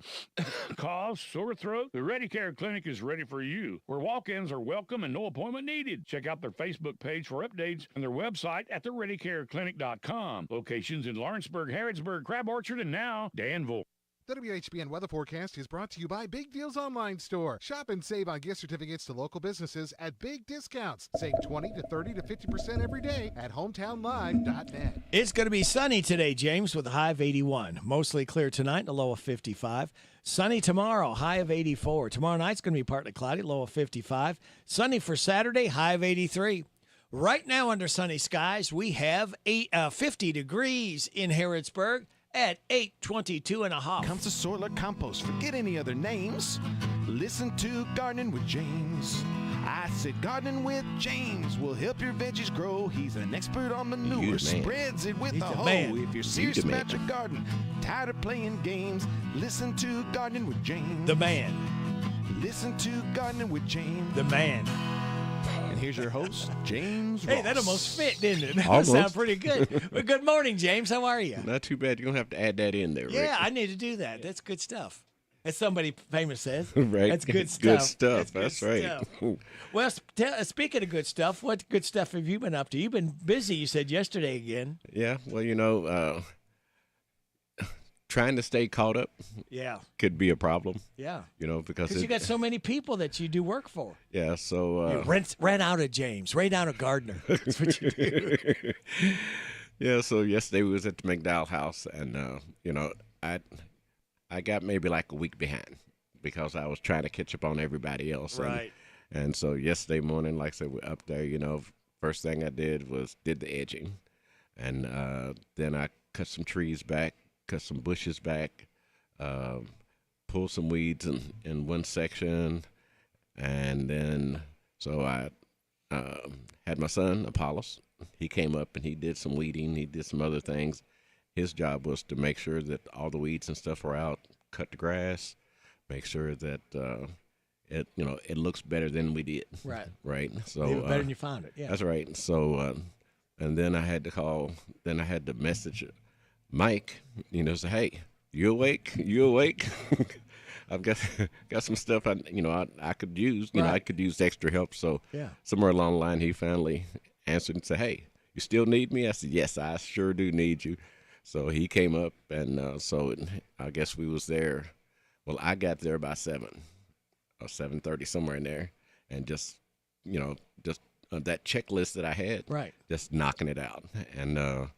cough, sore throat? The Ready Care Clinic is ready for you, where walk-ins are welcome and no appointment needed. Check out their Facebook page for updates and their website at thereadycareclinic.com. Locations in Lawrenceburg, Harrodsburg, Crab Orchard, and now Danville. The WHBN weather forecast is brought to you by Big Deals Online Store. Shop and save on gift certificates to local businesses at big discounts. Save 20 to 30 to 50% every day at hometownlive.net. It's going to be sunny today, James, with a high of 81. Mostly clear tonight and a low of 55. Sunny tomorrow, high of 84. Tomorrow night's going to be partly cloudy, low of 55. Sunny for Saturday, high of 83. Right now under sunny skies, we have 50 degrees in Harrodsburg at 822 and a half. Comes to soil or compost, forget any other names. Listen to Gardening with James. I said Gardening with James will help your veggies grow. He's an expert on manure, spreads it with a hoe. If you're serious about your garden, tired of playing games, listen to Gardening with James. The man. Listen to Gardening with James. The man. And here's your host, James Hey, Ross. that almost fit, didn't it? That Almost. sounded pretty good. Well, good morning, James. How are you? Not too bad. You're going to have to add that in there, Rick. Yeah, I need to do that. That's good stuff. As somebody famous says. Right. That's good stuff. Good stuff. That's good right. stuff. Well, speaking of good stuff, what good stuff have you been up to? You've been busy, you said yesterday again. Yeah, well, trying to stay caught up could be a problem. Yeah. Because you got so many people that you do work for. Yeah, so... ran out of James, ran out of Gardner. That's what you do. Yeah, so yesterday we was at the McDowell house, and, I got maybe like a week behind because I was trying to catch up on everybody else. Right. And so yesterday morning, like I said, we're up there, first thing I did was did the edging. And then I cut some trees back, cut some bushes back, pulled some weeds in one section. And then, so I had my son, Apollos. He came up and he did some weeding. He did some other things. His job was to make sure that all the weeds and stuff were out, cut the grass, make sure that it looks better than we did. Right. Right. So even better than you found it. Yeah. That's right. So and then I had to message Mike, say, hey, you awake? You awake? I've got some stuff I could use. I could use extra help. So somewhere along the line, he finally answered and said, hey, you still need me? I said, yes, I sure do need you. So he came up, and so I guess we was there. Well, I got there by 7 or 7:30, somewhere in there, and just that checklist that I had, just knocking it out. And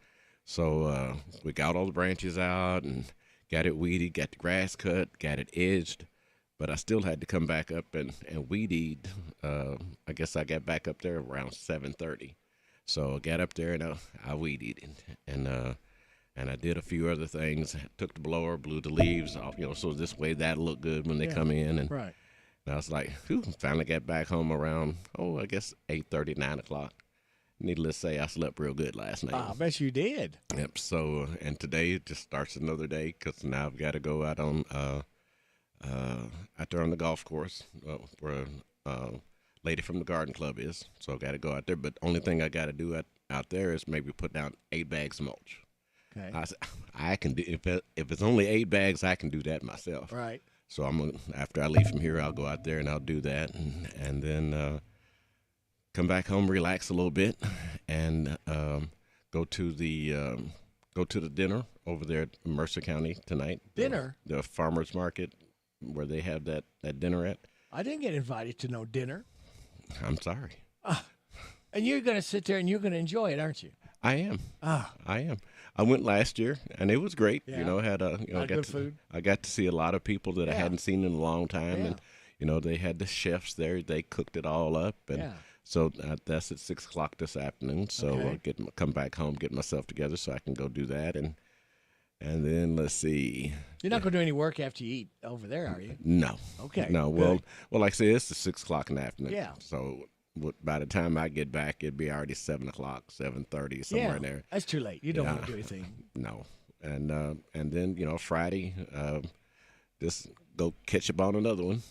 so we got all the branches out and got it weeded, got the grass cut, got it edged, but I still had to come back up and weed eat. I guess I got back up there around 7:30. So I got up there and I weed eated, and I did a few other things. Took the blower, blew the leaves off, so this way that'll look good when they come in. And I was like, whew, finally got back home around, I guess 8:30, 9 o'clock. Needless to say, I slept real good last night. I bet you did. Yep. So, and today just starts another day because now I've got to go out on out there on the golf course where lady from the garden club is. So I got to go out there. But only thing I got to do out there is maybe put down 8 bags of mulch. Okay. I can do if it's only 8 bags, I can do that myself. Right. So after I leave from here, I'll go out there and I'll do that, and then come back home, relax a little bit, and go to the dinner over there at Mercer County tonight. Dinner? The farmers market where they have that dinner at. I didn't get invited to no dinner. I'm sorry. And you're going to sit there and you're going to enjoy it, aren't you? I am. I am. I went last year and it was great. Yeah. Had good food. I got to see a lot of people that I hadn't seen in a long time, and they had the chefs there. They cooked it all up, and so that's at 6 o'clock this afternoon. So I'll come back home, get myself together so I can go do that, and And then let's see. You're not going to do any work after you eat over there, are you? No. Okay. No. Well, like I said, it's 6 o'clock in the afternoon. Yeah. So by the time I get back, it'd be already 7 o'clock, 7:30, somewhere in there. That's too late. You don't want to do anything. No. And then Friday, just go catch up on another one.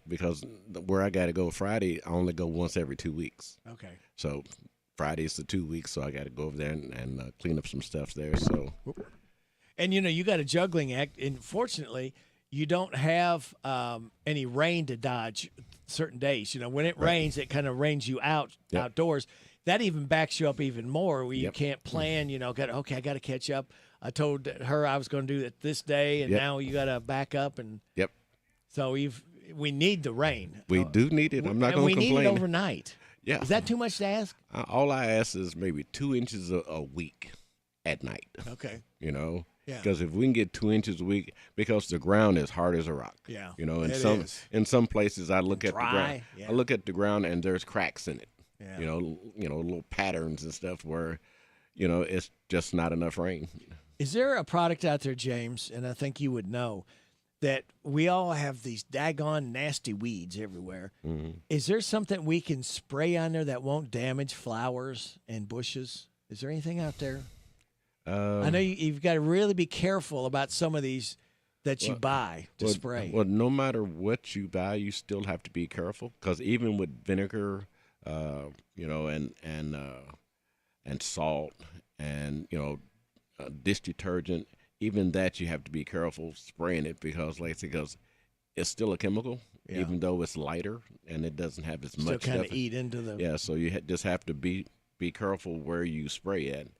Because where I got to go Friday, I only go once every 2 weeks. Okay. So Friday's the 2 weeks, so I got to go over there and clean up some stuff there. So. And, you got a juggling act, and fortunately, you don't have any rain to dodge certain days. When it rains, it kind of rains you outdoors. That even backs you up even more where you can't plan, I got to catch up. I told her I was going to do it this day, and now you got to back up. And so we need the rain. We do need it. I'm not going to complain. We need it overnight. Yeah. Is that too much to ask? All I ask is maybe 2 inches a week at night. Okay. Yeah. Because if we can get 2 inches a week, because the ground is hard as a rock. Yeah. In some places I look at the ground. Yeah. I look at the ground and there's cracks in it. Yeah. Little patterns and stuff where, it's just not enough rain. Is there a product out there, James, and I think you would know, that we all have these daggone nasty weeds everywhere? Mm-hmm. Is there something we can spray on there that won't damage flowers and bushes? Is there anything out there? I know you've got to really be careful about some of these that you buy to spray. Well, no matter what you buy, you still have to be careful, because even with vinegar, and salt and dish detergent, even that you have to be careful spraying it, because it's still a chemical, even though it's lighter and it doesn't have as much. Still kind of eat into the. Yeah, so you just have to be careful where you spray it.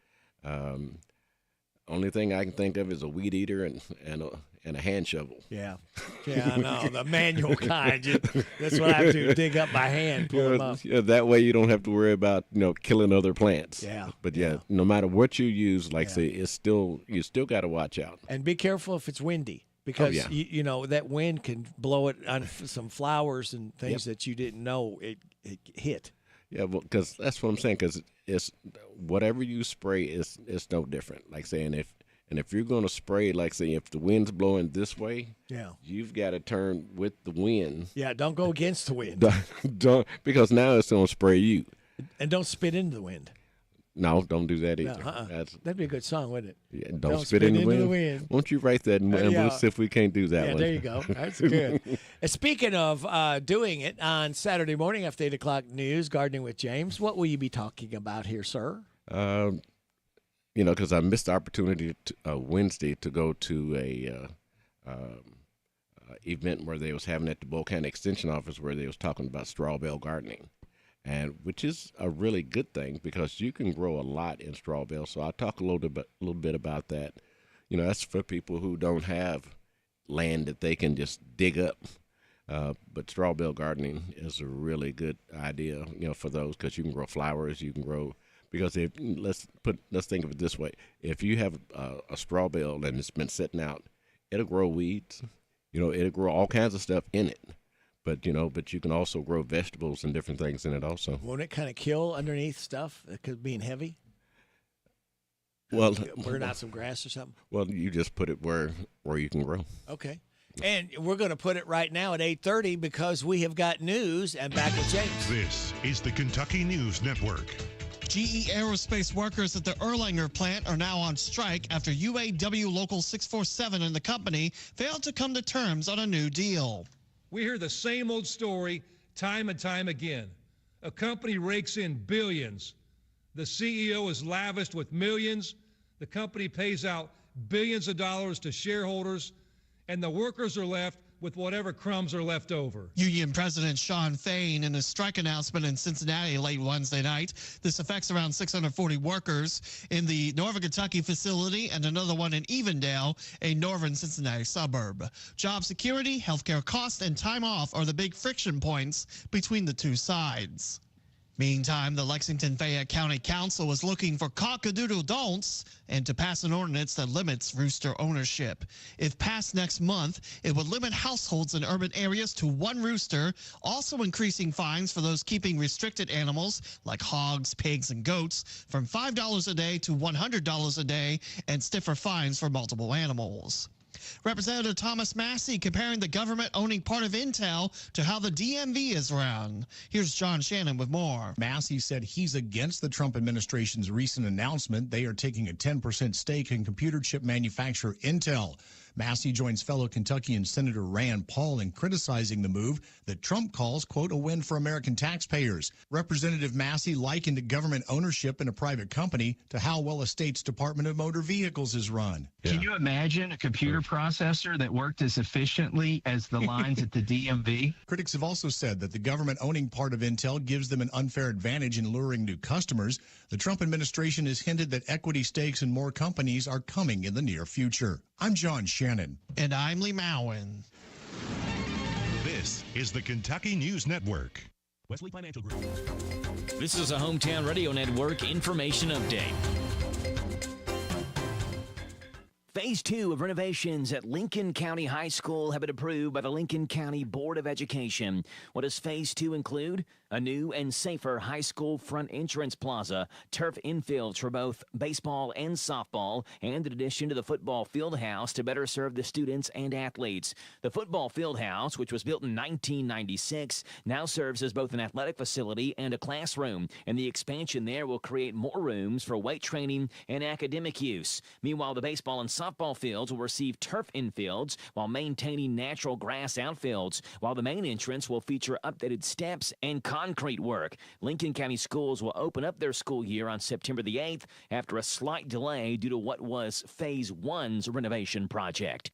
Only thing I can think of is a weed eater and a hand shovel. Yeah, I know, the manual kind. That's what I have to do, dig up by hand, pull them up. Yeah, that way you don't have to worry about killing other plants. Yeah. But no matter what you use, say, you still got to watch out. And be careful if it's windy, because that wind can blow it on some flowers and things that you didn't know it hit. Yeah, well, because that's what I'm saying. Because it's whatever you spray is no different. Like saying if you're going to spray, like say if the wind's blowing this way, you've got to turn with the wind. Yeah, don't go against the wind. don't, because now it's going to spray you. And don't spit into the wind. No, don't do that either. No, that'd be a good song, wouldn't it? Yeah, don't spit in the wind. Won't you write that, and we'll see if we can't do that one. There you go. That's good. Speaking of doing it on Saturday morning after 8 o'clock news, Gardening with James, what will you be talking about here, sir? Because I missed the opportunity Wednesday to go to a event where they was having at the Bull County Extension Office, where they was talking about straw bale gardening. And which is a really good thing, because you can grow a lot in straw bale. So I'll talk a little bit about that. That's for people who don't have land that they can just dig up. But straw bale gardening is a really good idea, for those, because you can grow flowers, you can grow. Because let's think of it this way: if you have a straw bale and it's been sitting out, it'll grow weeds. It'll grow all kinds of stuff in it. But you can also grow vegetables and different things in it also. Won't it kind of kill underneath stuff because being heavy? Well, burn out some grass or something. Well, you just put it where you can grow. Okay, and we're going to put it right now at 8:30 because we have got news. And back with James. This is the Kentucky News Network. GE Aerospace workers at the Erlanger plant are now on strike after UAW Local 647 and the company failed to come to terms on a new deal. We hear the same old story time and time again. A company rakes in billions. The CEO is lavished with millions. The company pays out billions of dollars to shareholders, and the workers are left with whatever crumbs are left over. Union President Shawn Fain in a strike announcement in Cincinnati late Wednesday night. This affects around 640 workers in the Northern Kentucky facility and another one in Evendale, a northern Cincinnati suburb. Job security, healthcare costs, and time off are the big friction points between the two sides. Meantime, the Lexington-Fayette County Council is looking for cockadoodle don'ts and to pass an ordinance that limits rooster ownership. If passed next month, it would limit households in urban areas to 1 rooster, also increasing fines for those keeping restricted animals like hogs, pigs, and goats from $5 a day to $100 a day, and stiffer fines for multiple animals. Representative Thomas Massey comparing the government owning part of Intel to how the DMV is run. Here's John Shannon with more. Massey said he's against the Trump administration's recent announcement they are taking a 10% stake in computer chip manufacturer Intel. Massey joins fellow Kentuckian Senator Rand Paul in criticizing the move that Trump calls, quote, a win for American taxpayers. Representative Massey likened government ownership in a private company to how well a state's Department of Motor Vehicles is run. Can you imagine a computer processor that worked as efficiently as the lines at the DMV? Critics have also said that the government owning part of Intel gives them an unfair advantage in luring new customers. The Trump administration has hinted that equity stakes in more companies are coming in the near future. I'm John Shannon. And I'm Lee Mowen. This is the Kentucky News Network. Wesley Financial Group. This is a Hometown Radio Network information update. Phase 2 of renovations at Lincoln County High School have been approved by the Lincoln County Board of Education. What does Phase 2 include? A new and safer high school front entrance plaza, turf infields for both baseball and softball, and in addition to the football field house to better serve the students and athletes. The football field house, which was built in 1996, now serves as both an athletic facility and a classroom, and the expansion there will create more rooms for weight training and academic use. Meanwhile, the baseball and softball fields will receive turf infields while maintaining natural grass outfields, while the main entrance will feature updated steps and concrete work. Lincoln County Schools will open up their school year on September the 8th after a slight delay due to what was Phase 1's renovation project.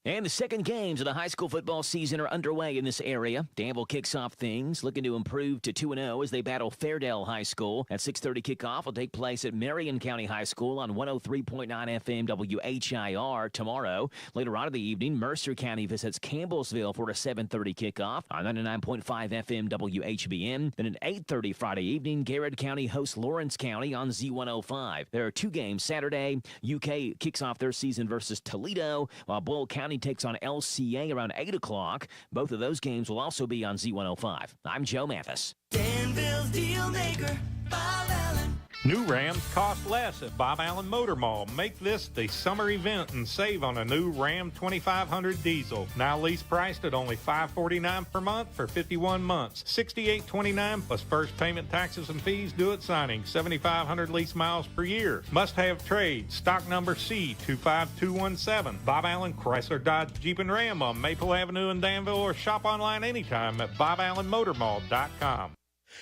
And the second games of the high school football season are underway in this area. Danville kicks off things, looking to improve to 2-0 as they battle Fairdale High School. At 6:30 kickoff will take place at Marion County High School on 103.9 FM WHIR tomorrow. Later on in the evening, Mercer County visits Campbellsville for a 7:30 kickoff on 99.5 FM WHBN. Then at 8:30 Friday evening, Garrett County hosts Lawrence County on Z105. There are 2 games Saturday. UK kicks off their season versus Toledo, while Bull County takes on LCA around 8 o'clock. Both of those games will also be on Z105. I'm Joe Mathis. Danville's deal maker, Bob Allen. New Rams cost less at Bob Allen Motor Mall. Make this the summer event and save on a new Ram 2500 diesel. Now lease priced at only $549 per month for 51 months. $68.29 plus first payment, taxes, and fees due at signing. 7,500 lease miles per year. Must have trade. Stock number C25217. Bob Allen Chrysler Dodge Jeep and Ram on Maple Avenue in Danville, or shop online anytime at BobAllenMotorMall.com.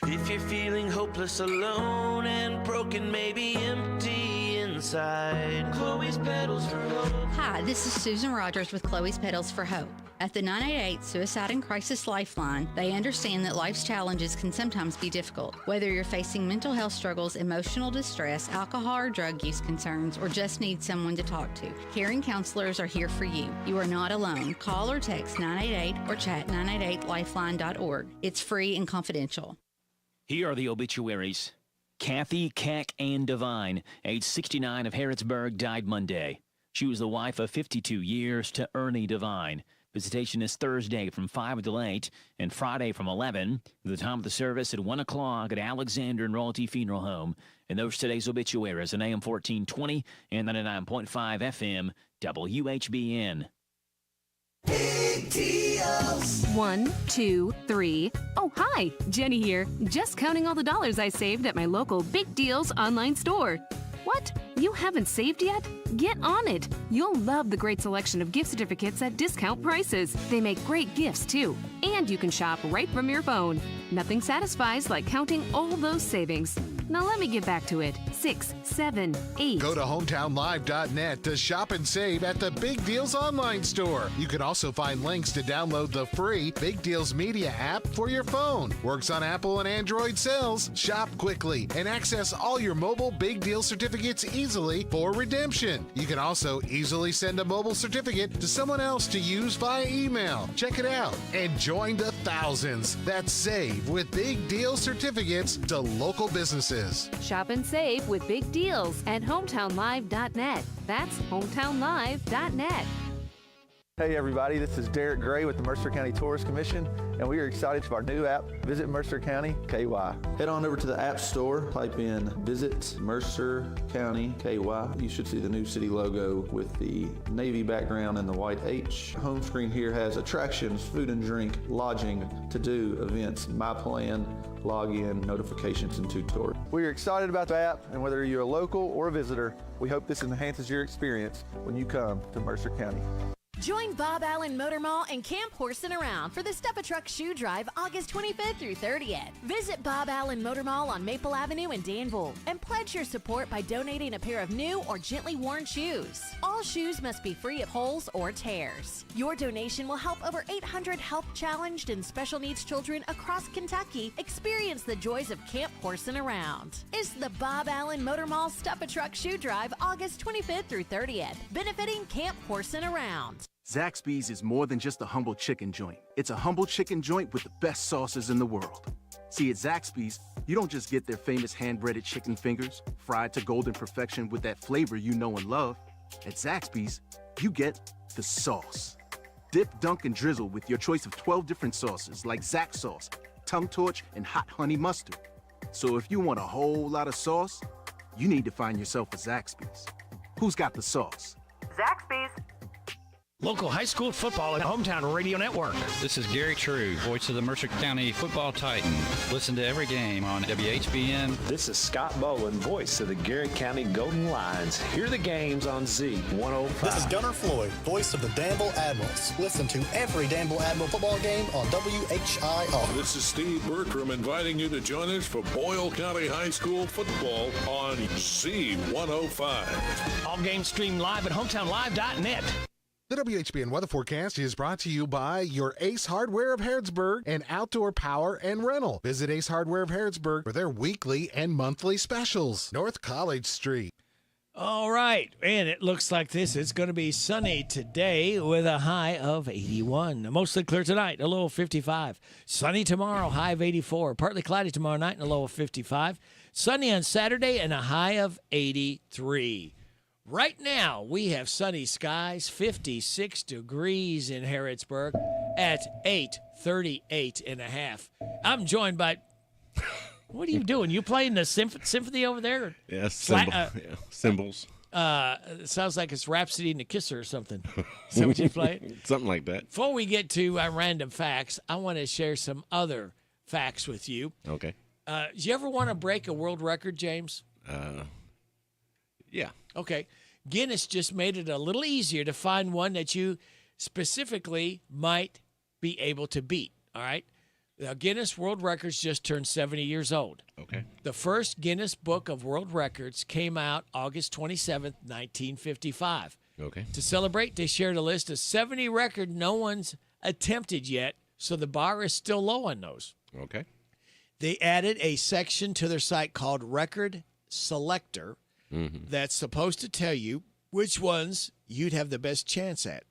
If you're feeling hopeless, alone, and broken, maybe empty inside, Chloe's Pedals for Hope. Hi, this is Susan Rogers with Chloe's Pedals for Hope. At the 988 Suicide and Crisis Lifeline, they understand that life's challenges can sometimes be difficult. Whether you're facing mental health struggles, emotional distress, alcohol or drug use concerns, or just need someone to talk to, caring counselors are here for you. You are not alone. Call or text 988 or chat 988lifeline.org. It's free and confidential. Here are the obituaries. Kathy Cack Ann Devine, age 69, of Harrodsburg, died Monday. She was the wife of 52 years to Ernie Devine. Visitation is Thursday from 5 until 8 and Friday from 11. The time of the service at 1 o'clock at Alexander and Royalty Funeral Home. And those today's obituaries on AM 1420 and 99.5 FM WHBN. Big deals. 1, 2, 3. Oh, hi, Jenny here. Just counting all the dollars I saved at my local Big Deals online store. What? You haven't saved yet? Get on it. You'll love the great selection of gift certificates at discount prices. They make great gifts, too. And you can shop right from your phone. Nothing satisfies like counting all those savings. Now let me get back to it. 6, 7, 8. Go to hometownlive.net to shop and save at the Big Deals online store. You can also find links to download the free Big Deals Media app for your phone. Works on Apple and Android cells. Shop quickly and access all your mobile Big Deal certificates easily for redemption. You can also easily send a mobile certificate to someone else to use via email. Check it out and join the thousands that save with Big Deal certificates to local businesses. Shop and save with big deals at hometownlive.net. That's hometownlive.net. Hey everybody, this is Derek Gray with the Mercer County Tourist Commission, and we are excited for our new app, Visit Mercer County KY. Head on over to the App Store, type in Visit Mercer County KY. You should see the new city logo with the navy background and the white H. Home screen here has attractions, food and drink, lodging, to-do, events, my plan, login, notifications, and tutorials. We are excited about the app, and whether you're a local or a visitor, we hope this enhances your experience when you come to Mercer County. Join Bob Allen Motor Mall and Camp Horsing Around for the Step a Truck Shoe Drive August 25th through 30th. Visit Bob Allen Motor Mall on Maple Avenue in Danville and pledge your support by donating a pair of new or gently worn shoes. All shoes must be free of holes or tears. Your donation will help over 800 health-challenged and special needs children across Kentucky experience the joys of Camp Horsing Around. It's the Bob Allen Motor Mall Step a Truck Shoe Drive August 25th through 30th, benefiting Camp Horsing Around. Zaxby's is more than just a humble chicken joint. It's a humble chicken joint with the best sauces in the world. See, at Zaxby's, you don't just get their famous hand-breaded chicken fingers, fried to golden perfection with that flavor you know and love. At Zaxby's, you get the sauce. Dip, dunk, and drizzle with your choice of 12 different sauces like Zax sauce, tongue torch, and hot honey mustard. So if you want a whole lot of sauce, you need to find yourself a Zaxby's. Who's got the sauce? Zaxby's. Local high school football and Hometown Radio Network. This is Gary True, voice of the Mercer County Football Titan. Listen to every game on WHBN. This is Scott Bowen, voice of the Garrett County Golden Lions. Hear the games on Z105. This is Gunnar Floyd, voice of the Danville Admirals. Listen to every Danville Admiral football game on WHIR. This is Steve Bertram inviting you to join us for Boyle County High School football on Z105. All games streamed live at hometownlive.net. The WHBN weather forecast is brought to you by your Ace Hardware of Harrodsburg and Outdoor Power and Rental. Visit Ace Hardware of Harrodsburg for their weekly and monthly specials. North College Street. All right, and it looks like this is going to be sunny today with a high of 81. Mostly clear tonight, a low of 55. Sunny tomorrow, high of 84. Partly cloudy tomorrow night and a low of 55. Sunny on Saturday and a high of 83. Right now, we have sunny skies, 56 degrees in Harrodsburg at 8:38 and a half. I'm joined by... What are you doing? You playing the symphony over there? Yeah, cymbals. It sounds like it's Rhapsody in the Kisser or something. Is that what you play? Something like that. Before we get to random facts, I want to share some other facts with you. Okay. Do you ever want to break a world record, James? Yeah. Okay. Guinness just made it a little easier to find one that you specifically might be able to beat. All right. Now, Guinness World Records just turned 70 years old. Okay. The first Guinness Book of World Records came out August 27th, 1955. Okay. To celebrate, they shared a list of 70 records no one's attempted yet, so the bar is still low on those. Okay. They added a section to their site called Record Selector that's supposed to tell you which ones you'd have the best chance at.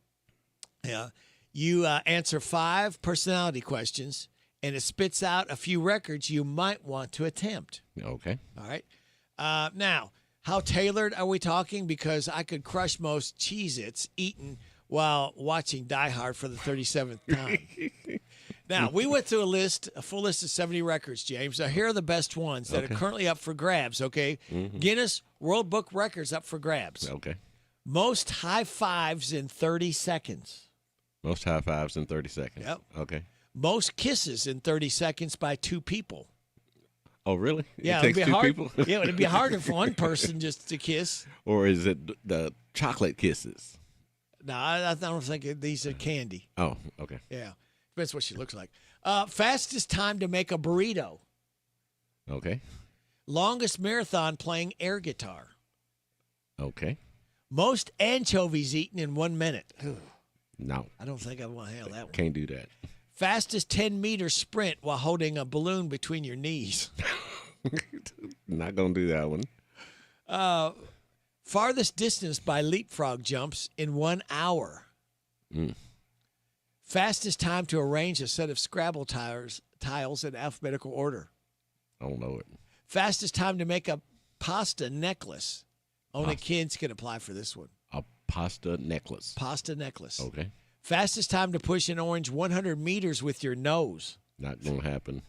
Yeah. You answer 5 personality questions, and it spits out a few records you might want to attempt. Okay. All right. Now, how tailored are we talking? Because I could crush most Cheez-Its eaten while watching Die Hard for the 37th time. Now, we went through a full list of 70 records, James. Now, here are the best ones that are currently up for grabs, okay? Guinness World Book Records up for grabs. Okay. Most high fives in 30 seconds. Most high fives in 30 seconds. Yep. Okay. Most kisses in 30 seconds by 2 people. Oh, really? Yeah, it takes it'd be 2 hard. people? Yeah, it'd be harder for one person just to kiss. Or is it the chocolate kisses? No, I don't think these are candy. Oh, okay. Yeah. Depends what she looks like. Fastest time to make a burrito. Okay. Longest marathon playing air guitar. Okay. Most anchovies eaten in 1 minute. No. I don't think I want to handle that one. Can't do that. Fastest 10-meter sprint while holding a balloon between your knees. Not going to do that one. Farthest distance by leapfrog jumps in 1 hour. Fastest time to arrange a set of Scrabble tiles in alphabetical order. I don't know it. Fastest time to make a pasta necklace. Only kids can apply for this one. A pasta necklace. Pasta necklace. Okay. Fastest time to push an orange 100 meters with your nose. Not going to happen.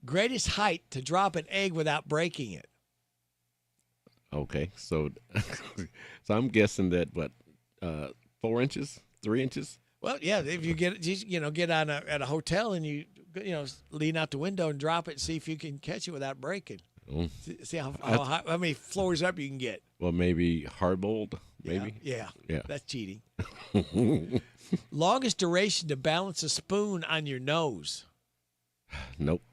Greatest height to drop an egg without breaking it. Okay. So I'm guessing that, 4 inches? 3 inches? Well, yeah, if you get on at a hotel and you lean out the window and drop it and see if you can catch it without breaking. See how many floors up you can get. Well, maybe hard-boiled, maybe? Yeah. That's cheating. Yeah. Longest duration to balance a spoon on your nose. Nope.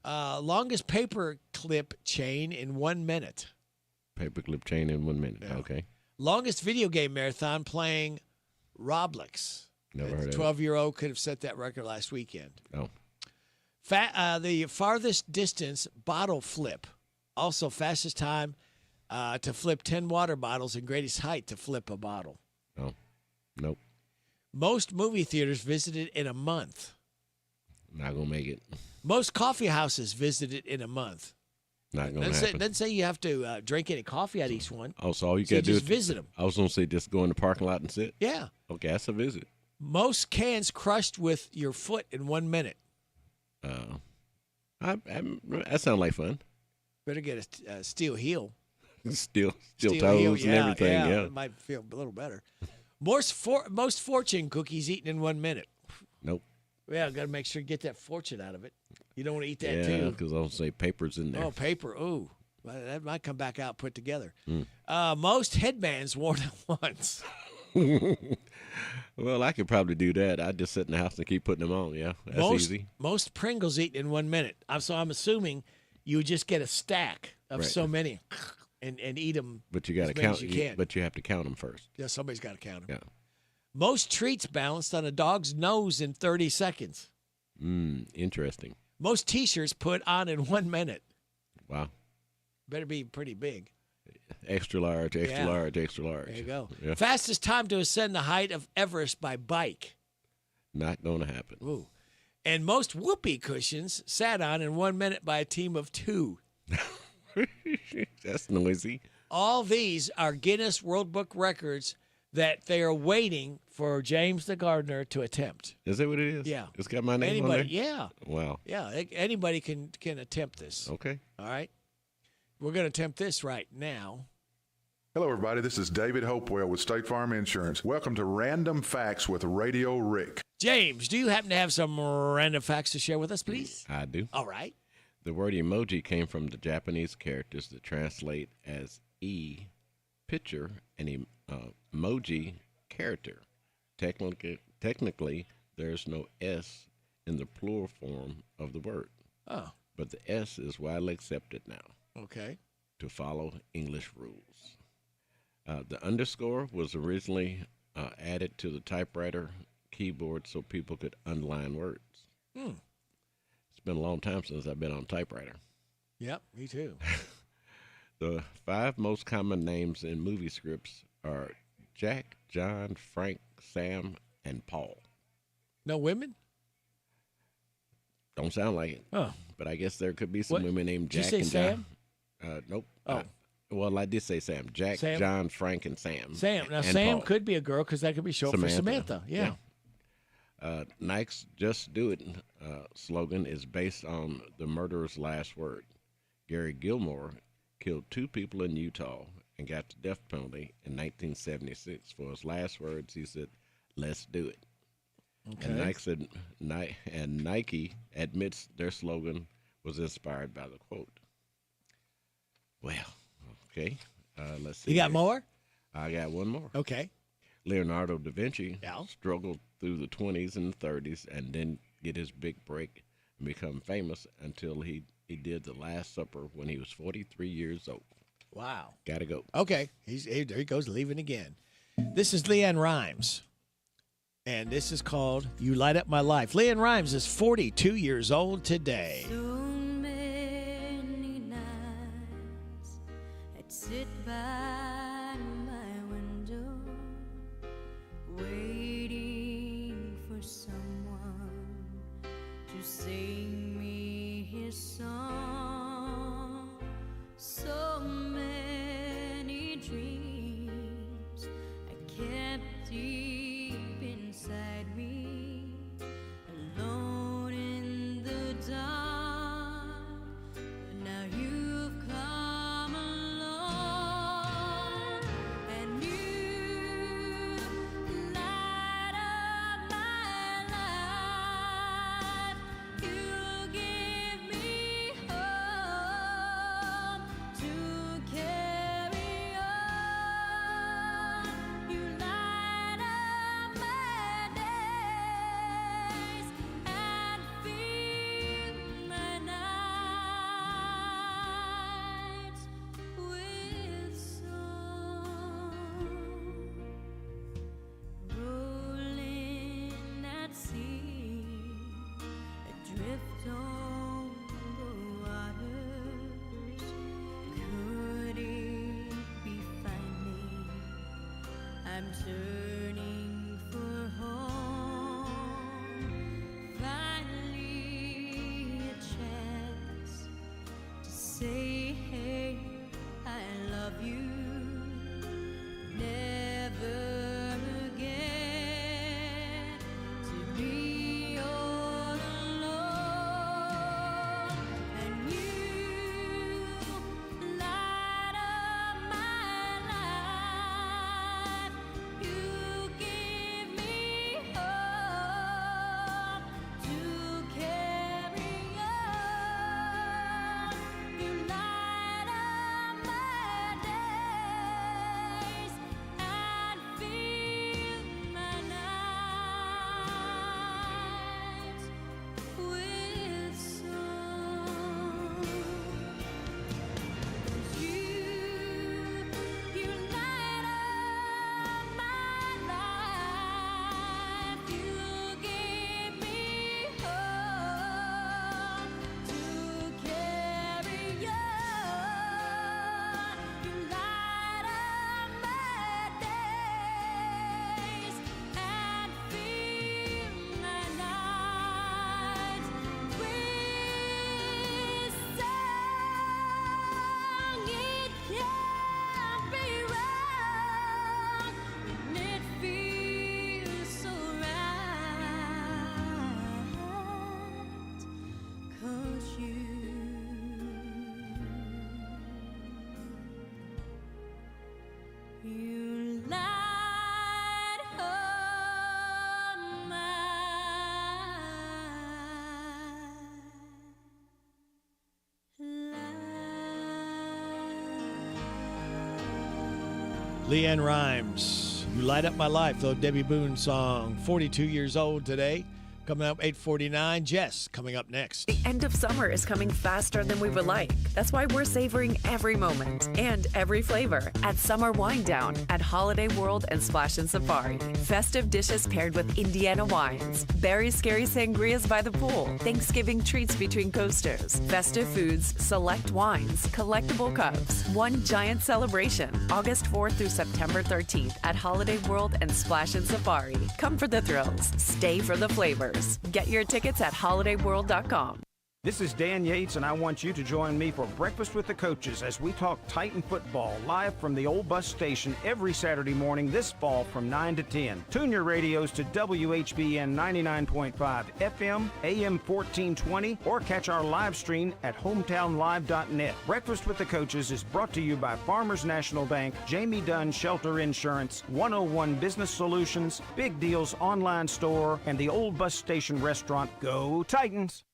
Longest paper clip chain in 1 minute. Paperclip chain in 1 minute. Yeah. Okay. Longest video game marathon playing Roblox. Never heard of it. 12-year-old could have set that record last weekend. Oh. The farthest distance bottle flip. Also fastest time to flip 10 water bottles and greatest height to flip a bottle. Oh. Nope. Most movie theaters visited in a month. Not going to make it. Most coffee houses visited in a month. Not going to happen. Doesn't say you have to drink any coffee at each one. Oh, so all you got to do is visit them. I was going to say just go in the parking lot and sit? Yeah. Okay, that's a visit. Most cans crushed with your foot in 1 minute. That sounds like fun. Better get a steel heel. Steel toes heel, and everything. Yeah. It might feel a little better. Most fortune cookies eaten in 1 minute. Nope. Yeah, got to make sure you get that fortune out of it. You don't want to eat that too. too. Because I'll say paper's in there. Oh, paper. Ooh. Well, that might come back out put together. Most headbands worn at once. Well, I could probably do that. I'd just sit in the house and keep putting them on. Yeah, that's easy. Most Pringles eaten in 1 minute. So I'm assuming you would just get a stack of so many and eat them. But you got to count. But you have to count them first. Yeah, somebody's got to count them. Yeah. Most treats balanced on a dog's nose in 30 seconds. Interesting. Most T-shirts put on in 1 minute. Wow. Better be pretty big. Extra large, extra large, extra large. There you go. Yeah. Fastest time to ascend the height of Everest by bike. Not going to happen. Ooh. And most whoopee cushions sat on in 1 minute by a team of 2. That's noisy. All these are Guinness World Book records that they are waiting for James the gardener to attempt. Is that what it is? Yeah. It's got my name anybody, on there? Yeah. Wow. Yeah, anybody can attempt this. Okay. All right. We're going to attempt this right now. Hello, everybody. This is David Hopewell with State Farm Insurance. Welcome to Random Facts with Radio Rick. James, do you happen to have some random facts to share with us, please? I do. All right. The word emoji came from the Japanese characters that translate as picture, and emoji, character. Technically, there's no S in the plural form of the word. Oh. But the S is widely accepted now. Okay. To follow English rules. The underscore was originally added to the typewriter keyboard so people could underline words. It's been a long time since I've been on typewriter. Yep, me too. The 5 most common names in movie scripts are Jack, John, Frank, Sam, and Paul. No women? Don't sound like it. Oh. But I guess there could be some women named Jack and John. Did you say Sam? Nope. Oh. Well, I did say Sam. Jack, John, Frank, and Sam. Sam. Now, and Sam Paul. could be a girl because that could be short for Samantha. Yeah. Nike's Just Do It slogan is based on the murderer's last word. Gary Gilmore killed 2 people in Utah and got the death penalty in 1976. For his last words, he said, "Let's do it." Okay. And Nike admits their slogan was inspired by the quote. Well, okay. Let's see. You got more? I got one more. Okay. Leonardo da Vinci struggled through the 20s and 30s and didn't get his big break and become famous until he He did The Last Supper when he was 43 years old. Wow. Gotta go. Okay. There he goes, leaving again. This is Leanne Rimes. And this is called You Light Up My Life. Leanne Rimes is 42 years old today. So many nights I'd sit by my window waiting for someone to sing me his song. So many dreams I kept deep inside me, alone in the dark. But now you've come along, and you light up my life. You give me hope to carry on. You light up my days and fill my nights with song. Rolling at sea, adrift on the waters. Could it be finally I'm turning for home? Finally a chance to say, hey, I love you. Never again to be all alone. And you light up my life. You give me hope to carry on. You light up my days and fill my nights with song. You light up my life. You give me hope to carry on. You light up my days and fill my nights with song. It can't be wrong when it feels so right, 'cause you light up my Leanne Rimes, You Light Up My Life, the Debbie Boone song. 42 years old today. Coming up 8:49. Jess coming up next. The end of summer is coming faster than we would like. That's why we're savoring every moment and every flavor at Summer Wine Down at Holiday World and Splash and Safari. Festive dishes paired with Indiana wines, berry scary sangrias by the pool, Thanksgiving treats between coasters, festive foods, select wines, collectible cups. One giant celebration, August 4th through September 13th at Holiday World and Splash and Safari. Come for the thrills, stay for the flavors. Get your tickets at holidayworld.com. This is Dan Yates, and I want you to join me for Breakfast with the Coaches as we talk Titan football live from the old bus station every Saturday morning this fall from 9 to 10. Tune your radios to WHBN 99.5 FM, AM 1420, or catch our live stream at hometownlive.net. Breakfast with the Coaches is brought to you by Farmers National Bank, Jamie Dunn Shelter Insurance, 101 Business Solutions, Big Deals Online Store, and the old bus station restaurant. Go Titans!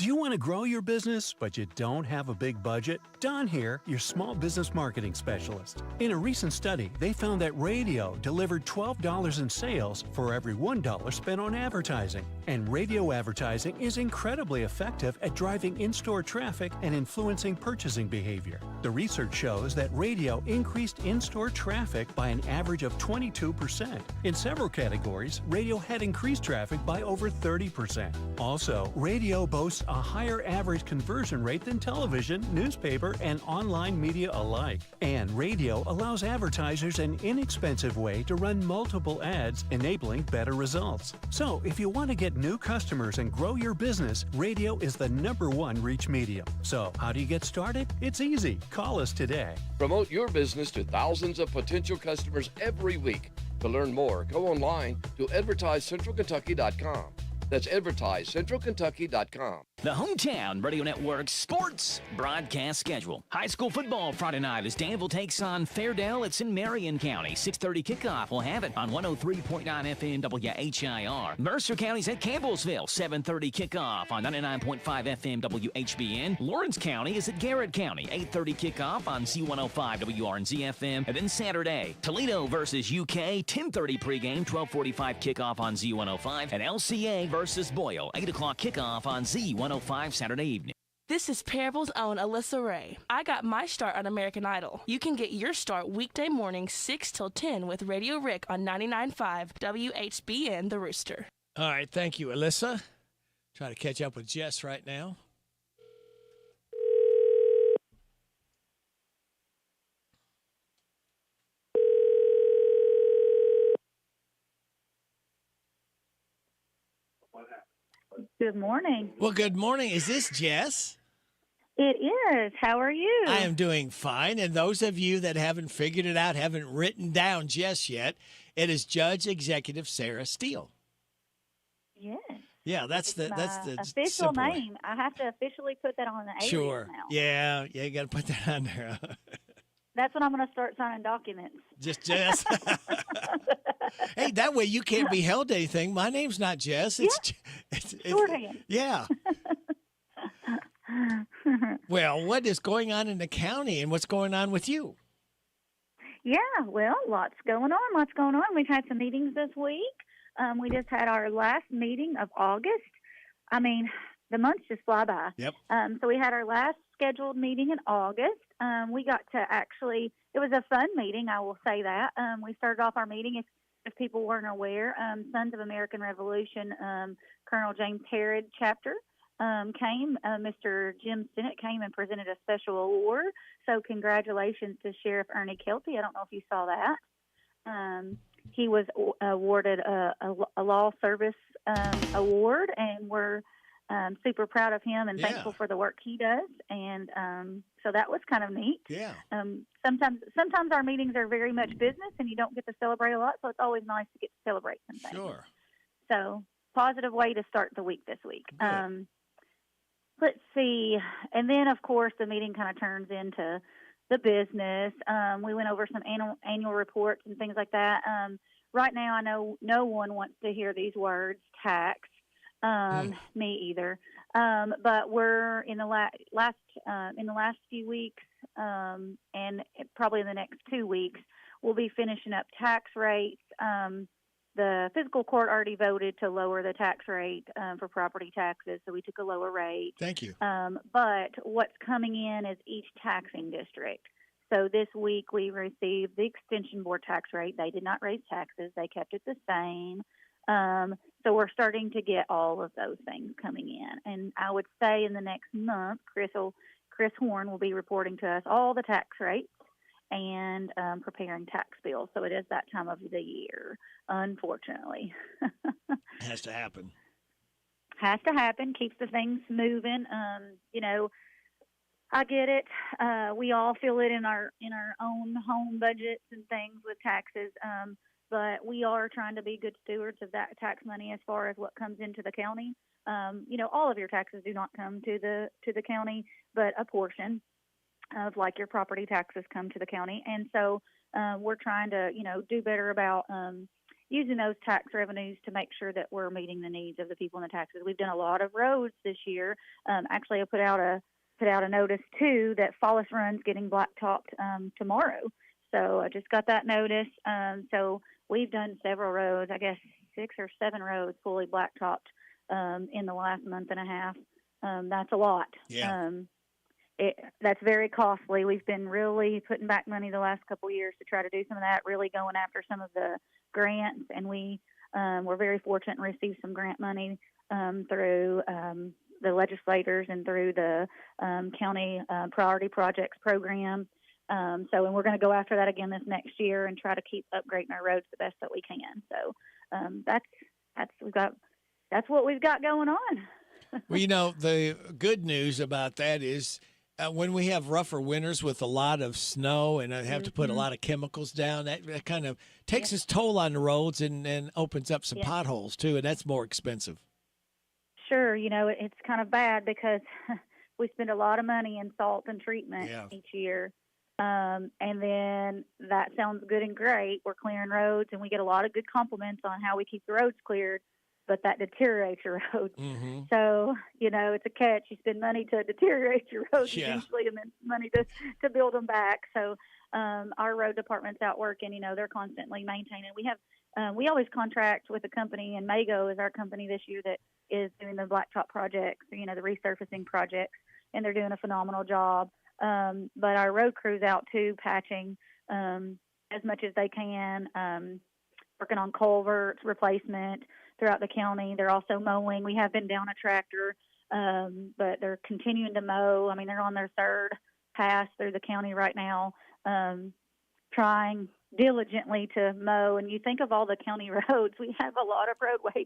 Do you want to grow your business, but you don't have a big budget? Don here, your small business marketing specialist. In a recent study, they found that radio delivered $12 in sales for every $1 spent on advertising. And radio advertising is incredibly effective at driving in-store traffic and influencing purchasing behavior. The research shows that radio increased in-store traffic by an average of 22%. In several categories, radio had increased traffic by over 30%. Also, radio boasts a higher average conversion rate than television, newspaper, and online media alike. And radio allows advertisers an inexpensive way to run multiple ads, enabling better results. So, if you want to get new customers and grow your business, radio is the #1 reach medium. So, how do you get started? It's easy. Call us today. Promote your business to thousands of potential customers every week. To learn more, go online to advertisecentralkentucky.com. That's advertisecentralkentucky.com. The Hometown Radio Network Sports Broadcast Schedule. High school football Friday night as Danville takes on Fairdale. It's in Marion County. 6:30 kickoff. We'll have it on 103.9 FM WHIR. Mercer County's at Campbellsville. 7:30 kickoff on 99.5 FM WHBN. Lawrence County is at Garrett County. 8:30 kickoff on Z105 WRNZ FM. And then Saturday, Toledo versus UK. 10:30 pregame. 12:45 kickoff on Z105. And LCA versus Boyle. 8 o'clock kickoff on Z105 Saturday evening. This is Parable's own Alyssa Ray. I got my start on American Idol. You can get your start weekday mornings 6 till 10 with Radio Rick on 99.5 WHBN The Rooster. All right, thank you, Alyssa. Trying to catch up with Jess right now. Good morning. Well, good morning. Is this Jess? It is. How are you? I am doing fine. And those of you that haven't figured it out, haven't written down Jess yet, it is Judge Executive Sarah Steele. Yes. Yeah, that's the official simple way. name. I have to officially put that on the alias Sure. now. Yeah, you got to put that on there. That's when I'm going to start signing documents. Just Jess. Hey, that way you can't be held to anything. My name's not Jess. It's shorthand. Yeah. Well, what is going on in the county and what's going on with you? Yeah, well, lots going on. We've had some meetings this week. We just had our last meeting of August. I mean, the months just fly by. Yep. So we had our last scheduled meeting in August. We got to it was a fun meeting, I will say that. We started off our meeting, if people weren't aware, Sons of American Revolution, Colonel James Herod chapter came. Mr. Jim Sennett came and presented a special award. So congratulations to Sheriff Ernie Kelty. I don't know if you saw that. He was awarded a law service award, and we're super proud of him and thankful for the work he does. And so that was kind of neat. Yeah. Sometimes our meetings are very much business, and you don't get to celebrate a lot, so it's always nice to get to celebrate some things. Sure. So positive way to start the week this week. Let's see. And then, of course, the meeting kind of turns into the business. We went over some annual reports and things like that. Right now, I know no one wants to hear these words, tax. Me either. But we're in the last few weeks, and probably in the next 2 weeks, we'll be finishing up tax rates. The fiscal court already voted to lower the tax rate for property taxes, so we took a lower rate. Thank you. But what's coming in is each taxing district. So this week we received the Extension Board tax rate. They did not raise taxes. They kept it the same. So we're starting to get all of those things coming in. And I would say in the next month, Chris Horn will be reporting to us all the tax rates and preparing tax bills. So it is that time of the year, unfortunately. Has to happen. Has to happen. Keeps the things moving. I get it. We all feel it in our own home budgets and things with taxes. But we are trying to be good stewards of that tax money as far as what comes into the county. All of your taxes do not come to the county, but a portion of like your property taxes come to the county. And so we're trying to, do better about using those tax revenues to make sure that we're meeting the needs of the people in the taxes. We've done a lot of roads this year. Actually, I put out a notice too that Fallis Run's getting blacktopped tomorrow. So I just got that notice. So we've done several roads, I guess 6 or 7 roads fully blacktopped in the last month and a half. That's a lot. Yeah. That's very costly. We've been really putting back money the last couple of years to try to do some of that, really going after some of the grants. And we were very fortunate and received some grant money through the legislators and through the county priority projects program. And we're going to go after that again this next year and try to keep upgrading our roads the best that we can. So that's what we've got going on. Well, the good news about that is when we have rougher winters with a lot of snow and I have to put a lot of chemicals down, that kind of takes its toll on the roads and opens up some potholes too, and that's more expensive. Sure, it's kind of bad because we spend a lot of money in salt and treatment each year. And then that sounds good and great. We're clearing roads and we get a lot of good compliments on how we keep the roads cleared, but that deteriorates your roads. Mm-hmm. So, it's a catch. You spend money to deteriorate your roads eventually and then money to build them back. So our road department's out working, they're constantly maintaining. We always contract with a company, and Mago is our company this year that is doing the blacktop projects, the resurfacing projects, and they're doing a phenomenal job. But our road crew's out too, patching as much as they can, working on culverts replacement throughout the county. They're also mowing. We have been down a tractor, but they're continuing to mow. I mean, they're on their 3rd pass through the county right now, trying diligently to mow. And you think of all the county roads, we have a lot of roadway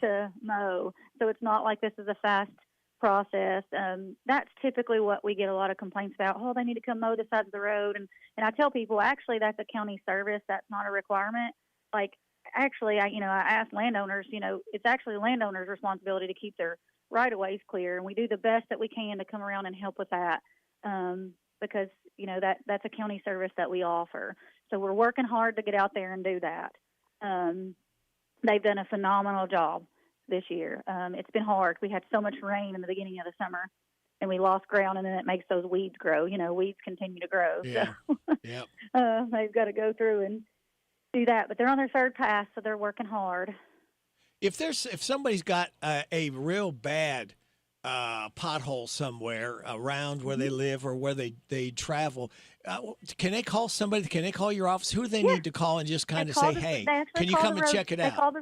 to mow. So it's not like this is a fast process. That's typically what we get a lot of complaints about. Oh, they need to come mow the sides of the road. And I tell people, actually, that's a county service. That's not a requirement. Actually, I ask landowners, it's actually landowners' responsibility to keep their right-of-ways clear, and we do the best that we can to come around and help with that because, that's a county service that we offer. So we're working hard to get out there and do that. They've done a phenomenal job this year. It's been hard. We had so much rain in the beginning of the summer, and we lost ground, and then it makes those weeds grow. Weeds continue to grow. Yeah. So they've got to go through and do that, but they're on their 3rd pass, so they're working hard. If somebody's got a real bad pothole somewhere around where they live or where they travel, can they call somebody? Can they call your office? Who do they need to call and just kind of say, hey, can you come and check it out?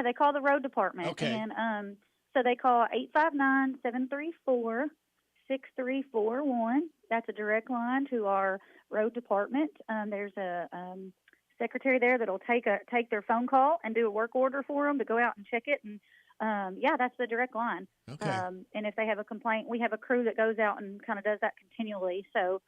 They call the road department. Okay. And so they call 859-734-6341. That's a direct line to our road department. There's a secretary there that'll take their phone call and do a work order for them to go out and check it. And that's the direct line. Okay. And if they have a complaint, we have a crew that goes out and kind of does that continually. So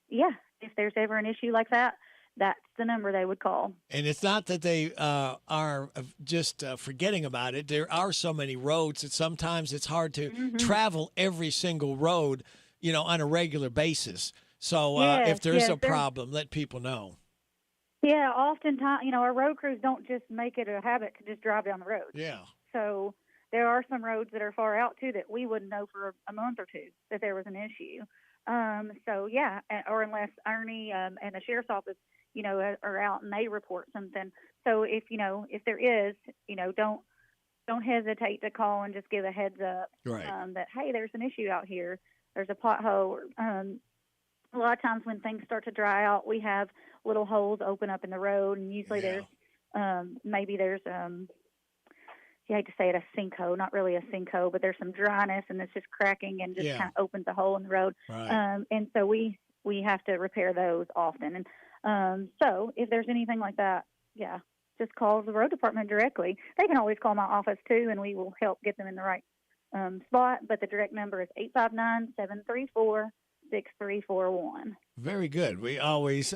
if there's ever an issue like that, that's the number they would call. And it's not that they are just forgetting about it. There are so many roads that sometimes it's hard to travel every single road, on a regular basis. So if there's a problem, let people know. Yeah, oftentimes, our road crews don't just make it a habit to just drive down the road. Yeah. So there are some roads that are far out, too, that we wouldn't know for a month or two that there was an issue. Or unless Ernie and the sheriff's office, are out and they report something. So if there is, don't hesitate to call and just give a heads up that, hey, there's an issue out here. There's a pothole. A lot of times when things start to dry out, we have little holes open up in the road, and usually there's you hate to say it, a sinkhole, not really a sinkhole, but there's some dryness and it's just cracking and just kind of opens a hole in the road. Right. And so we have to repair those often. And so if there's anything like that, just call the road department directly. They can always call my office too, and we will help get them in the right spot. But the direct number is 859-734-6341. Very good. We always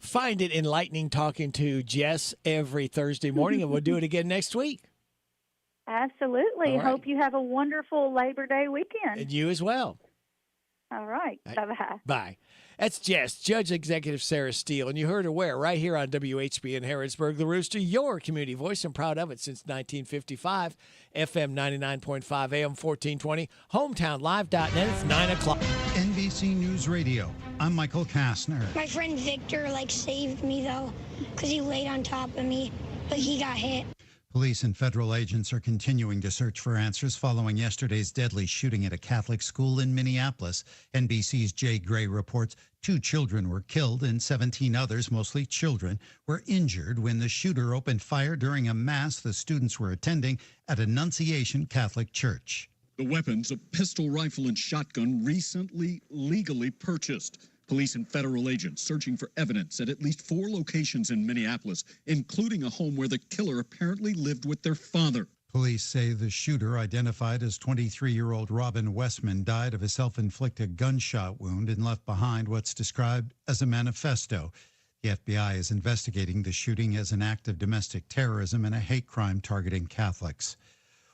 find it enlightening talking to Jess every Thursday morning, and we'll do it again next week. Absolutely. All right. Hope you have a wonderful Labor Day weekend. And you as well. All right. Bye-bye. Bye. That's Judge Executive Sarah Steele, and you heard her where? Right here on WHBN Harrodsburg, the Rooster, your community voice. I'm proud of it since 1955. FM 99.5, AM 1420, hometownlive.net. It's 9 o'clock. NBC News Radio. I'm Michael Kastner. My friend Victor, saved me, though, because he laid on top of me, but he got hit. Police and federal agents are continuing to search for answers following yesterday's deadly shooting at a Catholic school in Minneapolis. NBC's Jay Gray reports 2 children were killed and 17 others, mostly children, were injured when the shooter opened fire during a mass the students were attending at Annunciation Catholic Church. The weapons, a pistol, rifle, and shotgun, recently legally purchased. Police and federal agents searching for evidence at least 4 locations in Minneapolis, including a home where the killer apparently lived with their father. Police say the shooter, identified as 23-year-old Robin Westman, died of a self-inflicted gunshot wound and left behind what's described as a manifesto. The FBI is investigating the shooting as an act of domestic terrorism and a hate crime targeting Catholics.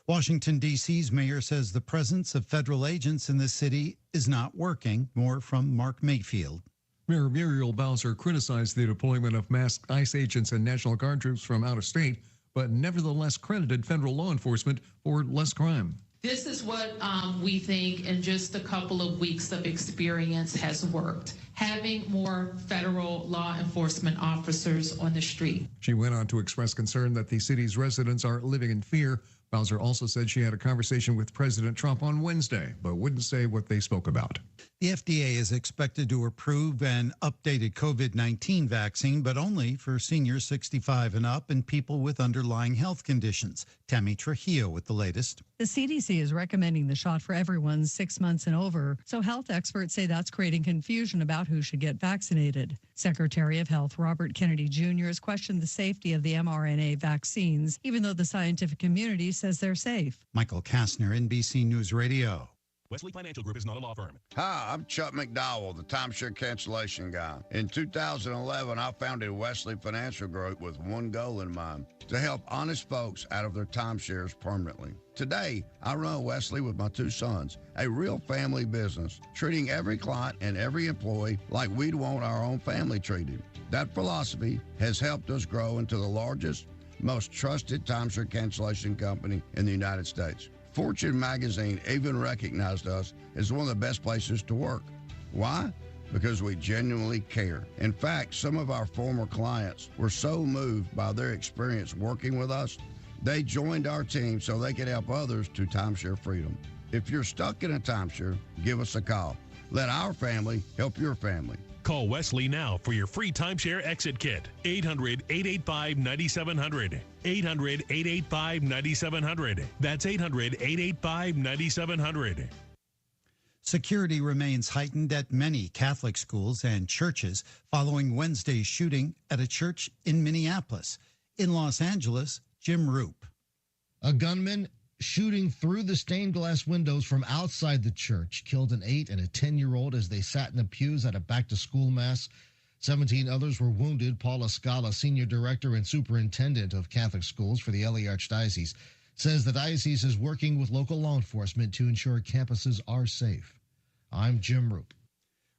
Washington, D.C.'s mayor says the presence of federal agents in the city is not working. More from Mark Mayfield. Mayor Muriel Bowser criticized the deployment of masked ICE agents and National Guard troops from out of state, but nevertheless credited federal law enforcement for less crime. This is what we think in just a couple of weeks of experience has worked. Having more federal law enforcement officers on the street. She went on to express concern that the city's residents are living in fear. Bowser also said she had a conversation with President Trump on Wednesday, but wouldn't say what they spoke about. The FDA is expected to approve an updated COVID-19 vaccine, but only for seniors 65 and up and people with underlying health conditions. Tammy Trujillo with the latest. The CDC is recommending the shot for everyone 6 months and over, so health experts say that's creating confusion about who should get vaccinated. Secretary of Health Robert Kennedy Jr. has questioned the safety of the mRNA vaccines, even though the scientific community says they're safe. Michael Kastner, NBC News Radio. Wesley Financial Group is not a law firm. Hi, I'm Chuck McDowell, the timeshare cancellation guy. In 2011, I founded Wesley Financial Group with one goal in mind, to help honest folks out of their timeshares permanently. Today, I run Wesley with my 2 sons, a real family business, treating every client and every employee like we'd want our own family treated. That philosophy has helped us grow into the largest, most trusted timeshare cancellation company in the United States. Fortune magazine even recognized us as one of the best places to work. Why? Because we genuinely care. In fact, some of our former clients were so moved by their experience working with us, they joined our team so they could help others to timeshare freedom. If you're stuck in a timeshare, give us a call. Let our family help your family. Call Wesley now for your free timeshare exit kit. 800-885-9700. 800-885-9700. That's 800-885-9700. Security remains heightened at many Catholic schools and churches following Wednesday's shooting at a church in Minneapolis. In Los Angeles, Jim Roop. A gunman shooting through the stained glass windows from outside the church killed an 8- and a 10-year-old as they sat in the pews at a back-to-school mass. 17 others were wounded. Paula Scala, Senior Director and Superintendent of Catholic Schools for the LA Archdiocese, says the diocese is working with local law enforcement to ensure campuses are safe. I'm Jim Roop.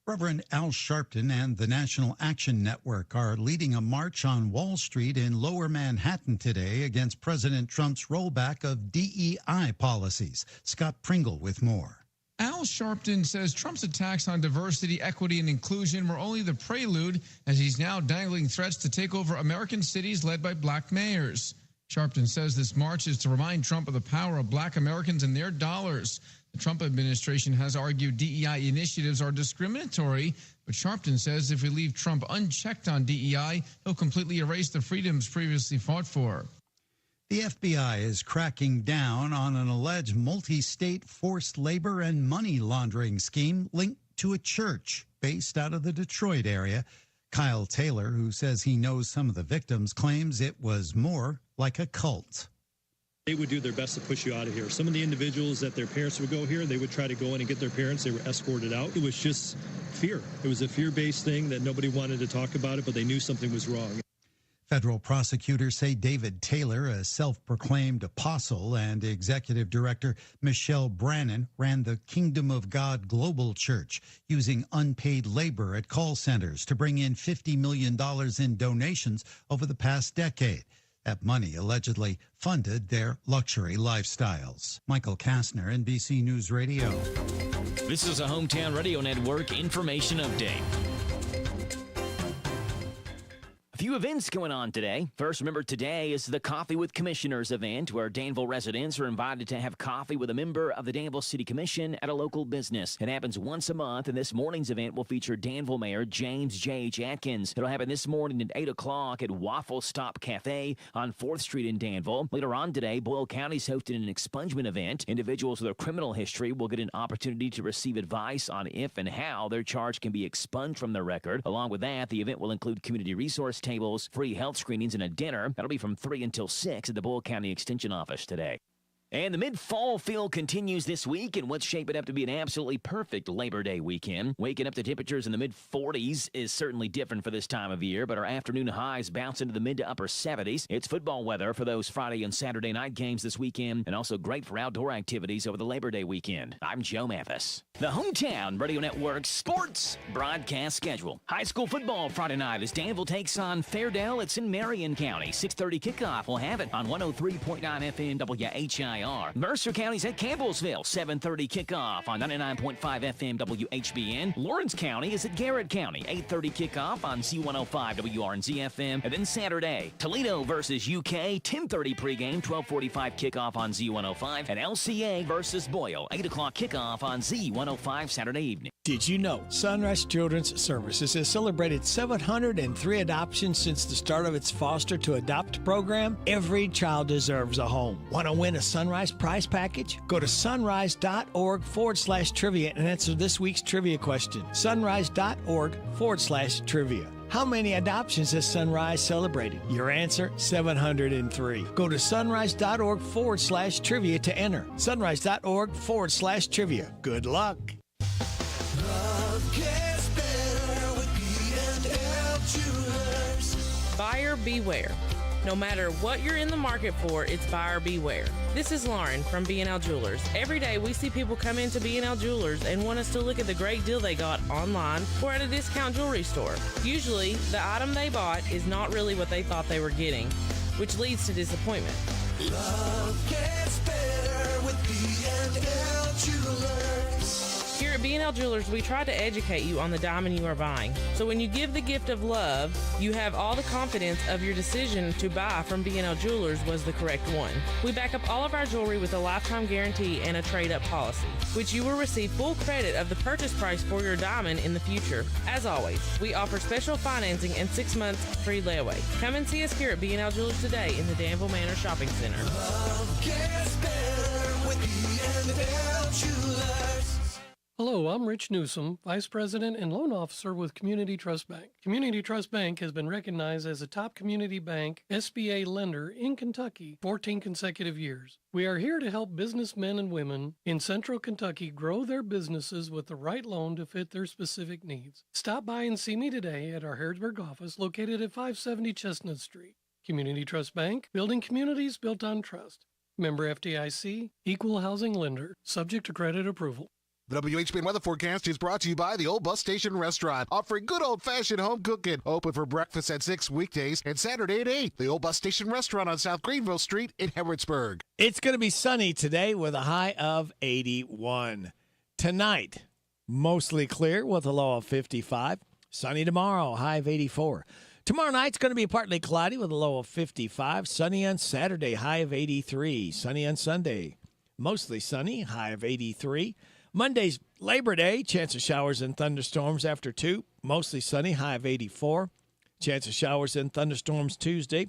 Reverend Al Sharpton and the National Action Network are leading a march on Wall Street in Lower Manhattan today against President Trump's rollback of DEI policies. Scott Pringle with more. Al Sharpton says Trump's attacks on diversity, equity, and inclusion were only the prelude, as he's now dangling threats to take over American cities led by black mayors. Sharpton says this march is to remind Trump of the power of black Americans and their dollars. The Trump administration has argued DEI initiatives are discriminatory, but Sharpton says if we leave Trump unchecked on DEI, he'll completely erase the freedoms previously fought for. The FBI is cracking down on an alleged multi-state forced labor and money laundering scheme linked to a church based out of the Detroit area. Kyle Taylor, who says he knows some of the victims, claims it was more like a cult. They would do their best to push you out of here. Some of the individuals that their parents would go here, they would try to go in and get their parents. They were escorted out. It was just fear. It was a fear-based thing that nobody wanted to talk about it, but they knew something was wrong. Federal prosecutors say David Taylor, a self-proclaimed apostle, and executive director Michelle Brannon ran the Kingdom of God Global Church using unpaid labor at call centers to bring in $50 million in donations over the past decade. That money allegedly funded their luxury lifestyles. Michael Kastner, NBC News Radio. This is a Hometown Radio Network information update. A few events going on today. First, remember, today is the Coffee with Commissioners event, where Danville residents are invited to have coffee with a member of the Danville City Commission at a local business. It happens once a month, and this morning's event will feature Danville Mayor James J.H. Atkins. It'll happen this morning at 8 o'clock at Waffle Stop Cafe on 4th Street in Danville. Later on today, Boyle County's hosting an expungement event. Individuals with a criminal history will get an opportunity to receive advice on if and how their charge can be expunged from their record. Along with that, the event will include community resource tables, free health screenings, and a dinner. That'll be from 3 until 6 at the Boyle County Extension Office today. And the mid-fall feel continues this week in what's shaping up to be an absolutely perfect Labor Day weekend. Waking up to temperatures in the mid-40s is certainly different for this time of year, but our afternoon highs bounce into the mid to upper 70s. It's football weather for those Friday and Saturday night games this weekend, and also great for outdoor activities over the Labor Day weekend. I'm Joe Mathis. The Hometown Radio Network sports broadcast schedule. High school football Friday night as Danville takes on Fairdale. It's in Marion County. 6:30 kickoff. We'll have it on 103.9 FM WHI. Mercer County's at Campbellsville, 7:30 kickoff on 99.5 FM WHBN. Lawrence County is at Garrett County, 8:30 kickoff on Z105 WRNZ FM. And then Saturday, Toledo versus UK, 10:30 pregame, 12:45 kickoff on Z105. And LCA versus Boyle, 8 o'clock kickoff on Z105 Saturday evening. Did you know Sunrise Children's Services has celebrated 703 adoptions since the start of its Foster to Adopt program? Every child deserves a home. Want to win a Sunrise prize package? Go to sunrise.org/trivia and answer this week's trivia question. Sunrise.org/trivia. How many adoptions has Sunrise celebrated? Your answer, 703. Go to sunrise.org/trivia to enter. Sunrise.org/trivia. Good luck. Love gets better with B&L Jewelers. Buyer beware. No matter what you're in the market for, it's buyer beware. This is Lauren from B&L Jewelers. Every day we see people come into B&L Jewelers and want us to look at the great deal they got online or at a discount jewelry store. Usually, the item they bought is not really what they thought they were getting, which leads to disappointment. Love gets better with B&L Jewelers. Here at B&L Jewelers, we try to educate you on the diamond you are buying. So when you give the gift of love, you have all the confidence of your decision to buy from B&L Jewelers was the correct one. We back up all of our jewelry with a lifetime guarantee and a trade-up policy, which you will receive full credit of the purchase price for your diamond in the future. As always, we offer special financing and 6 months free layaway. Come and see us here at B&L Jewelers today in the Danville Manor Shopping Center. Love gets better with B&L Jewelers. Hello, I'm Rich Newsom, Vice President and Loan Officer with Community Trust Bank. Community Trust Bank has been recognized as a top community bank SBA lender in Kentucky 14 consecutive years. We are here to help businessmen and women in Central Kentucky grow their businesses with the right loan to fit their specific needs. Stop by and see me today at our Harrodsburg office located at 570 Chestnut Street. Community Trust Bank, building communities built on trust. Member FDIC, equal housing lender, subject to credit approval. The WHBN weather forecast is brought to you by the Old Bus Station Restaurant, offering good old-fashioned home cooking. Open for breakfast at 6 weekdays and Saturday at 8. The Old Bus Station Restaurant on South Greenville Street in Harrodsburg. It's going to be sunny today with a high of 81. Tonight, mostly clear with a low of 55. Sunny tomorrow, high of 84. Tomorrow night's going to be partly cloudy with a low of 55. Sunny on Saturday, high of 83. Sunny on Sunday, mostly sunny, high of 83. Monday's Labor Day, chance of showers and thunderstorms after 2. Mostly sunny, high of 84. Chance of showers and thunderstorms Tuesday.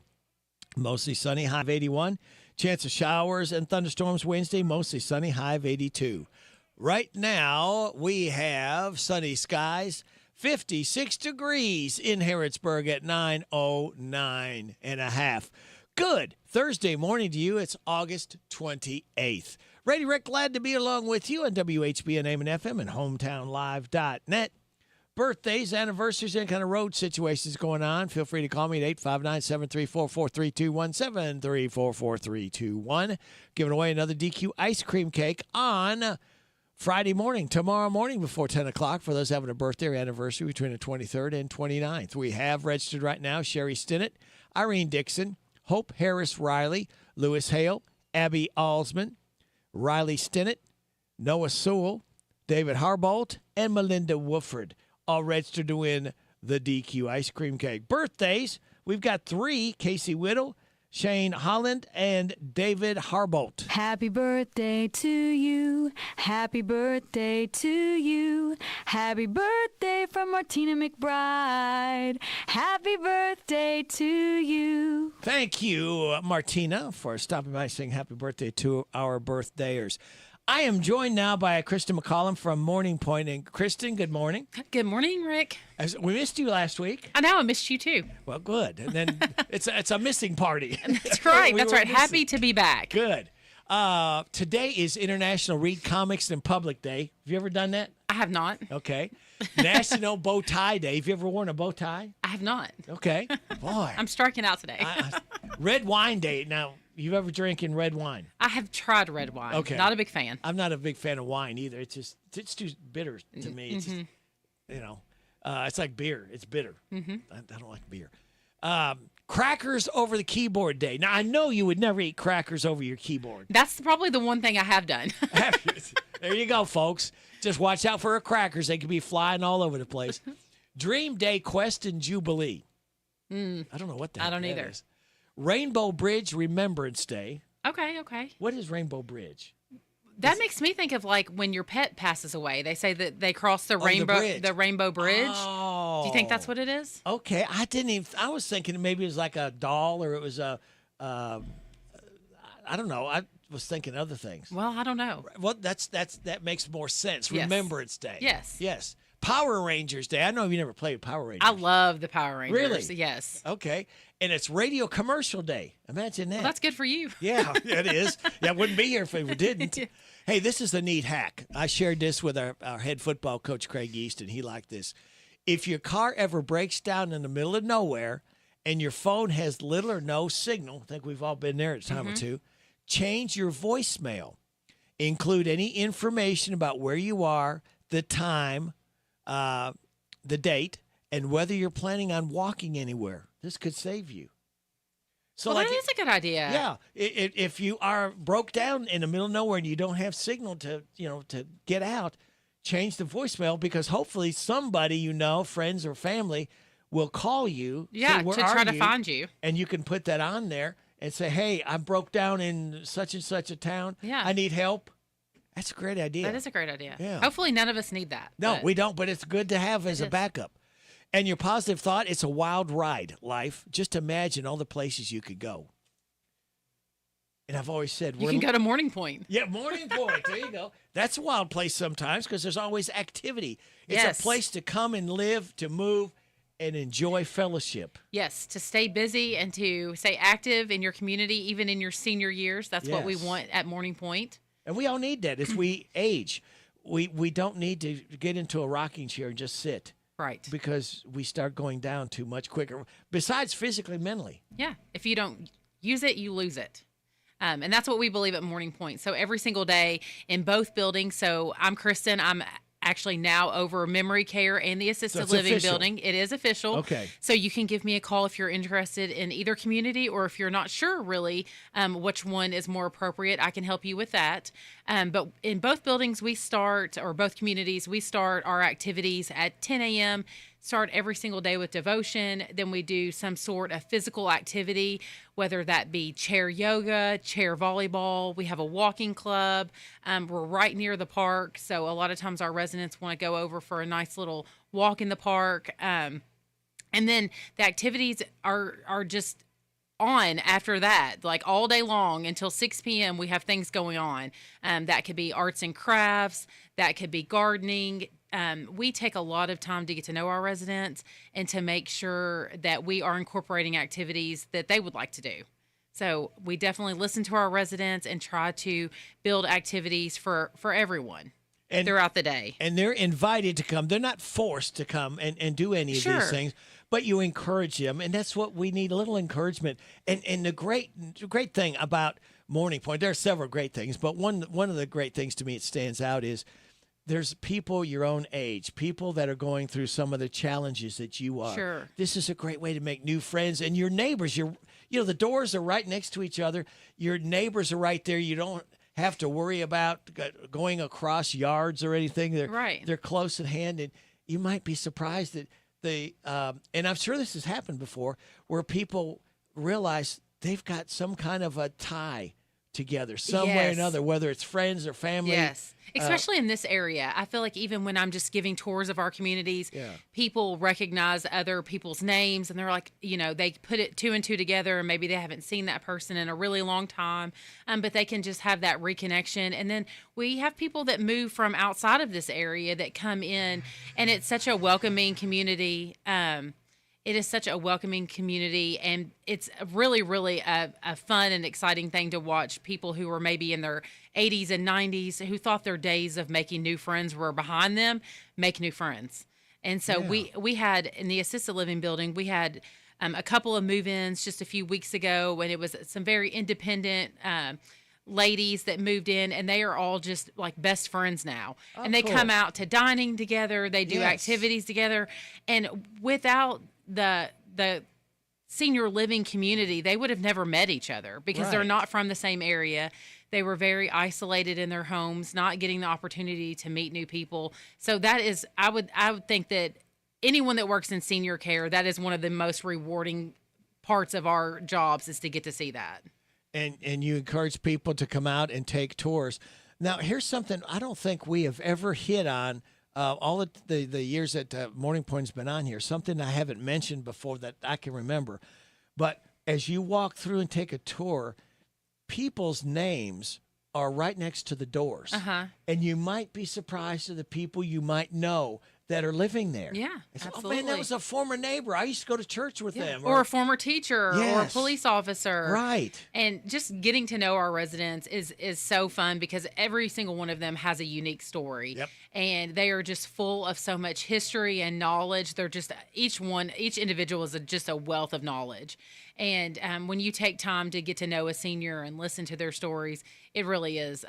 Mostly sunny, high of 81. Chance of showers and thunderstorms Wednesday. Mostly sunny, high of 82. Right now, we have sunny skies. 56 degrees in Harrodsburg at 9:09 and a half. Good Thursday morning to you. It's August 28th. Brady Rick, glad to be along with you on WHBN AM and FM and HometownLive.net. birthdays, anniversaries, any kind of road situations going on, feel free to call me at 859-734-4321, 734-4321. Giving away another DQ ice cream cake on Friday morning, tomorrow morning before 10 o'clock for those having a birthday or anniversary between the 23rd and 29th. We have registered right now Sherry Stinnett, Irene Dixon, Hope Harris Riley, Lewis Hale, Abby Alsman, Riley Stinnett, Noah Sewell, David Harbolt, and Melinda Wooford, all registered to win the DQ ice cream cake. Birthdays, we've got 3, Casey Whittle, Shane Holland, and David Harbolt. Happy birthday to you. Happy birthday to you. Happy birthday from Martina McBride. Happy birthday to you. Thank you, Martina, for stopping by saying happy birthday to our birthdayers. I am joined now by Kristen McCollum from Morning Point. And Kristen, good morning. Good morning, Rick. We missed you last week. I know, I missed you too. Well, good. And then it's a missing party. That's right. That's right. Missing. Happy to be back. Good. Today is International Read Comics in Public Day. Have you ever done that? I have not. Okay. National Bow Tie Day. Have you ever worn a bow tie? I have not. Okay. Boy. I'm striking out today. Red Wine Day. Now, you ever drinking red wine? I have tried red wine. Okay. Not a big fan. I'm not a big fan of wine either. It's too bitter to me. It's just, it's like beer. It's bitter. Mm-hmm. I don't like beer. Crackers over the keyboard day. Now, I know you would never eat crackers over your keyboard. That's probably the one thing I have done. There you go, folks. Just watch out for the crackers. They could be flying all over the place. Dream Day Quest and Jubilee. I don't know what that is. I don't either. Is. Rainbow Bridge Remembrance Day. Okay. What is Rainbow Bridge? That makes me think of like when your pet passes away. They say that they cross the Rainbow Bridge. Oh. Do you think that's what it is? Okay, I was thinking maybe it was like a doll or it was I don't know. I was thinking other things. Well, I don't know. Well, that makes more sense. Yes. Remembrance Day. Yes. Power Rangers Day. I know you never played Power Rangers. I love the Power Rangers. Really? Yes. Okay. And it's Radio Commercial Day. Imagine that. Well, that's good for you. Yeah, it is. Yeah, I wouldn't be here if we didn't. Hey, this is a neat hack. I shared this with our head football coach, Craig East, and he liked this. If your car ever breaks down in the middle of nowhere and your phone has little or no signal, I think we've all been there at a time or two, change your voicemail. Include any information about where you are, the time, the date, and whether you're planning on walking anywhere. This could save you. So that is a good idea. Yeah. If you are broke down in the middle of nowhere and you don't have signal to get out, change the voicemail because hopefully somebody friends or family, will call you. Yeah, say, to try to find you. And you can put that on there and say, hey, I broke down in such and such a town. Yeah. I need help. That's a great idea. That is a great idea. Yeah. Hopefully none of us need that. No, we don't, but it's good to have as a backup. And your positive thought, it's a wild ride, life. Just imagine all the places you could go. And I've always said... You can go to Morning Point. Yeah, Morning Point. There you go. That's a wild place sometimes because there's always activity. It's a place to come and live, to move, and enjoy fellowship. Yes, to stay busy and to stay active in your community, even in your senior years. That's what we want at Morning Point. And we all need that as we age. We don't need to get into a rocking chair and just sit. Right. Because we start going down too much quicker, besides physically, mentally. Yeah. If you don't use it, you lose it. And that's what we believe at Morning Point. So every single day in both buildings. So I'm Kristen. I'm actually now over memory care and the assisted living building. It is official. Okay. So you can give me a call if you're interested in either community or if you're not sure really which one is more appropriate. I can help you with that. But in both buildings, both communities, we start our activities at 10 a.m., start every single day with devotion. Then we do some sort of physical activity, whether that be chair yoga, chair volleyball. We have a walking club. We're right near the park. So a lot of times our residents want to go over for a nice little walk in the park. And then the activities are just on after that, like all day long until 6 p.m. we have things going on. That could be arts and crafts. That could be gardening. We take a lot of time to get to know our residents and to make sure that we are incorporating activities that they would like to do. So we definitely listen to our residents and try to build activities for everyone. throughout the day. And they're invited to come. They're not forced to come and do any of these things, but you encourage them, and that's what we need, a little encouragement. And the great thing about Morning Point, there are several great things, but one of the great things to me it stands out is there's people your own age, people that are going through some of the challenges that you are. Sure. This is a great way to make new friends, and your neighbors, the doors are right next to each other. Your neighbors are right there. You don't have to worry about going across yards or anything. They're close at hand, and you might be surprised that and I'm sure this has happened before, where people realize they've got some kind of a tie together some way or another, whether it's friends or family. Yes, especially in this area. I feel like even when I'm just giving tours of our communities, people recognize other people's names, and they're like, they put it 2 and 2 together, and maybe they haven't seen that person in a really long time, but they can just have that reconnection. And then we have people that move from outside of this area that come in, and it's such a welcoming community. It is such a welcoming community, and it's really, really a fun and exciting thing to watch people who were maybe in their 80s and 90s who thought their days of making new friends were behind them, make new friends. And so we had, in the assisted living building, we had a couple of move-ins just a few weeks ago, and it was some very independent ladies that moved in, and they are all just like best friends now. And they come out to dining together, they do activities together, and without the senior living community, they would have never met each other because they're not from the same area. They were very isolated in their homes, not getting the opportunity to meet new people. So that is, I would think that anyone that works in senior care, that is one of the most rewarding parts of our jobs, is to get to see that. And you encourage people to come out and take tours. Now, here's something I don't think we have ever hit on all of the years that Morning Point's been on here, something I haven't mentioned before that I can remember. But as you walk through and take a tour, people's names are right next to the doors. And you might be surprised at the people you might know that are living there. Yeah, Oh, absolutely. man, that was a former neighbor. I used to go to church with them. Or a former teacher or a police officer. Right. And just getting to know our residents is so fun because every single one of them has a unique story. Yep. And they are just full of so much history and knowledge. They're just, each individual is just a wealth of knowledge. And when you take time to get to know a senior and listen to their stories, it really is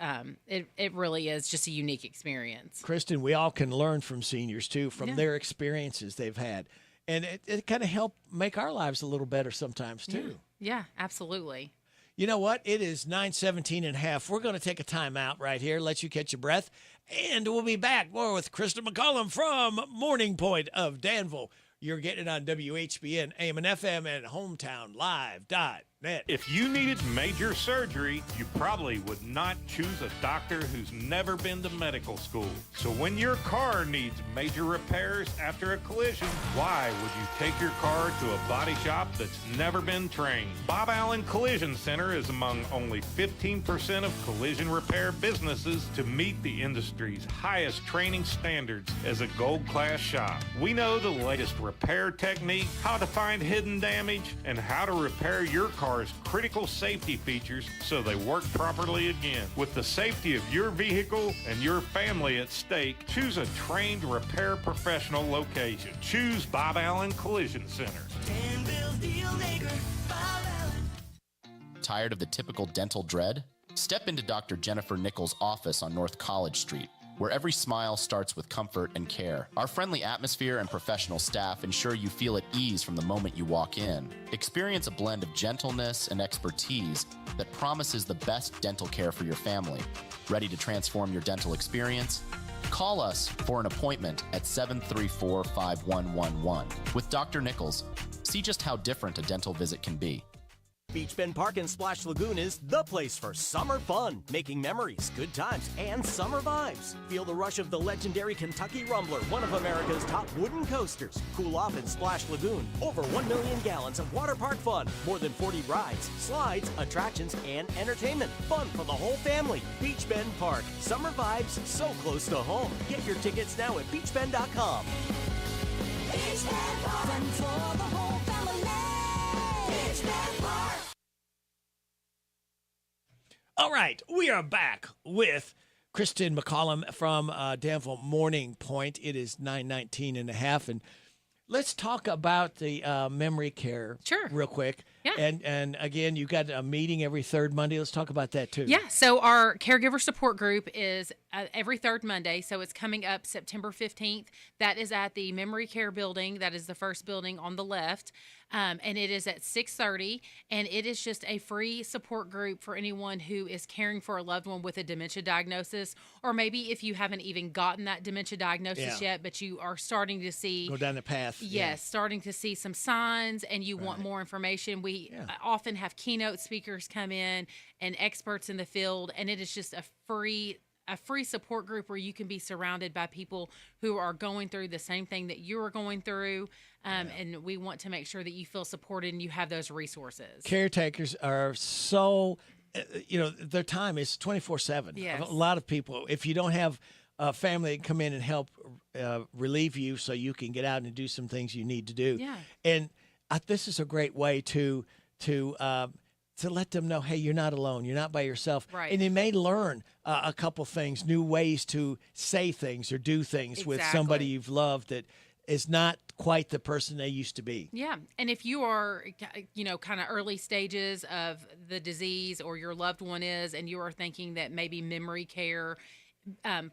it really is just a unique experience. Kristen, we all can learn from seniors too, from their experiences they've had. And it kind of help make our lives a little better sometimes too. Yeah, absolutely. You know what? It is 9:17 and a half. We're going to take a time out right here, let you catch your breath, and we'll be back more with Kristen McCollum from Morning Point of Danville. You're getting it on WHBN, AM and FM, and HometownLive.net. If you needed major surgery, you probably would not choose a doctor who's never been to medical school. So when your car needs major repairs after a collision, why would you take your car to a body shop that's never been trained? Bob Allen Collision Center is among only 15% of collision repair businesses to meet the industry's highest training standards as a gold-class shop. We know the latest repair technique, how to find hidden damage, and how to repair your car's critical safety features so they work properly again. With the safety of your vehicle and your family at stake, choose a trained repair professional location. Choose Bob Allen Collision Center. Tired of the typical dental dread? Step into Dr. Jennifer Nichols' office on North College Street, where every smile starts with comfort and care. Our friendly atmosphere and professional staff ensure you feel at ease from the moment you walk in. Experience a blend of gentleness and expertise that promises the best dental care for your family. Ready to transform your dental experience? Call us for an appointment at 734-5111. With Dr. Nichols, see just how different a dental visit can be. Beach Bend Park in Splash Lagoon is the place for summer fun, making memories, good times, and summer vibes. Feel the rush of the legendary Kentucky Rumbler, one of America's top wooden coasters. Cool off in Splash Lagoon. Over 1 million gallons of water park fun. More than 40 rides, slides, attractions, and entertainment. Fun for the whole family. Beach Bend Park. Summer vibes so close to home. Get your tickets now at beachbend.com. Beach Bend Park. Fun for the whole family. Beach Bend Park. All right, we are back with Kristen McCollum from Danville Morning Point. It is 9:19 and a half, and let's talk about the memory care real quick. Yeah. And again, you got a meeting every third Monday. Let's talk about that too. Yeah, so our caregiver support group is every third Monday, so it's coming up September 15th. That is at the Memory Care Building. That is the first building on the left, and it is at 6:30, and it is just a free support group for anyone who is caring for a loved one with a dementia diagnosis, or maybe if you haven't even gotten that dementia diagnosis yet, but you are starting to see... Go down the path. Yes, starting to see some signs, and you want more information. We often have keynote speakers come in and experts in the field, and it is just a free support group where you can be surrounded by people who are going through the same thing that you are going through, and we want to make sure that you feel supported and you have those resources. Caretakers are so, their time is 24/7. Yes. A lot of people, if you don't have a family that come in and help relieve you so you can get out and do some things you need to do. Yeah. And this is a great way to let them know, hey, you're not alone. You're not by yourself. Right. And they may learn a couple things, new ways to say things or do things with somebody you've loved that is not quite the person they used to be. Yeah. And if you are, kind of early stages of the disease, or your loved one is, and you are thinking that maybe memory care,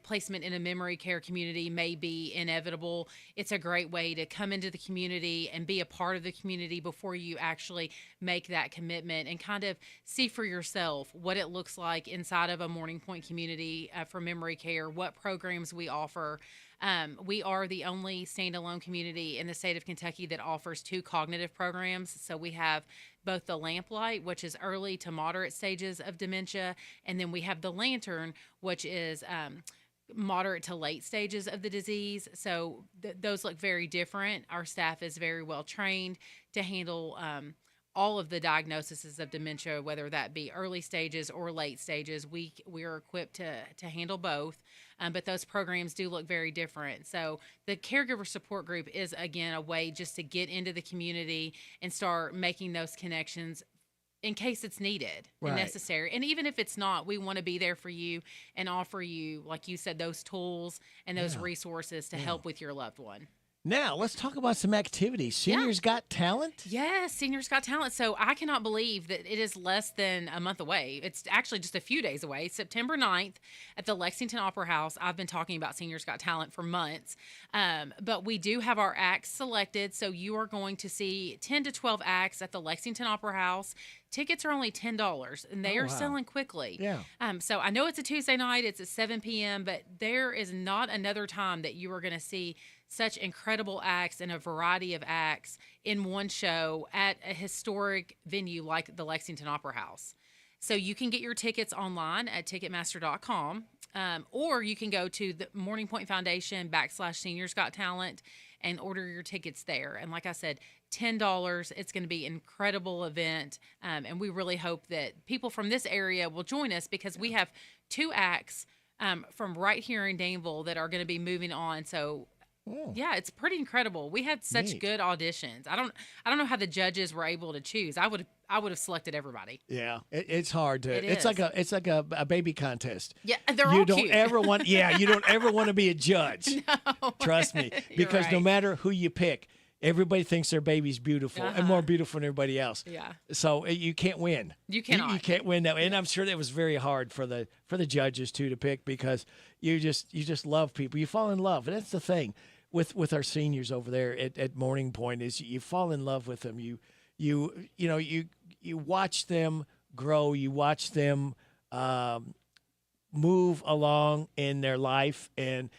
placement in a memory care community may be inevitable, it's a great way to come into the community and be a part of the community before you actually make that commitment, and kind of see for yourself what it looks like inside of a Morning Point community for memory care, what programs we offer. We are the only standalone community in the state of Kentucky that offers 2 cognitive programs. So we have both the Lamplight, which is early to moderate stages of dementia, and then we have the Lantern, which is moderate to late stages of the disease. So those look very different. Our staff is very well trained to handle all of the diagnoses of dementia, whether that be early stages or late stages. We are equipped to handle both, but those programs do look very different. So the caregiver support group is, again, a way just to get into the community and start making those connections in case it's needed and necessary. And even if it's not, we want to be there for you and offer you, like you said, those tools and those resources to help with your loved one. Now, let's talk about some activities. Seniors Got Talent? Yes, Seniors Got Talent. So I cannot believe that it is less than a month away. It's actually just a few days away. September 9th at the Lexington Opera House. I've been talking about Seniors Got Talent for months. But we do have our acts selected. So you are going to see 10 to 12 acts at the Lexington Opera House. Tickets are only $10, and they are selling quickly. Yeah. So I know it's a Tuesday night. It's at 7 p.m., but there is not another time that you are going to see such incredible acts and a variety of acts in one show at a historic venue like the Lexington Opera House. So you can get your tickets online at Ticketmaster.com, or you can go to the Morning Point Foundation /Seniors Got Talent and order your tickets there. And like I said, $10. It's going to be an incredible event, and we really hope that people from this area will join us, because we have 2 acts from right here in Danville that are going to be moving on. So. Yeah, it's pretty incredible. We had such good auditions. I don't know how the judges were able to choose. I would have selected everybody. Yeah, it's hard to. It it's is. like a baby contest. Yeah, they're you all don't cute. ever want. Yeah, you don't ever want to be a judge. No, Trust me, you're because no right. matter who you pick, everybody thinks their baby's beautiful and more beautiful than everybody else. Yeah. So you can't win. You cannot. You can't win that way. And I'm sure that was very hard for the judges too to pick, because you just love people. You fall in love, and that's the thing with our seniors over there at Morning Point, is you fall in love with them. You watch them grow. You watch them move along in their life, and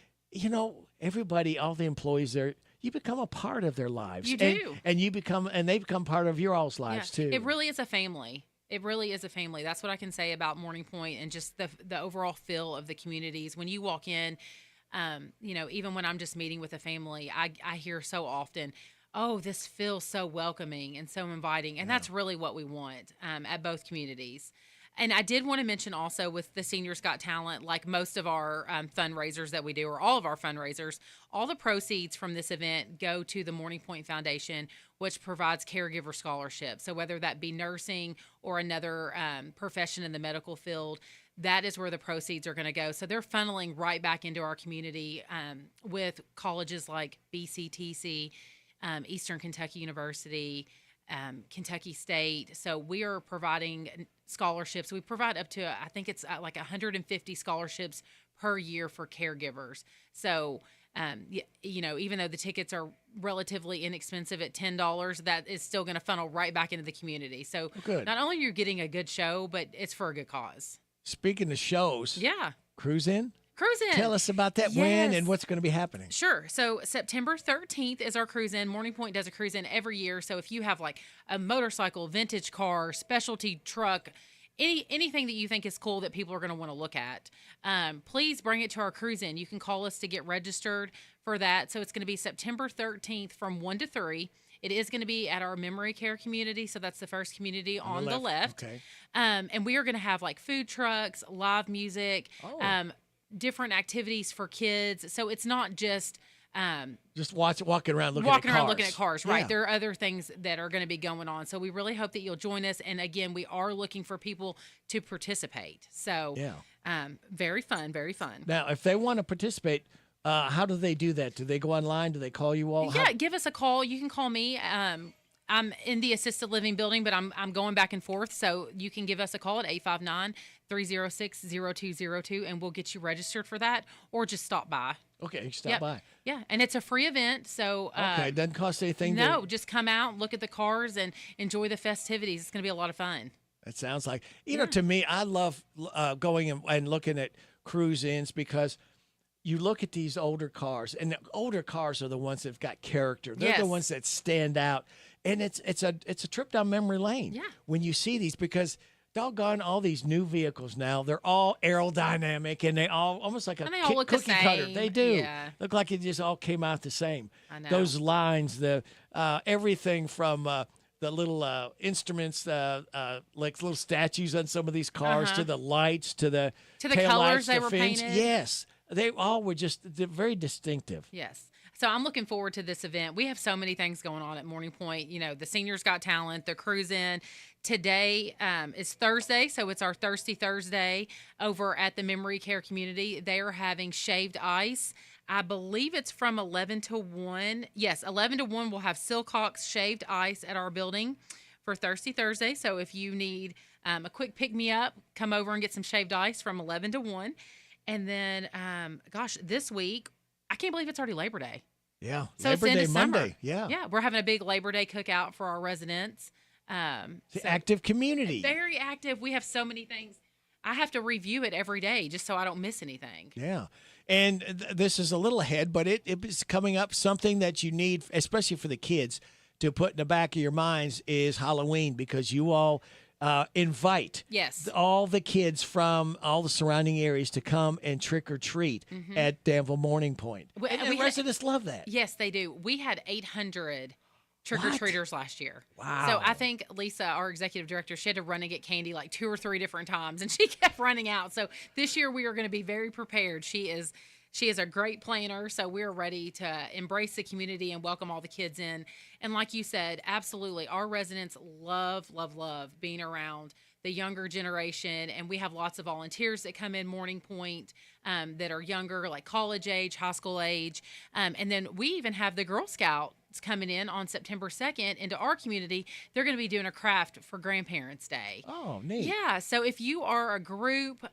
everybody, all the employees there, you become a part of their lives. You do. And they become part of your all's lives too. It really is a family. It really is a family. That's what I can say about Morning Point, and just the overall feel of the communities. When you walk in, even when I'm just meeting with a family, I hear so often, oh, this feels so welcoming and so inviting. And that's really what we want at both communities. And I did want to mention also with the Seniors Got Talent, like most of our fundraisers that we do, or all of our fundraisers, all the proceeds from this event go to the Morning Point Foundation, which provides caregiver scholarships. So whether that be nursing or another profession in the medical field, that is where the proceeds are going to go. So they're funneling right back into our community with colleges like BCTC, Eastern Kentucky University, Kentucky State. So we are providing scholarships. We provide up to, I think it's like 150 scholarships per year for caregivers. So, even though the tickets are relatively inexpensive at $10, that is still going to funnel right back into the community. So good. Not only you're getting a good show, but it's for a good cause. Speaking of shows, Yeah. Cruise In. Cruise In. Tell us about that when and what's going to be happening. Sure. So September 13th is our cruise in. Morning Point does a cruise in every year. So if you have like a motorcycle, vintage car, specialty truck, anything that you think is cool that people are going to want to look at, please bring it to our cruise in. You can call us to get registered for that. So it's going to be September 13th from 1 to 3. It is going to be at our memory care community. So that's the first community on the left. Okay. And we are going to have like food trucks, live music, different activities for kids. So it's not just walking around looking at cars, right? Yeah. There are other things that are going to be going on. So we really hope that you'll join us. And again, we are looking for people to participate. So very fun, very fun. Now, if they want to participate, how do they do that? Do they go online? Do they call you all? Yeah, give us a call. You can call me. I'm in the assisted living building, but I'm going back and forth. So you can give us a call at 859-306-0202, and we'll get you registered for that, or just stop by. Okay, stop by. Yeah, and it's a free event, so it doesn't cost anything. No, just come out, look at the cars, and enjoy the festivities. It's going to be a lot of fun. It sounds like, to me, I love going and looking at cruise ins because you look at these older cars, and the older cars are the ones that've got character. They're the ones that stand out, and it's a trip down memory lane. Yeah. When you see these, because doggone all these new vehicles now, they're all aerodynamic, and they all almost like they all look the cookie cutter. same. They do Yeah. look like it just all came out the same. I know. Those lines, the everything from the little instruments, like little statues on some of these cars, to the lights, to the tail colors lights, they the were fins. painted. Yes, they all were they're very distinctive. Yes. So I'm looking forward to this event. We have so many things going on at Morning Point. The Seniors Got Talent, the cruise in. Today is Thursday, so it's our Thirsty Thursday over at the Memory Care community. They are having shaved ice. I believe it's from 11 to 1. Yes, 11 to 1 we'll have Silcox shaved ice at our building for Thirsty Thursday. So if you need a quick pick-me-up, come over and get some shaved ice from 11 to 1. And then, this week, I can't believe it's already Labor Day. Yeah, So Labor it's Day into summer. Monday. Yeah, Yeah, we're having a big Labor Day cookout for our residents. the active community. Very active. We have so many things. I have to review it every day just so I don't miss anything. Yeah. And this is a little ahead, but it is coming up. Something that you need, especially for the kids, to put in the back of your minds is Halloween, because you all invite all the kids from all the surrounding areas to come and trick or treat at Danville Morning Point. And the residents love that. Yes, they do. We had 800 trick-or-treaters last year. Wow. So I think Lisa, our executive director, she had to run and get candy like 2 or 3 different times, and she kept running out. So this year we are going to be very prepared. She is a great planner, so we're ready to embrace the community and welcome all the kids in. And like you said, absolutely, our residents love, love, love being around the younger generation, and we have lots of volunteers that come in Morning Point that are younger, like college age, high school age. And then we even have the Girl Scouts coming in on September 2nd into our community. They're going to be doing a craft for Grandparents' Day. Oh, neat. Yeah, so if you are a group,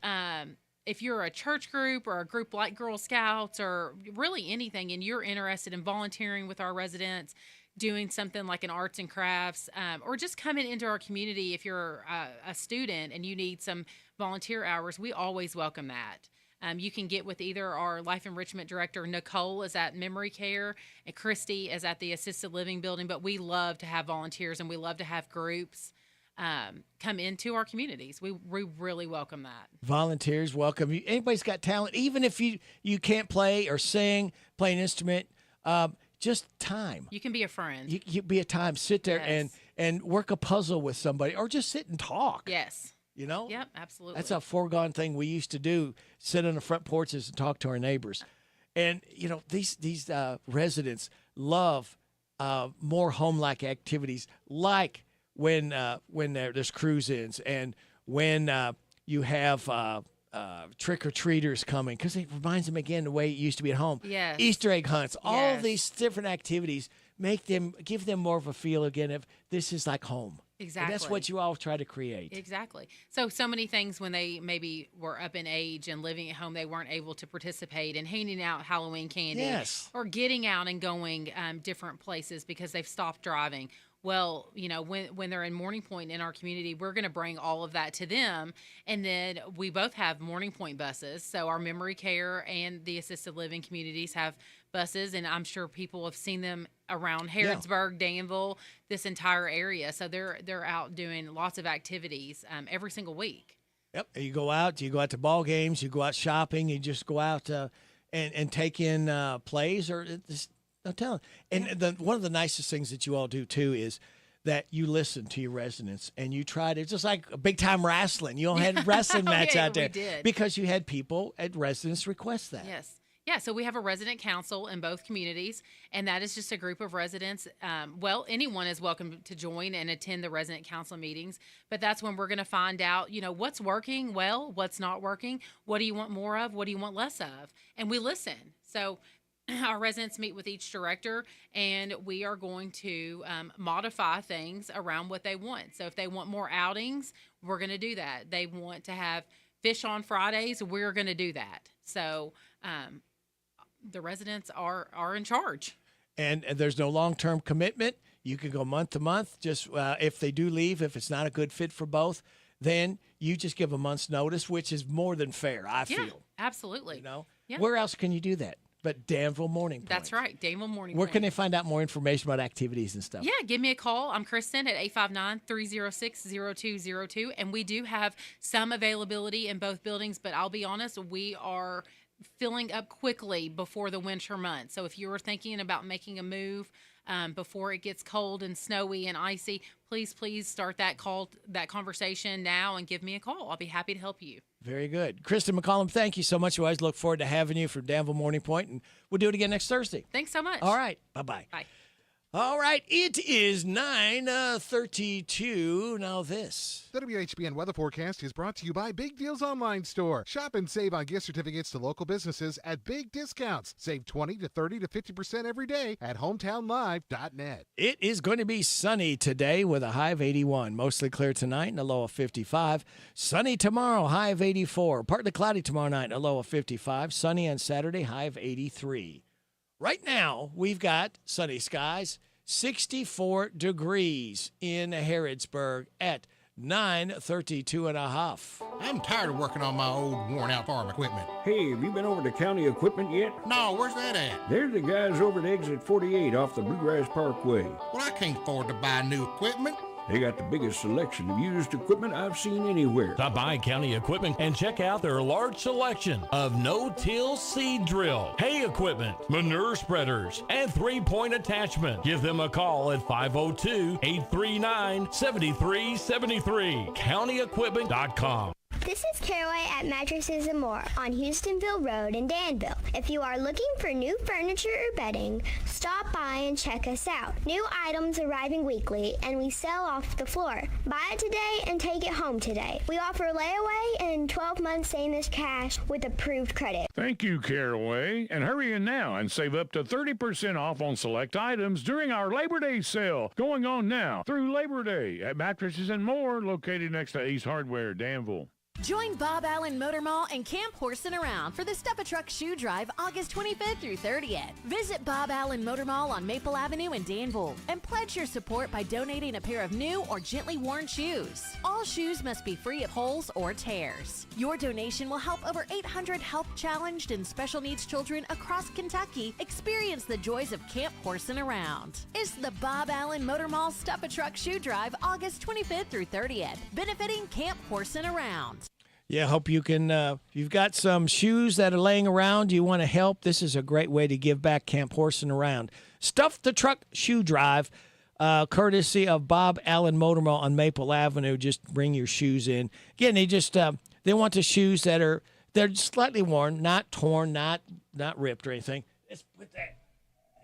if you're a church group or a group like Girl Scouts or really anything, and you're interested in volunteering with our residents, doing something like an arts and crafts, or just coming into our community if you're a student and you need some volunteer hours, we always welcome that. You can get with either our Life Enrichment Director, Nicole, is at Memory Care, and Christy is at the Assisted Living Building, but we love to have volunteers and we love to have groups come into our communities. We really welcome that. Volunteers welcome you. Anybody's got talent, even if you can't play or sing, play an instrument, just time. You can be a friend. You be a time. Sit there and work a puzzle with somebody, or just sit and talk. Yes. You know? Yep, absolutely. That's a foregone thing we used to do, sit on the front porches and talk to our neighbors. And, you know, these residents love more home-like activities, like when there's cruise-ins and when you have trick-or-treaters coming, because it reminds them, again, the way it used to be at home. Yes. Easter egg hunts, all Yes. these different activities give them more of a feel, again, of this is like home. Exactly. And that's what you all try to create. Exactly. So many things when they maybe were up in age and living at home, they weren't able to participate in handing out Halloween candy. Yes. Or getting out and going different places because they've stopped driving. Well, you know, when they're in Morning Point in our community, we're going to bring all of that to them. And then we both have Morning Point buses. So our memory care and the assisted living communities have buses. And I'm sure people have seen them around Harrodsburg, Danville, this entire area. So they're out doing lots of activities every single week. Yep. You go out to ball games, you go out shopping, you just go out and take in plays or just, I'm telling. And one of the nicest things that you all do too is that you listen to your residents and you try to, just like a big time wrestling. You all had a wrestling match out there we did. because you had people at residents request that. Yes. Yeah, so we have a resident council in both communities, and that is just a group of residents. Well, anyone is welcome to join and attend the resident council meetings, but that's when we're going to find out, you know, what's working well, what's not working, what do you want more of, what do you want less of, and we listen. So our residents meet with each director, and we are going to modify things around what they want. So if they want more outings, we're going to do that. They want to have fish on Fridays, we're going to do that. So the residents are in charge. And there's no long-term commitment. You can go month to month. Just if they do leave, if it's not a good fit for both, then you just give a month's notice, which is more than fair, I feel. Absolutely. You know? Yeah. Where else can you do that but Danville Morning Point? That's right, Danville Morning Where Point. can they find out more information about activities and stuff? Yeah, give me a call. I'm Kristen at 859-306-0202. And we do have some availability in both buildings, but I'll be honest, we are filling up quickly before the winter months. So if you were thinking about making a move before it gets cold and snowy and icy, please start that conversation now and give me a call. I'll be happy to help you. Very good. Kristen McCollum, thank you so much. We always look forward to having you from Danville Morning Point, and we'll do it again next Thursday. Thanks so much. All right. Bye-bye. Bye. All right. It is 9:32. Now this. The WHBN weather forecast is brought to you by Big Deals Online Store. Shop and save on gift certificates to local businesses at big discounts. Save 20 to 30 to 50% every day at hometownlive.net. It is going to be sunny today with a high of 81. Mostly clear tonight and a low of 55. Sunny tomorrow, high of 84. Partly cloudy tomorrow night and a low of 55. Sunny on Saturday, high of 83. Right now, we've got sunny skies, 64 degrees in Harrodsburg at 9:32 and a half. I'm tired of working on my old worn-out farm equipment. Hey, have you been over to County Equipment yet? No, where's that at? They're the guys over at Exit 48 off the Bluegrass Parkway. Well, I can't afford to buy new equipment. They got the biggest selection of used equipment I've seen anywhere. Stop by County Equipment and check out their large selection of no-till seed drill, hay equipment, manure spreaders, and three-point attachment. Give them a call at 502-839-7373. CountyEquipment.com. This is Caraway at Mattresses and More on Houstonville Road in Danville. If you are looking for new furniture or bedding, stop by and check us out. New items arriving weekly, and we sell off the floor. Buy it today and take it home today. We offer layaway and 12 months same-as cash with approved credit. Thank you, Caraway. And hurry in now and save up to 30% off on select items during our Labor Day sale going on now through Labor Day at Mattresses and More, located next to Ace Hardware, Danville. Join Bob Allen Motor Mall and Camp Horse and Around for the Step a Truck Shoe Drive August 25th through 30th. Visit Bob Allen Motor Mall on Maple Avenue in Danville and pledge your support by donating a pair of new or gently worn shoes. All shoes must be free of holes or tears. Your donation will help over 800 health-challenged and special needs children across Kentucky experience the joys of Camp Horse and Around. It's the Bob Allen Motor Mall Step a Truck Shoe Drive August 25th through 30th, benefiting Camp Horse and Around. Yeah, I hope you can, if you've got some shoes that are laying around, you want to help, this is a great way to give back. Camp Horsing Around. Stuff the Truck Shoe Drive, courtesy of Bob Allen Motor Mall on Maple Avenue. Just bring your shoes in. Again, they want the shoes they're slightly worn, not torn, not ripped or anything. Let's put that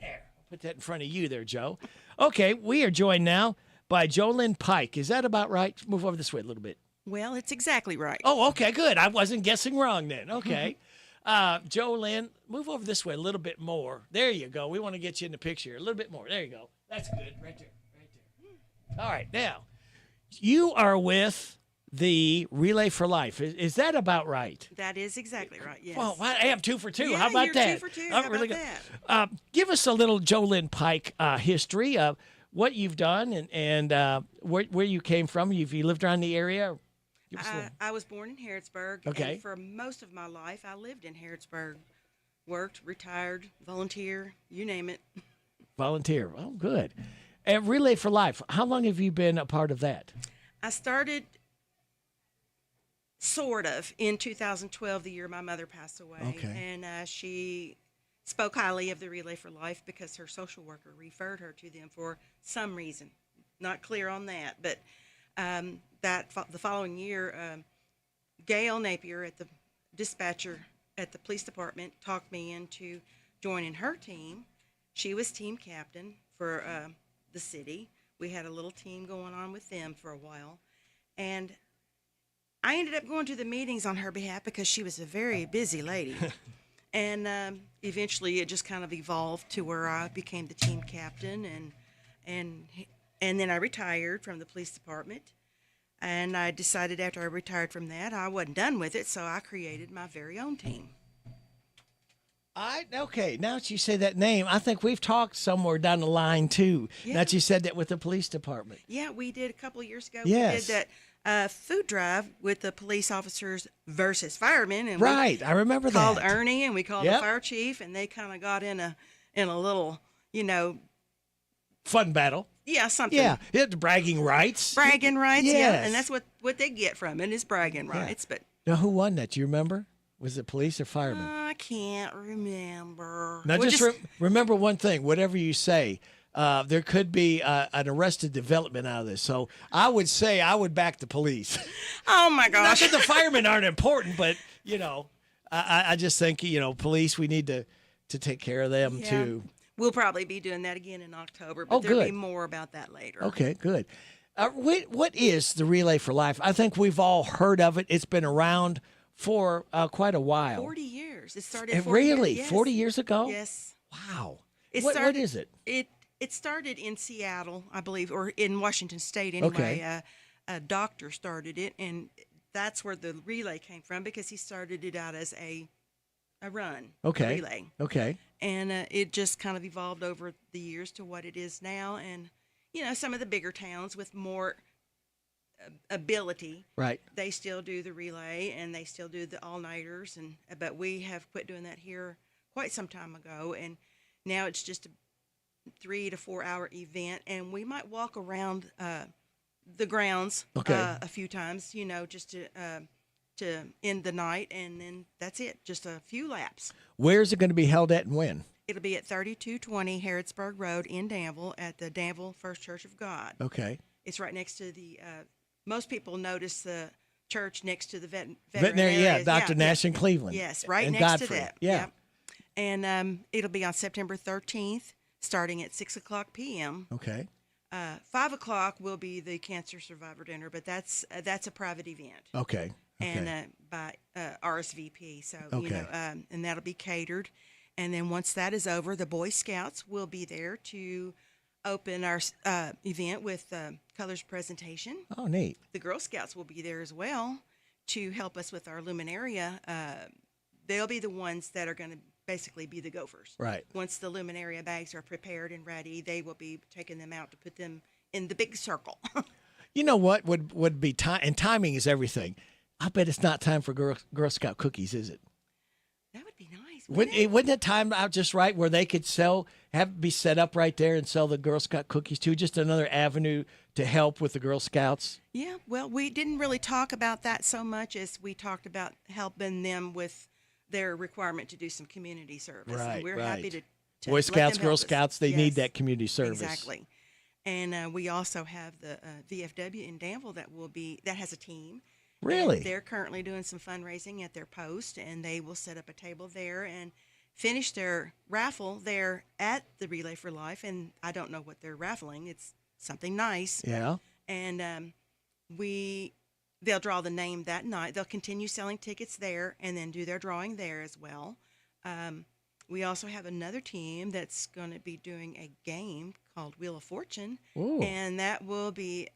there. Put that in front of you there, Joe. Okay, we are joined now by JoLynn Pike. Is that about right? Move over this way a little bit. Well, it's exactly right. Oh, okay, good. I wasn't guessing wrong then. Okay. JoLynn, move over this way a little bit more. There you go. We want to get you in the picture a little bit more. There you go. That's good. Right there. Right there. All right. Now, you are with the Relay for Life. Is that about right? That is exactly right, yes. Well, I am 2 for 2. Yeah, How about you're that? 2 for 2. Oh, How really about good. that? Give us a little JoLynn Pike history of what you've done and where you came from. If you lived around the area. I was born in Harrodsburg, okay. And for most of my life, I lived in Harrodsburg. Worked, retired, volunteer, you name it. Volunteer. Oh, good. And Relay for Life, how long have you been a part of that? I started sort of in 2012, the year my mother passed away. Okay. And she spoke highly of the Relay for Life because her social worker referred her to them for some reason. Not clear on that, but the following year, Gail Napier at the dispatcher at the police department talked me into joining her team. She was team captain for the city. We had a little team going on with them for a while. And I ended up going to the meetings on her behalf because she was a very busy lady. And eventually it just kind of evolved to where I became the team captain. And then I retired from the police department. And I decided after I retired from that, I wasn't done with it, so I created my very own team. Okay, now that you say that name, I think we've talked somewhere down the line, too. Yeah. Now that you said that with the police department. Yeah, we did a couple of years ago. Yes. We did that food drive with the police officers versus firemen. And right, I remember that. Called Ernie, and we called the fire chief, and they kind of got in a little, fun battle. Yeah, something. Yeah, the bragging rights. Bragging rights, yes. yeah. And that's what they get from it is bragging rights. But now, who won that? Do you remember? Was it police or firemen? I can't remember. Now, remember one thing. Whatever you say, there could be an arrested development out of this. So I would say I would back the police. Oh, my gosh. Not that the firemen aren't important, but, I just think, police, we need to take care of them, too. We'll probably be doing that again in October, but there'll be more about that later. Okay, good. What is the Relay for Life? I think we've all heard of it. It's been around for quite a while. 40 years. It started 40 really? years. Yes. 40 years ago? Yes. Wow. What is it? It started in Seattle, I believe, or in Washington State anyway. Okay. A doctor started it, and that's where the relay came from because he started it out as a run relay. Okay. And it just kind of evolved over the years to what it is now. And, some of the bigger towns with more ability, right? They still do the relay and they still do the all-nighters. But we have quit doing that here quite some time ago. And now it's just a 3 to 4 hour event. And we might walk around the grounds a few times, just to end the night, and then that's it. Just a few laps. Where's it going to be held at and when? It'll be at 3220 Harrodsburg Road in Danville at the Danville First Church of God. Okay. It's right next to the. Most people notice the church next to the veterinary. Yeah, Dr. Nash in Cleveland. Yes, right and next Godfrey. to that. Yeah. And it'll be on September 13th, starting at 6:00 p.m. Okay. 5 o'clock will be the cancer survivor dinner, but that's a private event. Okay. And by RSVP, so and that'll be catered. And then once that is over, the Boy Scouts will be there to open our event with colors presentation. Oh, neat! The Girl Scouts will be there as well to help us with our luminaria. They'll be the ones that are going to basically be the gophers. Right. Once the luminaria bags are prepared and ready, they will be taking them out to put them in the big circle. You know what would be time, and timing is everything. I bet it's not time for Girl Scout cookies, is it? That would be nice. Wouldn't it time out just right where they could be set up right there and sell the Girl Scout cookies too? Just another avenue to help with the Girl Scouts. Yeah, well, we didn't really talk about that so much as we talked about helping them with their requirement to do some community service. Right, and we're right. happy to Boy let Scouts, them Girl help us. Scouts, they need that community service. Exactly. And we also have the VFW in Danville that has a team. Really? And they're currently doing some fundraising at their post, and they will set up a table there and finish their raffle there at the Relay for Life. And I don't know what they're raffling. It's something nice. Yeah. And they'll draw the name that night. They'll continue selling tickets there and then do their drawing there as well. We also have another team that's going to be doing a game called Wheel of Fortune. Ooh. And that will be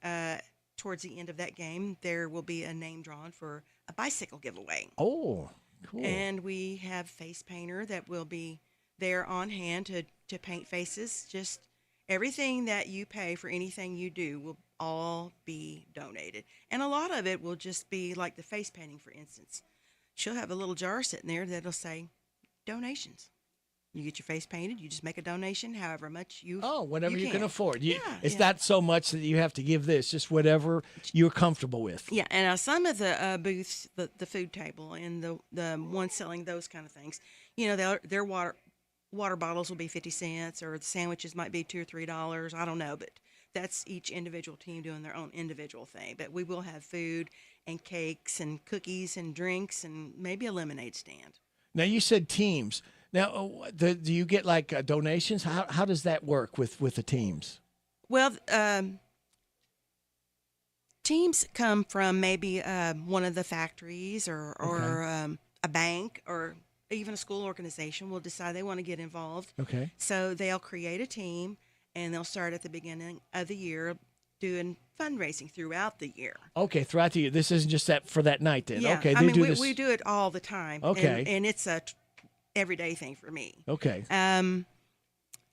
towards the end of that game, there will be a name drawn for a bicycle giveaway. Oh, cool. And we have face painter that will be there on hand to paint faces. Just everything that you pay for anything you do will all be donated. And a lot of it will just be like the face painting, for instance. She'll have a little jar sitting there that'll say donations. You get your face painted, you just make a donation, however much whatever you can afford. It's yeah. not so much that you have to give this, just whatever you're comfortable with. Yeah, and some of the booths, the food table and the ones selling those kind of things, their water bottles will be 50 cents, or the sandwiches might be $2 or $3. I don't know, but that's each individual team doing their own individual thing. But we will have food and cakes and cookies and drinks and maybe a lemonade stand. Now, you said teams. Now, do you get like donations? How does that work with the teams? Well, teams come from maybe one of the factories or a bank, or even a school organization will decide they want to get involved. Okay. So they'll create a team, and they'll start at the beginning of the year doing fundraising throughout the year. Okay, throughout the year. This isn't just for that night then. Yeah. Okay, we do it all the time. Okay. And it's a everyday thing for me. Okay. And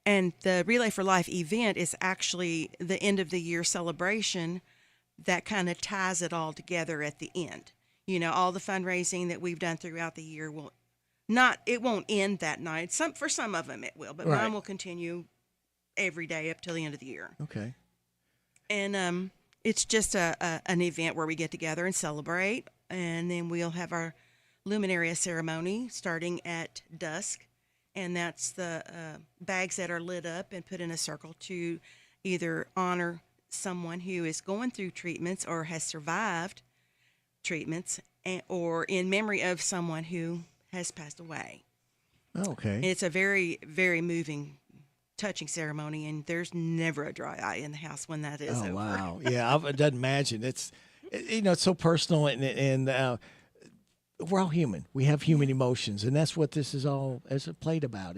the Relay for Life event is actually the end of the year celebration that kind of ties it all together at the end. All the fundraising that we've done throughout the year it won't end that night. For some of them it will, but mine will continue every day up till the end of the year. Okay. And it's just an event where we get together and celebrate, and then we'll have our luminaria ceremony starting at dusk, and that's the bags that are lit up and put in a circle to either honor someone who is going through treatments or has survived treatments, or in memory of someone who has passed away. Okay. It's a very, very moving, touching ceremony, and there's never a dry eye in the house when that is over. Oh, wow. Yeah, I doesn't imagine. It's so personal, and we're all human. We have human emotions, and that's what this is all as it played about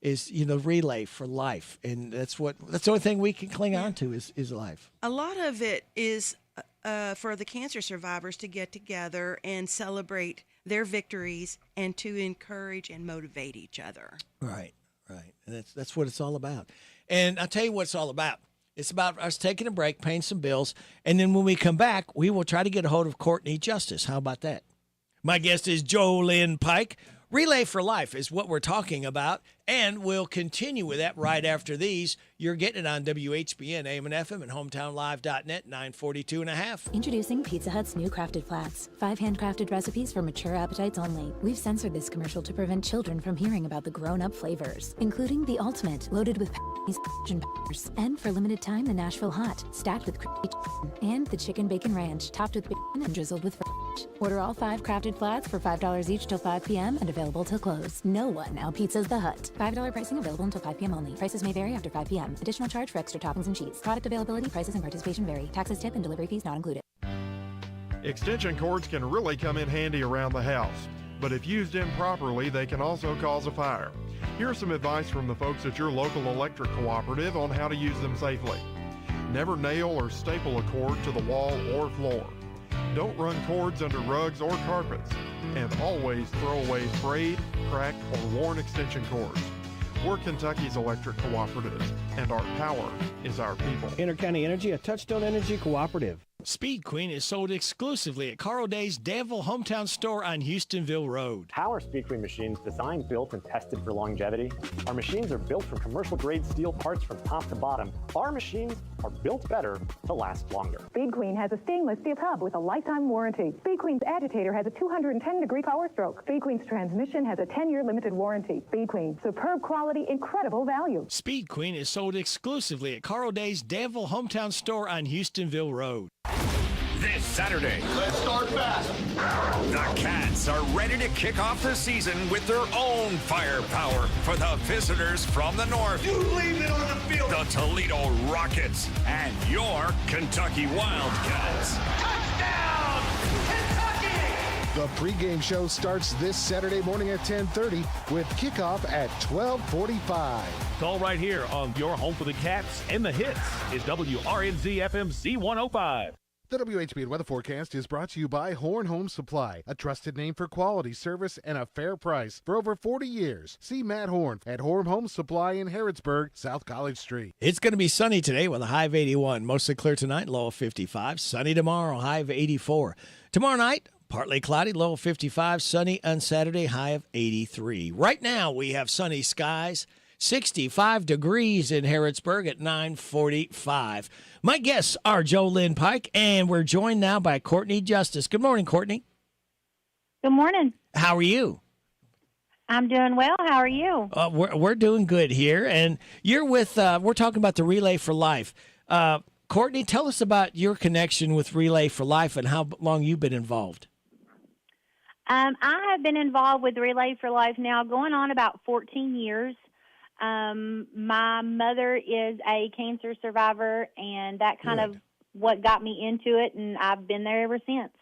is Relay for Life, and that's the only thing we can cling on to is life. A lot of it is for the cancer survivors to get together and celebrate their victories and to encourage and motivate each other. Right. And that's what it's all about. And I'll tell you what it's all about. It's about us taking a break, paying some bills, and then when we come back, we will try to get a hold of Courtney Justice. How about that? My guest is Jolynn Pike. Relay for Life is what we're talking about, and we'll continue with that right after these. You're getting it on WHBN, AM and FM, and HometownLive.net, 942.5. Introducing Pizza Hut's new Crafted Flats. 5 handcrafted recipes for mature appetites only. We've censored this commercial to prevent children from hearing about the grown-up flavors, including the ultimate, loaded with and peppers. And for limited time, the Nashville Hot, stacked with crispy chicken. And the Chicken Bacon Ranch, topped with bacon and drizzled with ranch. Order all 5 crafted flats for $5 each till 5 p.m. and available till close. No one out-pizzas the Hut. $5 pricing available until 5 p.m. only. Prices may vary after 5 p.m. Additional charge for extra toppings and cheese. Product availability, prices, and participation vary. Taxes, tip, and delivery fees not included. Extension cords can really come in handy around the house, but if used improperly, they can also cause a fire. Here's some advice from the folks at your local electric cooperative on how to use them safely. Never nail or staple a cord to the wall or floor. Don't run cords under rugs or carpets, and always throw away frayed, cracked, or worn extension cords. We're Kentucky's electric cooperatives, and our power is our people. Intercounty Energy, a Touchstone Energy cooperative. Speed Queen is sold exclusively at Carl Day's Danville Hometown Store on Houstonville Road. How are Speed Queen machines designed, built, and tested for longevity? Our machines are built from commercial-grade steel parts from top to bottom. Our machines are built better to last longer. Speed Queen has a stainless steel tub with a lifetime warranty. Speed Queen's agitator has a 210-degree power stroke. Speed Queen's transmission has a 10-year limited warranty. Speed Queen, superb quality, incredible value. Speed Queen is sold exclusively at Carl Day's Danville Hometown Store on Houstonville Road. This Saturday, let's start fast. The Cats are ready to kick off the season with their own firepower for the visitors from the north. You leave it on the field. The Toledo Rockets and your Kentucky Wildcats. Touchdown, Kentucky! The pregame show starts this Saturday morning at 10:30 with kickoff at 12:45. Call right here on your home for the Cats and the hits is WRNZ FM C105. The WHBN weather forecast is brought to you by Horn Home Supply, a trusted name for quality service and a fair price for over 40 years. See Matt Horn at Horn Home Supply in Harrodsburg, South College Street. It's going to be sunny today with a high of 81. Mostly clear tonight, low of 55. Sunny tomorrow, high of 84. Tomorrow night, partly cloudy, low of 55. Sunny on Saturday, high of 83. Right now, we have sunny skies. 65 degrees in Harrodsburg at 9:45. My guests are Joe Lynn Pike, and we're joined now by Courtney Justice. Good morning, Courtney. Good morning. How are you? I'm doing well. How are you? We're doing good here, and you're with. We're talking about the Relay for Life. Courtney, tell us about your connection with Relay for Life and how long you've been involved. I have been involved with Relay for Life now going on about 14 years. My mother is a cancer survivor, and that kind of what got me into it, and I've been there ever since.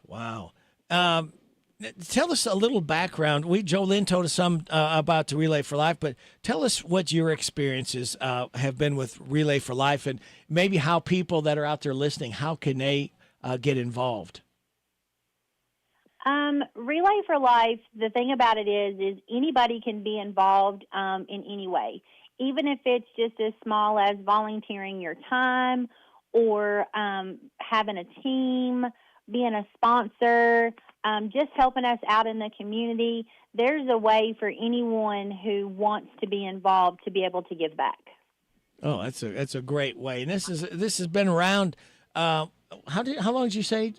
Wow. Tell us a little background. Jolene told us some about the Relay for Life, but tell us what your experiences have been with Relay for Life, and maybe how people that are out there listening, how can they get involved? Relay for Life, the thing about it is anybody can be involved in any way, even if it's just as small as volunteering your time or having a team, being a sponsor, just helping us out in the community. There's a way for anyone who wants to be involved to be able to give back. Oh, that's a great way. And this has been around. How long did you say?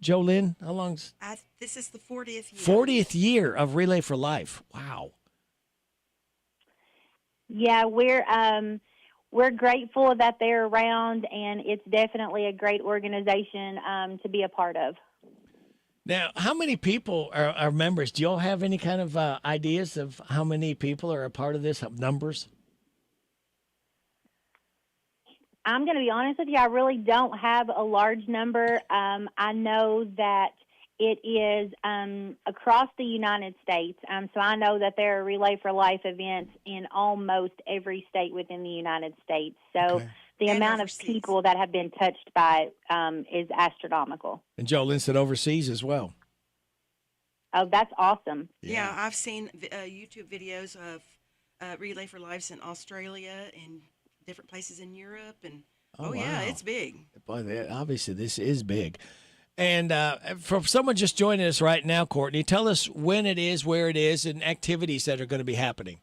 Jolene, how long's? This is the 40th year. 40th year of Relay for Life. Wow. Yeah, we're grateful that they're around, and it's definitely a great organization to be a part of. Now, how many people are members? Do you all have any kind of ideas of how many people are a part of this, numbers? I'm going to be honest with you, I really don't have a large number. I know that it is across the United States. So I know that there are Relay for Life events in almost every state within the United States. So the amount of people that have been touched by it is astronomical. And Jolene said overseas as well. Oh, that's awesome. Yeah, I've seen YouTube videos of Relay for Lives in Australia and different places in Europe, and wow. It's big. Boy, obviously this is big. And for someone just joining us right now, Courtney, tell us when it is, where it is, and activities that are going to be happening.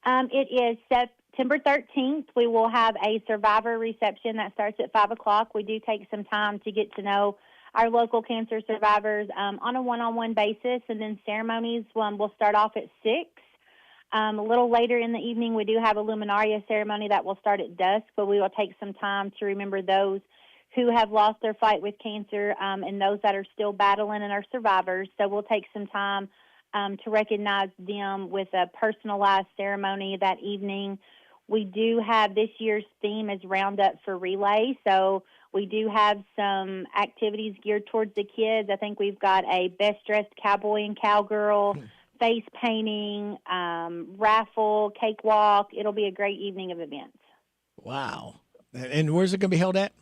It is September 13th. We will have a survivor reception that starts at 5 o'clock. We do take some time to get to know our local cancer survivors on a one-on-one basis, and then ceremonies will start off at 6. A little later in the evening, we do have a luminaria ceremony that will start at dusk, but we will take some time to remember those who have lost their fight with cancer and those that are still battling and are survivors. So we'll take some time to recognize them with a personalized ceremony that evening. We do have this year's theme is Roundup for Relay, so we do have some activities geared towards the kids. I think we've got a best-dressed cowboy and cowgirl, face painting, raffle, cakewalk. It'll be a great evening of events. Wow. And where's it going to be held at?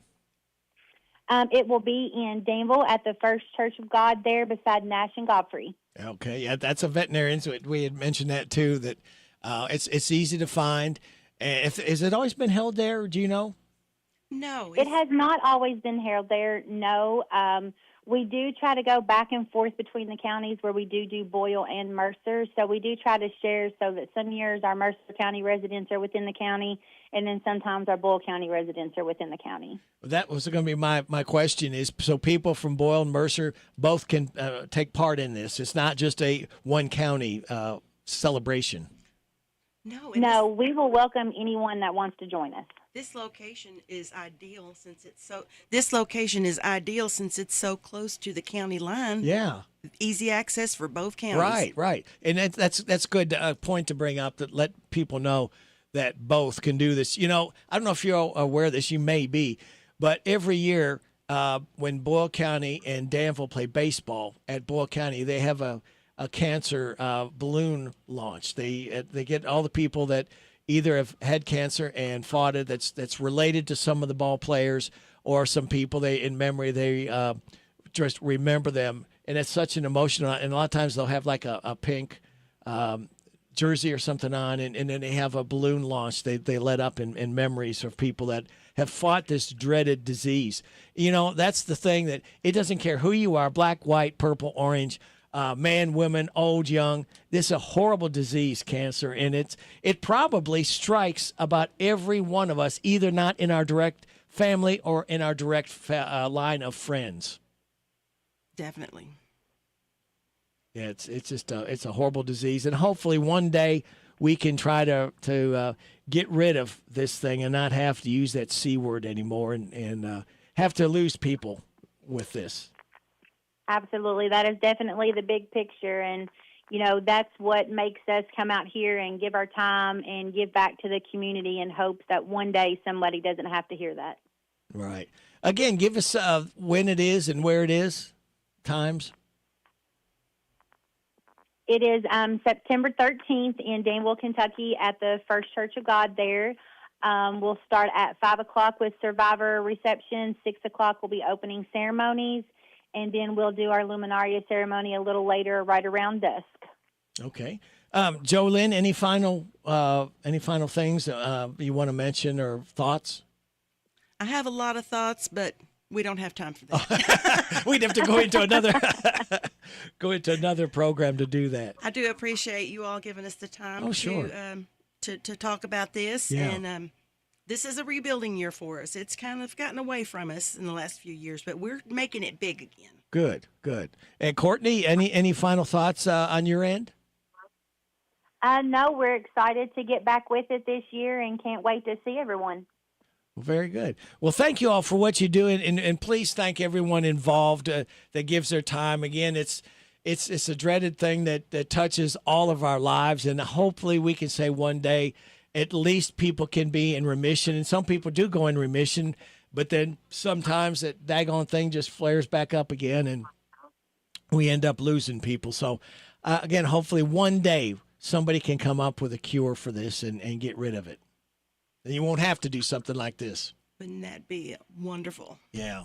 It will be in Danville at the First Church of God there beside Nash and Godfrey. Okay, yeah, that's a veterinarian, so we had mentioned that too, that it's easy to find. Has it always been held there, do you know? No. It has not always been held there, no. We do try to go back and forth between the counties where we do Boyle and Mercer. So we do try to share so that some years our Mercer County residents are within the county, and then sometimes our Boyle County residents are within the county. That was going to be my question is, so people from Boyle and Mercer both can take part in this. It's not just a one county celebration. No, we will welcome anyone that wants to join us. This location is ideal since it's so. This location is ideal since it's so close to the county line. Yeah, easy access for both counties. Right, and that's good point to bring up, that let people know that both can do this. You know, I don't know if you're aware of this. You may be, but every year when Boyle County and Danville play baseball at Boyle County, they have a cancer balloon launch. They get all the people that either have had cancer and fought it, that's related to some of the ball players, or some people they just remember them, and it's such an emotional. And a lot of times they'll have like a pink jersey or something on, and then they have a balloon launch. They let up in memories of people that have fought this dreaded disease. You know, that's the thing, that it doesn't care who you are, black, white, purple, orange. Man, women, old, young. This is a horrible disease, cancer, and it probably strikes about every one of us, either not in our direct family or in our direct line of friends. Definitely. Yeah, it's just it's a horrible disease, and hopefully one day we can try to get rid of this thing and not have to use that C word anymore, and have to lose people with this. Absolutely. That is definitely the big picture. And, you know, that's what makes us come out here and give our time and give back to the community in hopes that one day somebody doesn't have to hear that. Right. Again, give us when it is and where it is, times. It is September 13th in Danville, Kentucky at the First Church of God there. We'll start at 5 o'clock with survivor reception. 6 o'clock will be opening ceremonies. And then we'll do our Luminaria ceremony a little later, right around dusk. Okay. JoLynn, any final things you want to mention or thoughts? I have a lot of thoughts, but we don't have time for that. We'd have to go into another program to do that. I do appreciate you all giving us the time to talk about this. Yeah. And this is a rebuilding year for us. It's kind of gotten away from us in the last few years, but we're making it big again. Good. And Courtney, any final thoughts on your end? No, we're excited to get back with it this year and can't wait to see everyone. Well, very good. Well, thank you all for what you do, and please thank everyone involved that gives their time. Again, it's a dreaded thing that touches all of our lives, and hopefully we can say one day at least people can be in remission. And some people do go in remission, but then sometimes that daggone thing just flares back up again, and we end up losing people. So, again, hopefully one day somebody can come up with a cure for this and get rid of it. And you won't have to do something like this. Wouldn't that be wonderful? Yeah.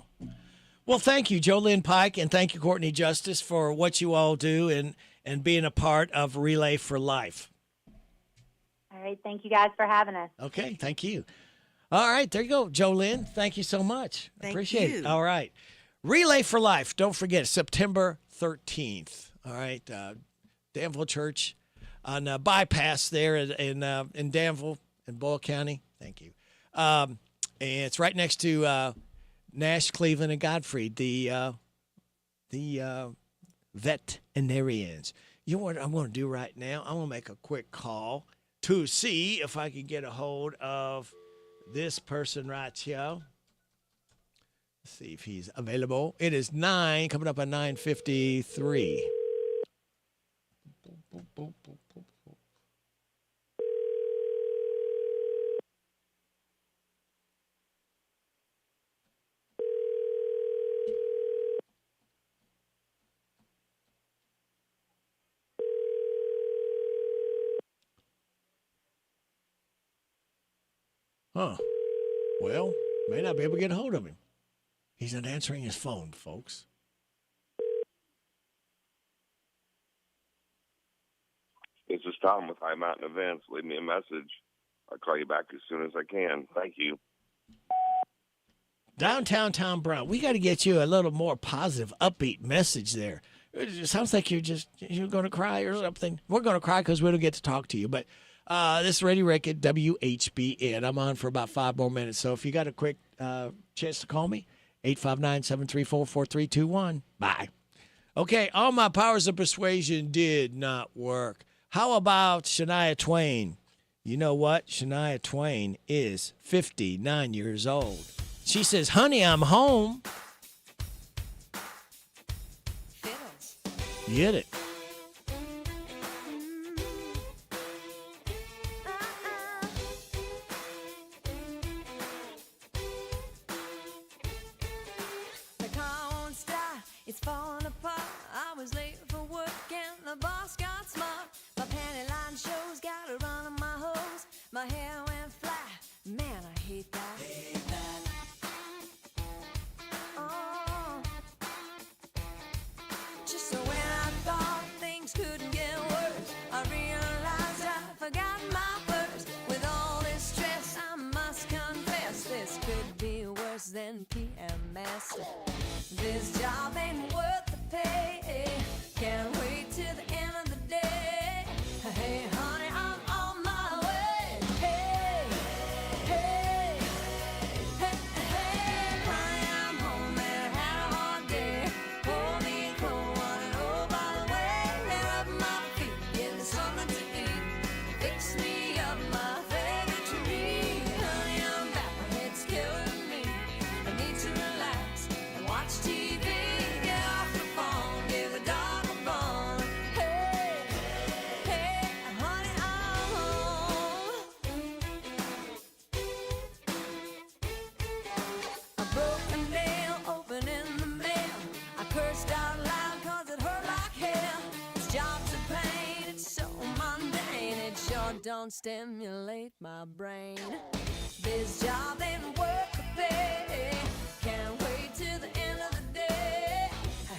Well, thank you, JoLynn Pike, and thank you, Courtney Justice, for what you all do and being a part of Relay for Life. All right. Thank you guys for having us. Okay. Thank you. All right. There you go, JoLynn. Thank you so much. Appreciate it. All right. Relay for Life. Don't forget, September 13th. All right. Danville Church on Bypass there in Danville in Boyle County. Thank you. And it's right next to Nash, Cleveland, and Gottfried, the veterinarians. You know what I'm going to do right now? I'm going to make a quick call to see if I can get a hold of this person right here. Let's see if he's available. It is 9, coming up on 9:53. Huh. Well, may not be able to get a hold of him. He's not answering his phone, folks. This is Tom with High Mountain Events. Leave me a message. I'll call you back as soon as I can. Thank you. Downtown Tom Brown. We got to get you a little more positive, upbeat message there. It sounds like you're going to cry or something. We're going to cry because we don't get to talk to you. But this is Ready Rick at WHBN. I'm on for about 5 more minutes. So if you got a quick chance to call me, 859-734-4321. Bye. Okay, all my powers of persuasion did not work. How about Shania Twain? You know what? Shania Twain is 59 years old. She says, honey, I'm home. Get it. The car won't start, it's falling apart. I was late for work and the boss got smart. My panty line shows, got a run on my hose. My hair went flat, man, I hate that. Oh. Just when I thought things couldn't get worse, I realized I forgot my purse. With all this stress, I must confess, this could be worse than PMS. This job ain't worth the pay. Can't wait till the end of the day. Hey, honey, I'm on my way. Hey, hey, hey, hey, honey, I'm home and had a hard day. Pour me a cold one and oh, by the way, lay up my feet, give me something to eat. Fix me up my favorite treat. Honey, I'm back, my head's killing me. I need to relax and watch TV. Get off the phone, give a dog a bone. Hey, hey, honey, I'm home. A broken nail open in the mail. I cursed out loud cause it hurt like hell. This job's a pain, it's so mundane. It sure don't stimulate my brain. This job ain't worth the pay. Can't wait till the end of the day.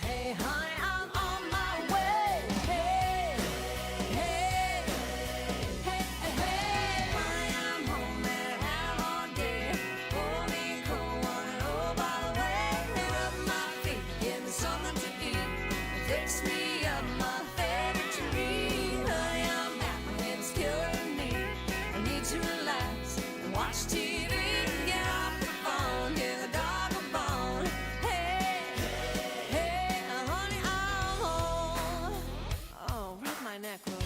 Hey, honey, I'm on my way. Hey, hey, hey, hey, honey, I'm home and had a hard day. Pour me a cold one and oh, by the way, lay up my feet, give me something to eat. Fix me up my favorite treat. Honey, I'm back, my head's killing me. I need to relax and watch TV. Get off the phone, give a dog a bone. Hey, hey, honey, I'm home. Oh, rub my neck, will you?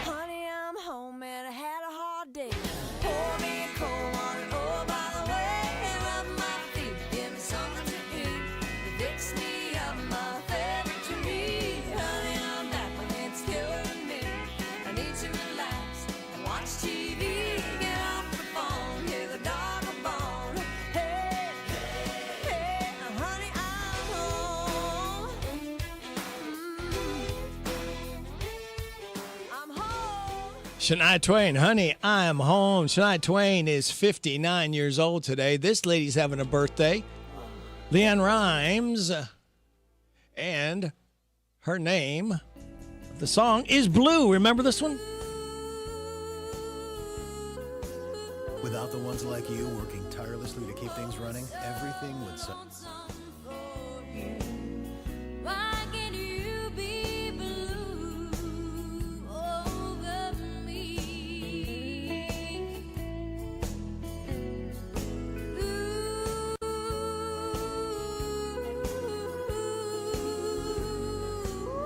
Honey, I'm home and I had a hard day. Pour me a cold one and oh, by the way, rub my feet, give me something to eat. Fix me up my favorite treat. Honey, I'm back, my head's killing me. I need to relax and watch TV. Get off the phone, give a dog a bone. Hey, hey, honey, I'm home. I'm home. Shania Twain, honey, I'm home. Shania Twain is 59 years old today. This lady's having a birthday. Leanne Rhymes. And her name, the song is Blue. Remember this one? Without the ones like you working tirelessly to keep things running, everything would suck. Why can't you be blue over me?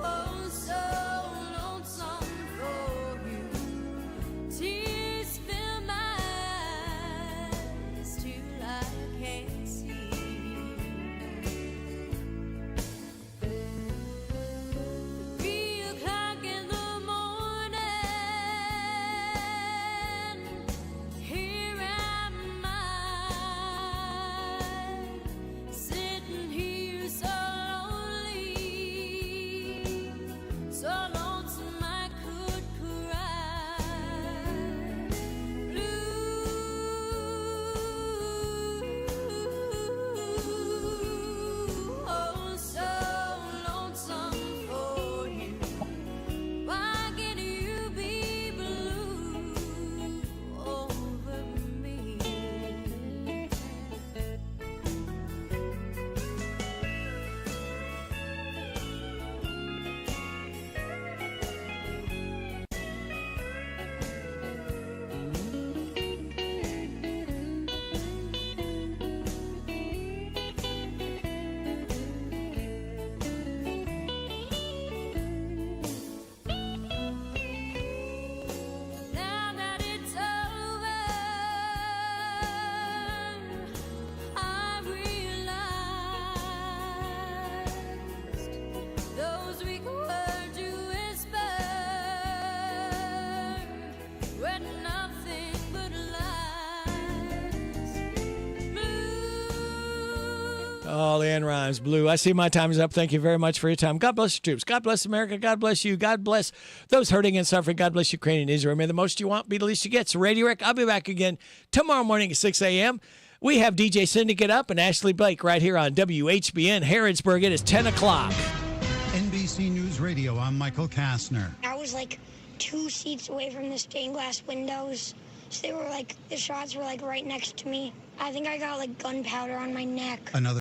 Oh, so lonesome for you. Tears fill my eyes till I can't see. Oh, Leanne Rhymes, Blue. I see my time is up. Thank you very much for your time. God bless the troops. God bless America. God bless you. God bless those hurting and suffering. God bless Ukraine and Israel. May the most you want be the least you get. So, Radio Rick, I'll be back again tomorrow morning at 6 a.m. We have DJ Syndicate up and Ashley Blake right here on WHBN Harrodsburg. It is 10 o'clock. NBC News Radio, I'm Michael Kastner. I was like 2 seats away from the stained glass windows. So they were like, the shots were like right next to me. I think I got like gunpowder on my neck. Another